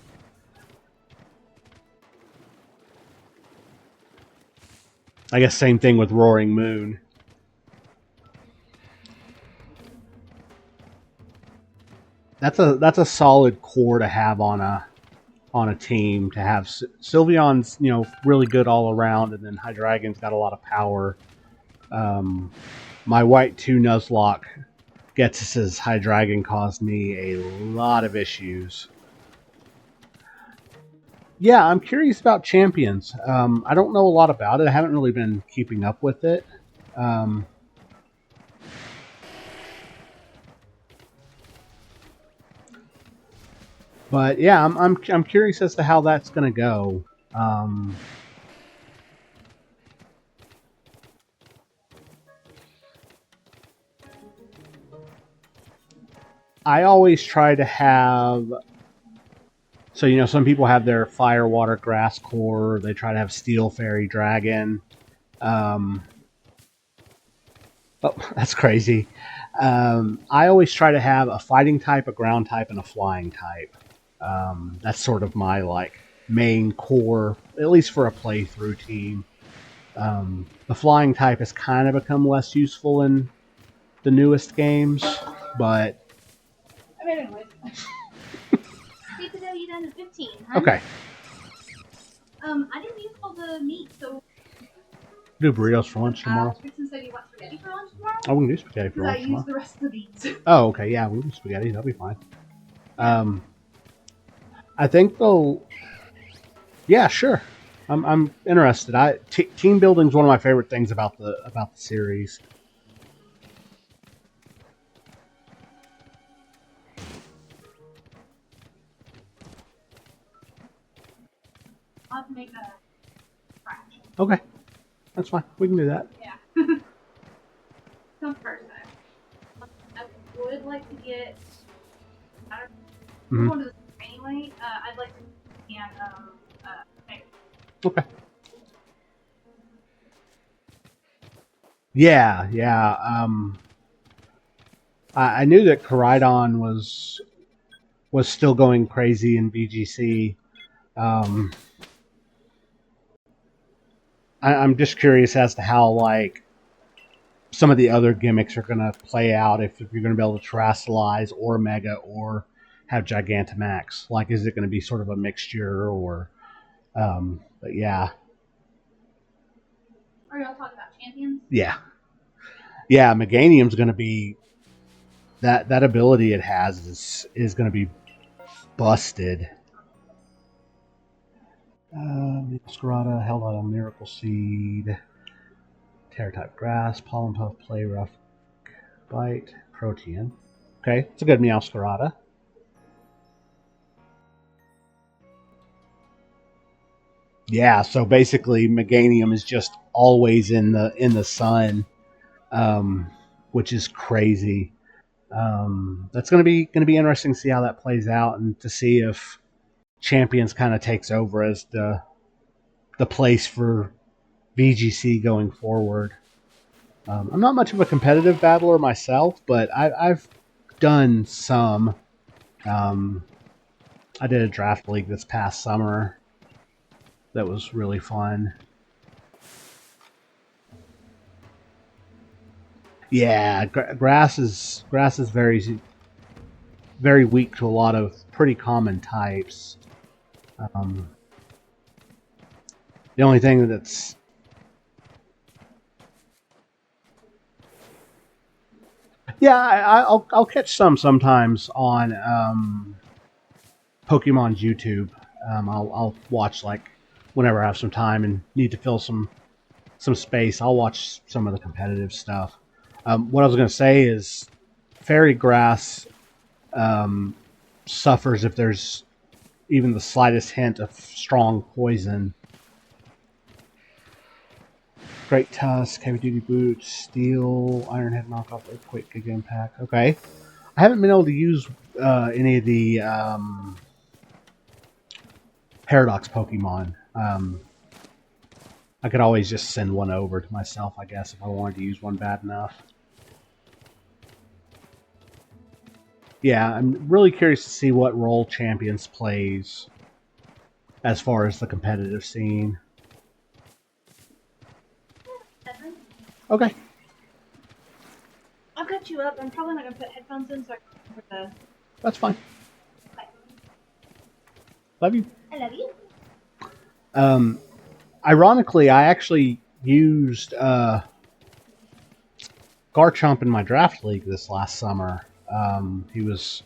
I guess same thing with Roaring Moon. That's a solid core to have on a team, to have Sylveon's really good all around, and then Hydreigon's got a lot of power. My white 2 Nuzlocke Ghetsis' Hydreigon caused me a lot of issues. Yeah, I'm curious about Champions. I don't know a lot about it. I haven't really been keeping up with it. But yeah, I'm curious as to how that's going to go. I always try to have. So, you know, some people have their fire, water, grass core. They try to have steel, fairy, dragon. Oh, that's crazy. I always try to have a fighting type, a ground type, and a flying type. That's sort of my like main core, at least for a playthrough team. The flying type has kind of become less useful in the newest games, but I mean, anyways. Pizza dough you done at 15, huh? okay. I didn't use all the meat, so. Do burritos for lunch tomorrow. Kristen said you want spaghetti for lunch tomorrow? Oh, we can do spaghetti for Because I lunch tomorrow. used the rest of the beans. Oh, okay, yeah, we can do spaghetti. That'll be fine. I think they'll. Yeah, sure. I'm interested. Team building is one of my favorite things about the series. I'll have to make a fraction. Okay, that's fine. We can do that. Yeah. Come first, though. I would like to get. I don't know. Mhm. One of the anyway. I'd like to can make. Okay. Yeah, yeah. I knew that Koridon was still going crazy in VGC. I'm just curious as to how like some of the other gimmicks are going to play out. If you're going to be able to terrestrialize or mega or have Gigantamax, like is it going to be sort of a mixture or? But yeah. Are y'all talking about champions? Yeah. Yeah, Meganium's going to be that ability it has is going to be busted. Masquerada held out a Miracle Seed, Terra type Grass, Pollen Puff, Play Rough, Bite, Protean. Okay, it's a good Meowscarada. Yeah, so basically Meganium is just always in the sun, which is crazy. That's going to be interesting to see how that plays out and to see if Champions kind of takes over as the place for VGC going forward. I'm not much of a competitive battler myself, but I've done some. I did a draft league this past summer that was really fun. Yeah, grass is very weak to a lot of pretty common types. The only thing that's I'll catch some sometimes on Pokemon's YouTube. I'll watch like whenever I have some time and need to fill some space. I'll watch some of the competitive stuff. What I was going to say is Fairy Grass suffers if there's even the slightest hint of strong poison. Great Tusk, Heavy Duty Boots, Steel, Iron Head Knockoff, Earthquake, Giga Impact. Okay. I haven't been able to use any of the Paradox Pokemon. I could always just send one over to myself, I guess, if I wanted to use one bad enough. Yeah, I'm really curious to see what role Champions plays as far as the competitive scene. Okay. I'll cut you up. I'm probably not gonna put headphones in, so I can hear the. That's fine. Love you. I love you. Ironically, I actually used Garchomp in my draft league this last summer. He was,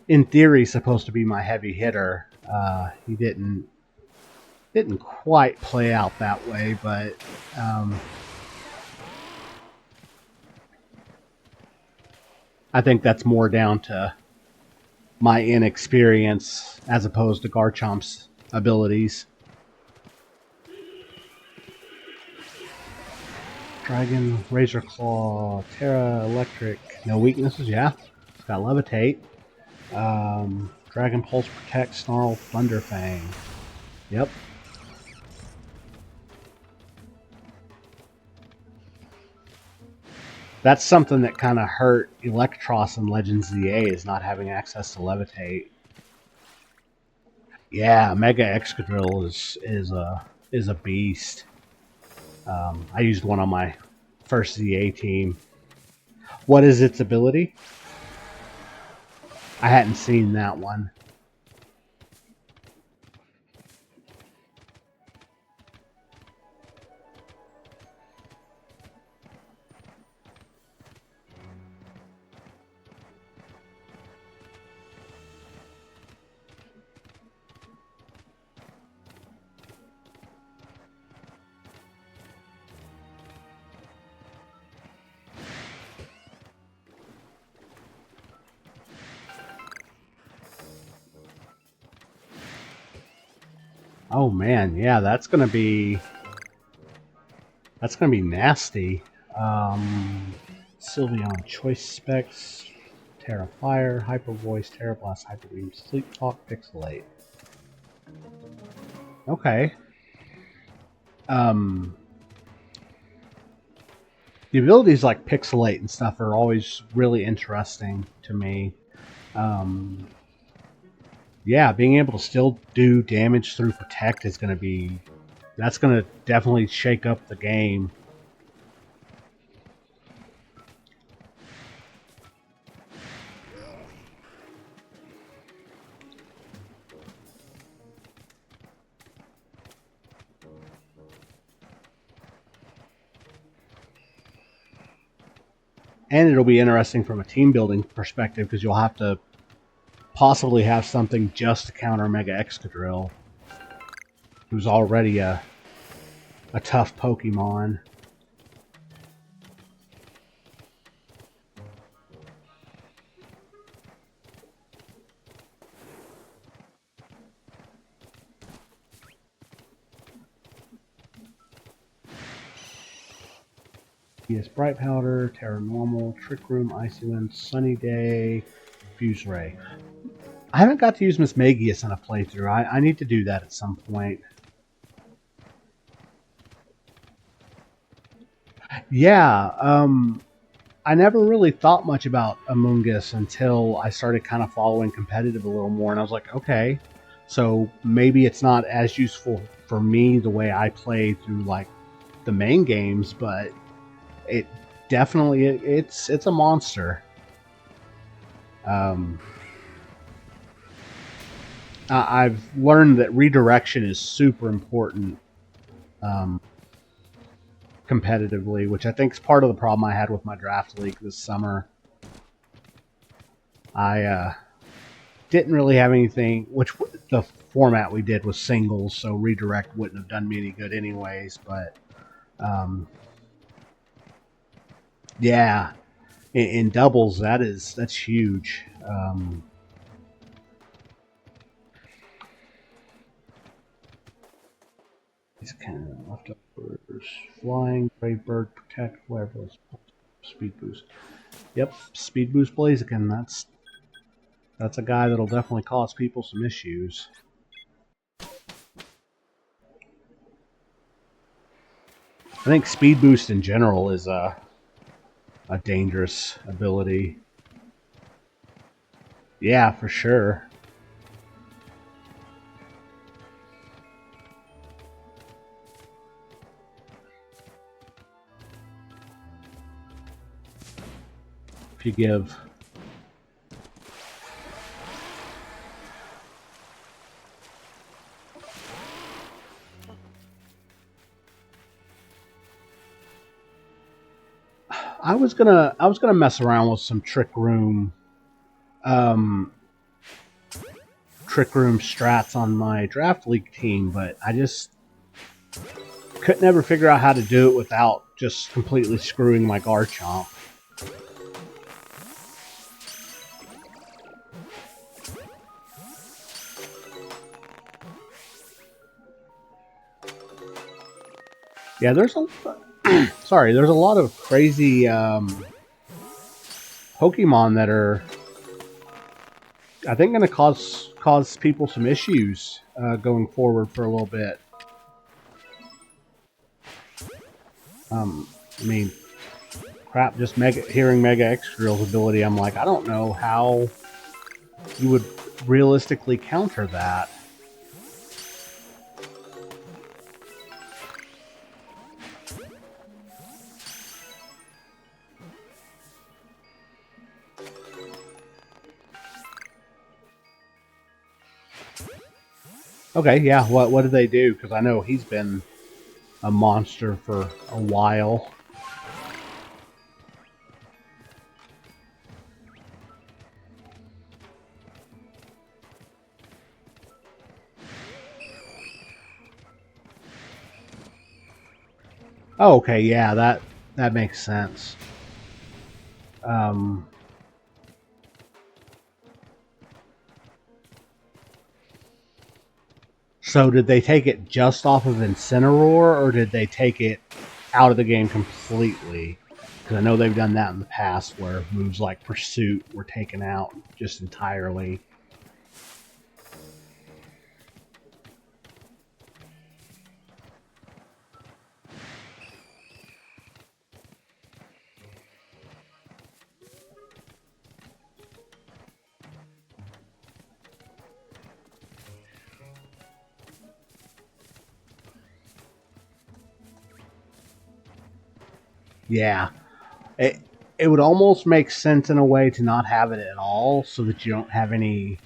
in theory, supposed to be my heavy hitter. He didn't quite play out that way, but I think that's more down to my inexperience as opposed to Garchomp's abilities. Dragon, Razor Claw, Terra, Electric. No weaknesses, yeah. It's got Levitate. Dragon Pulse, Protect, Snarl, Thunder Fang. Yep. That's something that kind of hurt Electros in Legends ZA, is not having access to Levitate. Yeah, Mega Excadrill is a beast. I used one on my first ZA team. What is its ability? I hadn't seen that one. Oh man, yeah, that's gonna be nasty. Sylveon Choice Specs, Terra Fire, Hyper Voice, Terra Blast, Hyper Beam, Sleep Talk, Pixelate. Okay. The abilities like Pixelate and stuff are always really interesting to me. Yeah, being able to still do damage through Protect is going to be... That's going to definitely shake up the game. And it'll be interesting from a team building perspective because you'll have to possibly have something just to counter Mega Excadrill, who's already a tough Pokemon. Yes, Bright Powder, Terra Normal, Trick Room, Icy Wind, Sunny Day, Fuse Ray. I haven't got to use Miss Magius in a playthrough. I need to do that at some point. Yeah, I never really thought much about Amoonguss until I started kind of following competitive a little more, and I was like, okay, so maybe it's not as useful for me the way I play through like the main games, but it definitely it's a monster. I've learned that redirection is super important competitively, which I think is part of the problem I had with my draft league this summer. I didn't really have anything, which the format we did was singles, so redirect wouldn't have done me any good anyways, but yeah, in doubles that's huge. These kind of leftovers. Flying, Brave Bird, Protect, whatever. Speed Boost. Yep, Speed Boost Blaziken. That's a guy that'll definitely cause people some issues. I think Speed Boost in general is a dangerous ability. Yeah, for sure. If you give I was gonna mess around with some Trick Room strats on my draft league team, but I just couldn't ever figure out how to do it without just completely screwing my Garchomp. Yeah, there's a sorry, there's a lot of crazy Pokemon that are, I think, going to cause people some issues going forward for a little bit. I mean, crap, just hearing Mega Excadrill's ability, I'm like, I don't know how you would realistically counter that. Okay, yeah, what did they do? Because I know he's been a monster for a while. Oh, okay, yeah, that makes sense. So did they take it just off of Incineroar, or did they take it out of the game completely? Because I know they've done that in the past, where moves like Pursuit were taken out just entirely. Yeah. It would almost make sense in a way to not have it at all, so that you don't have any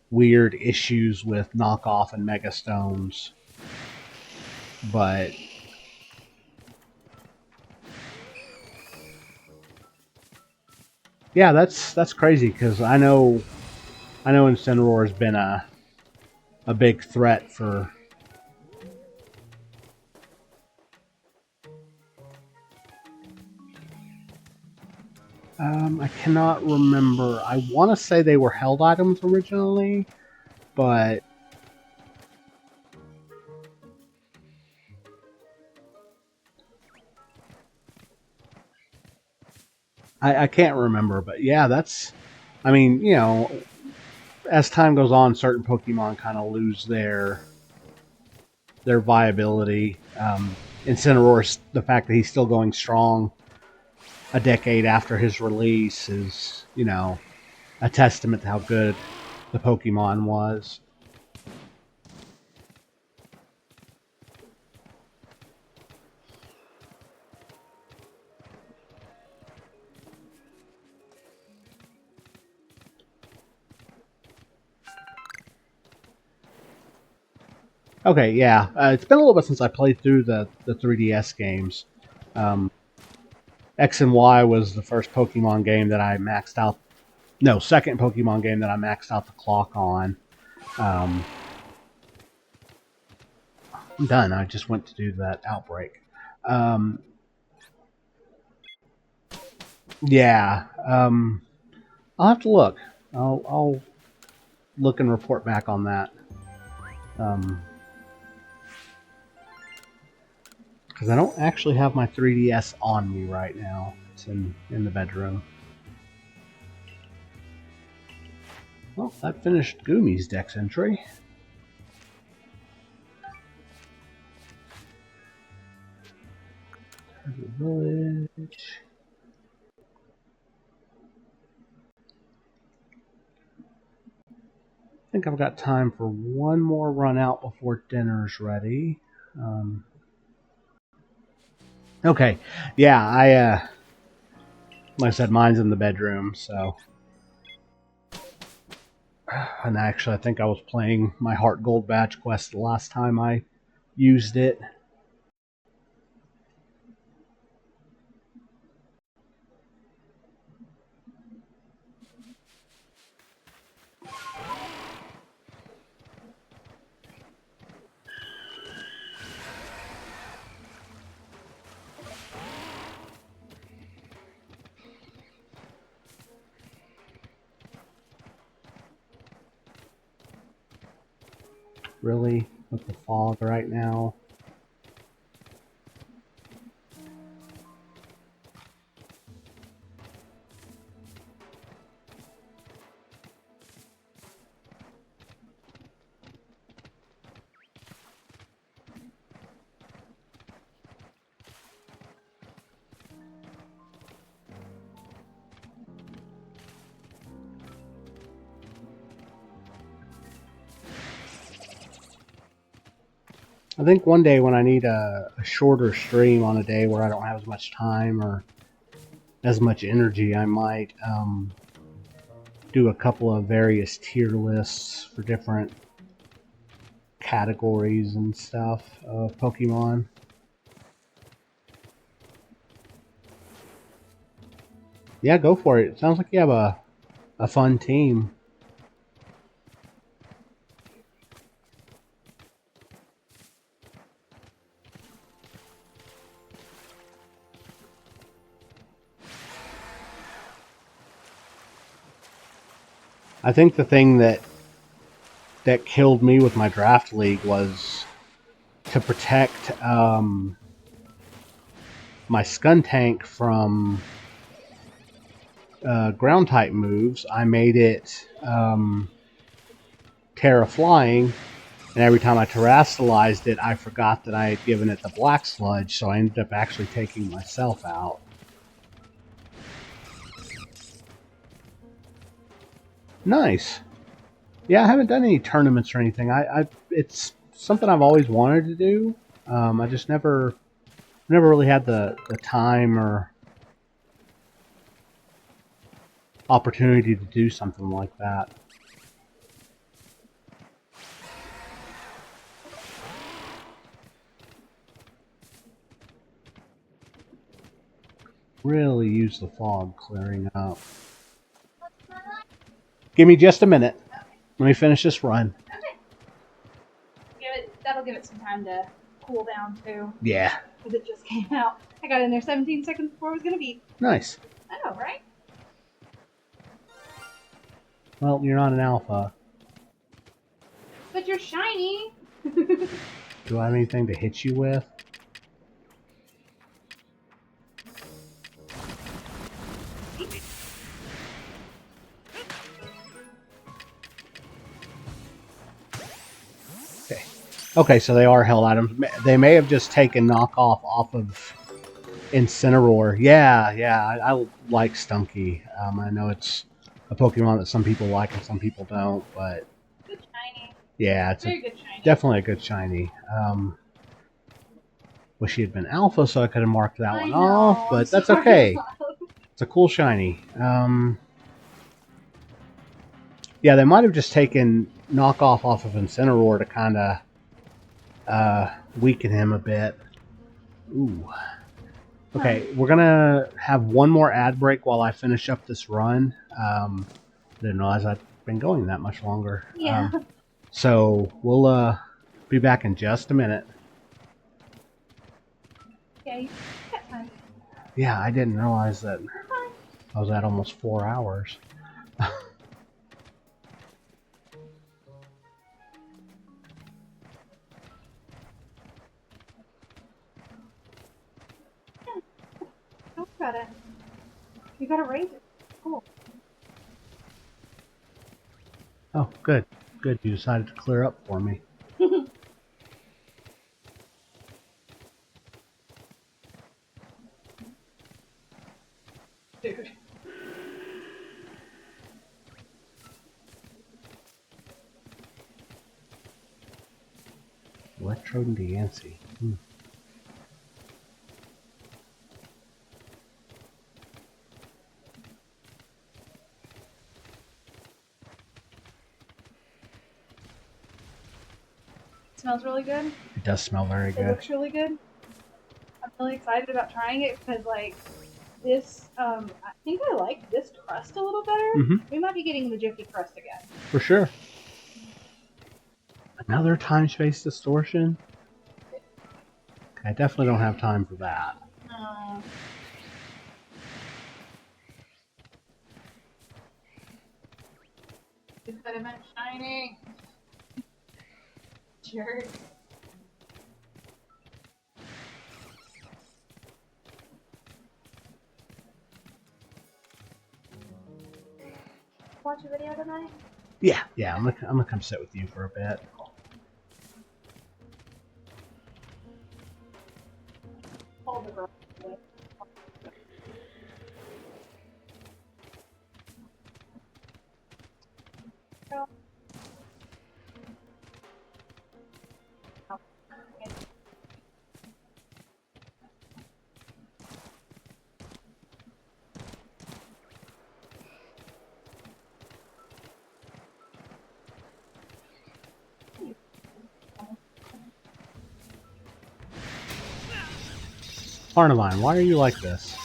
weird issues with knockoff and mega stones. But yeah, that's crazy, because I know Incineroar has been a big threat for. I cannot remember. I want to say they were held items originally, but I can't remember. But yeah, that's. I mean, you know, as time goes on, certain Pokemon kind of lose their viability. Incineroar, the fact that he's still going strong a decade after his release is, you know, a testament to how good the Pokemon was. Okay, yeah. It's been a little bit since I played through the 3DS games. X and Y was the first Pokemon game that I maxed out. No, second Pokemon game that I maxed out the clock on. I'm done. I just went to do that outbreak. Um, yeah. I'll have to look. I'll look and report back on that. Because I don't actually have my 3DS on me right now. It's in the bedroom. Well, that finished Gumi's Dex entry. Village. I think I've got time for one more run out before dinner's ready. Okay, yeah, like I said, mine's in the bedroom, so. And actually, I think I was playing my Heart Gold Badge quest the last time I used it. Really? With the fog right now? I think one day when I need a shorter stream on a day where I don't have as much time or as much energy, I might do a couple of various tier lists for different categories and stuff of Pokemon. Yeah, go for it. It sounds like you have a fun team. I think the thing that killed me with my draft league was to protect my Skuntank from ground type moves. I made it Terra Flying, and every time I terrestrialized it, I forgot that I had given it the Black Sludge, so I ended up actually taking myself out. Nice. Yeah, I haven't done any tournaments or anything. It's something I've always wanted to do. I just never really had the time or opportunity to do something like that. Really use the fog clearing up. Give me just a minute. Let me finish this run. Okay. That'll give it some time to cool down too. Yeah. Because it just came out. I got in there 17 seconds before it was gonna beep. Nice. I know, right? Well, you're not an alpha. But you're shiny. Do I have anything to hit you with? Okay. Okay, so they are held items. They may have just taken knockoff off of Incineroar. Yeah, I like Stunky. I know it's a Pokemon that some people like and some people don't, but Good shiny. yeah, it's Very good shiny. definitely a good shiny. Wish he had been Alpha so I could have marked that one off, but that's okay. It's a cool shiny. Yeah, they might have just taken knockoff off of Incineroar to kind of weaken him a bit. Ooh. Okay, we're gonna have one more ad break while I finish up this run. Didn't realize I'd been going that much longer. Yeah. So we'll be back in just a minute. Yeah, you got time. Yeah, I didn't realize that I was at almost 4 hours. Don't got it. You gotta raise it. Cool. Oh, good. Good, you decided to clear up for me. Dude. Electrode and Deancey. It smells really good. It does smell very It good. looks really good. I'm really excited about trying it because, like, this, I think I like this crust a little better. We might be getting the Jiffy crust again. For sure. Another time-space distortion? Okay, I definitely don't have time for that. Impediment shiny. Jerk. Watch a video tonight? Yeah, I'm gonna come sit with you for a bit. Hold the girl. Parnavine, why are you like this?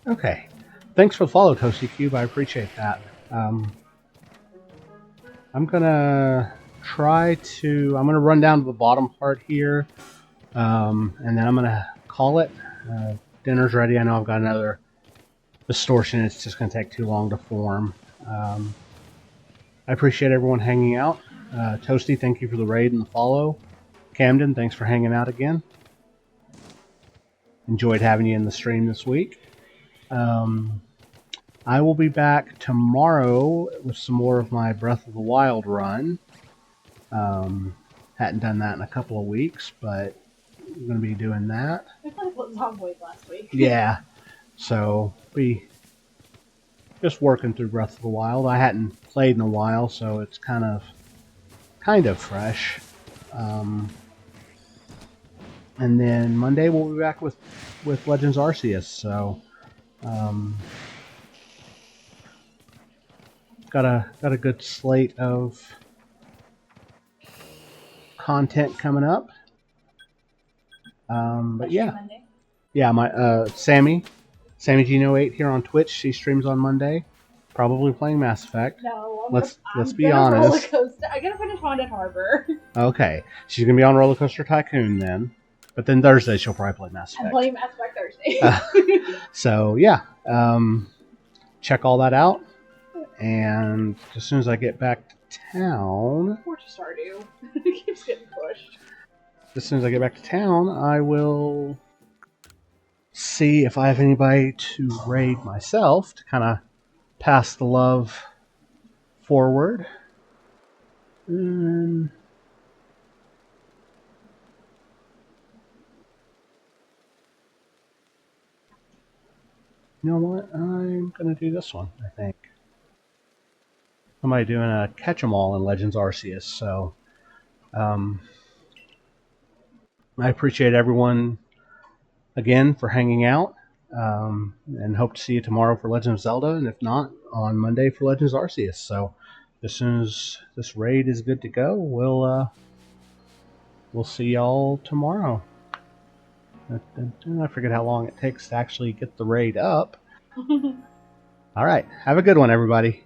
Okay. Thanks for the follow, Toasty Cube. I appreciate that. I'm gonna I'm gonna run down to the bottom part here, and then I'm gonna call it. Dinner's ready. I know I've got another distortion. It's just gonna take too long to form. I appreciate everyone hanging out. Toasty, thank you for the raid and the follow. Camden, thanks for hanging out again. Enjoyed having you in the stream this week. I will be back tomorrow with some more of my Breath of the Wild run. Hadn't done that in a couple of weeks, but I'm going to be doing that. I played Zomboid last week. Yeah, so be just working through Breath of the Wild. I hadn't played in a while, so it's kind of fresh. And then Monday we'll be back with Legends Arceus. So got a good slate of content coming up. But yeah, Monday. Yeah, my Sammy Gino 8 here on Twitch. She streams on Monday, probably playing Mass Effect. No, let's be honest. I gotta finish Haunted Harbor. Okay, she's gonna be on Roller Coaster Tycoon then, but then Thursday she'll probably play Mass Effect. I'm playing Mass Effect Thursday. So yeah, check all that out, and as soon as I get back to town, Poor Stardew. It keeps getting pushed. As soon as I get back to town, I will see if I have anybody to raid myself to kind of pass the love forward. And you know what? I'm going to do this one, I think. Somebody doing a catch-em-all in Legends Arceus, so I appreciate everyone again for hanging out, and hope to see you tomorrow for Legend of Zelda, and if not, on Monday for Legends Arceus. So as soon as this raid is good to go, we'll see y'all tomorrow. I forget how long it takes to actually get the raid up. All right, have a good one, everybody.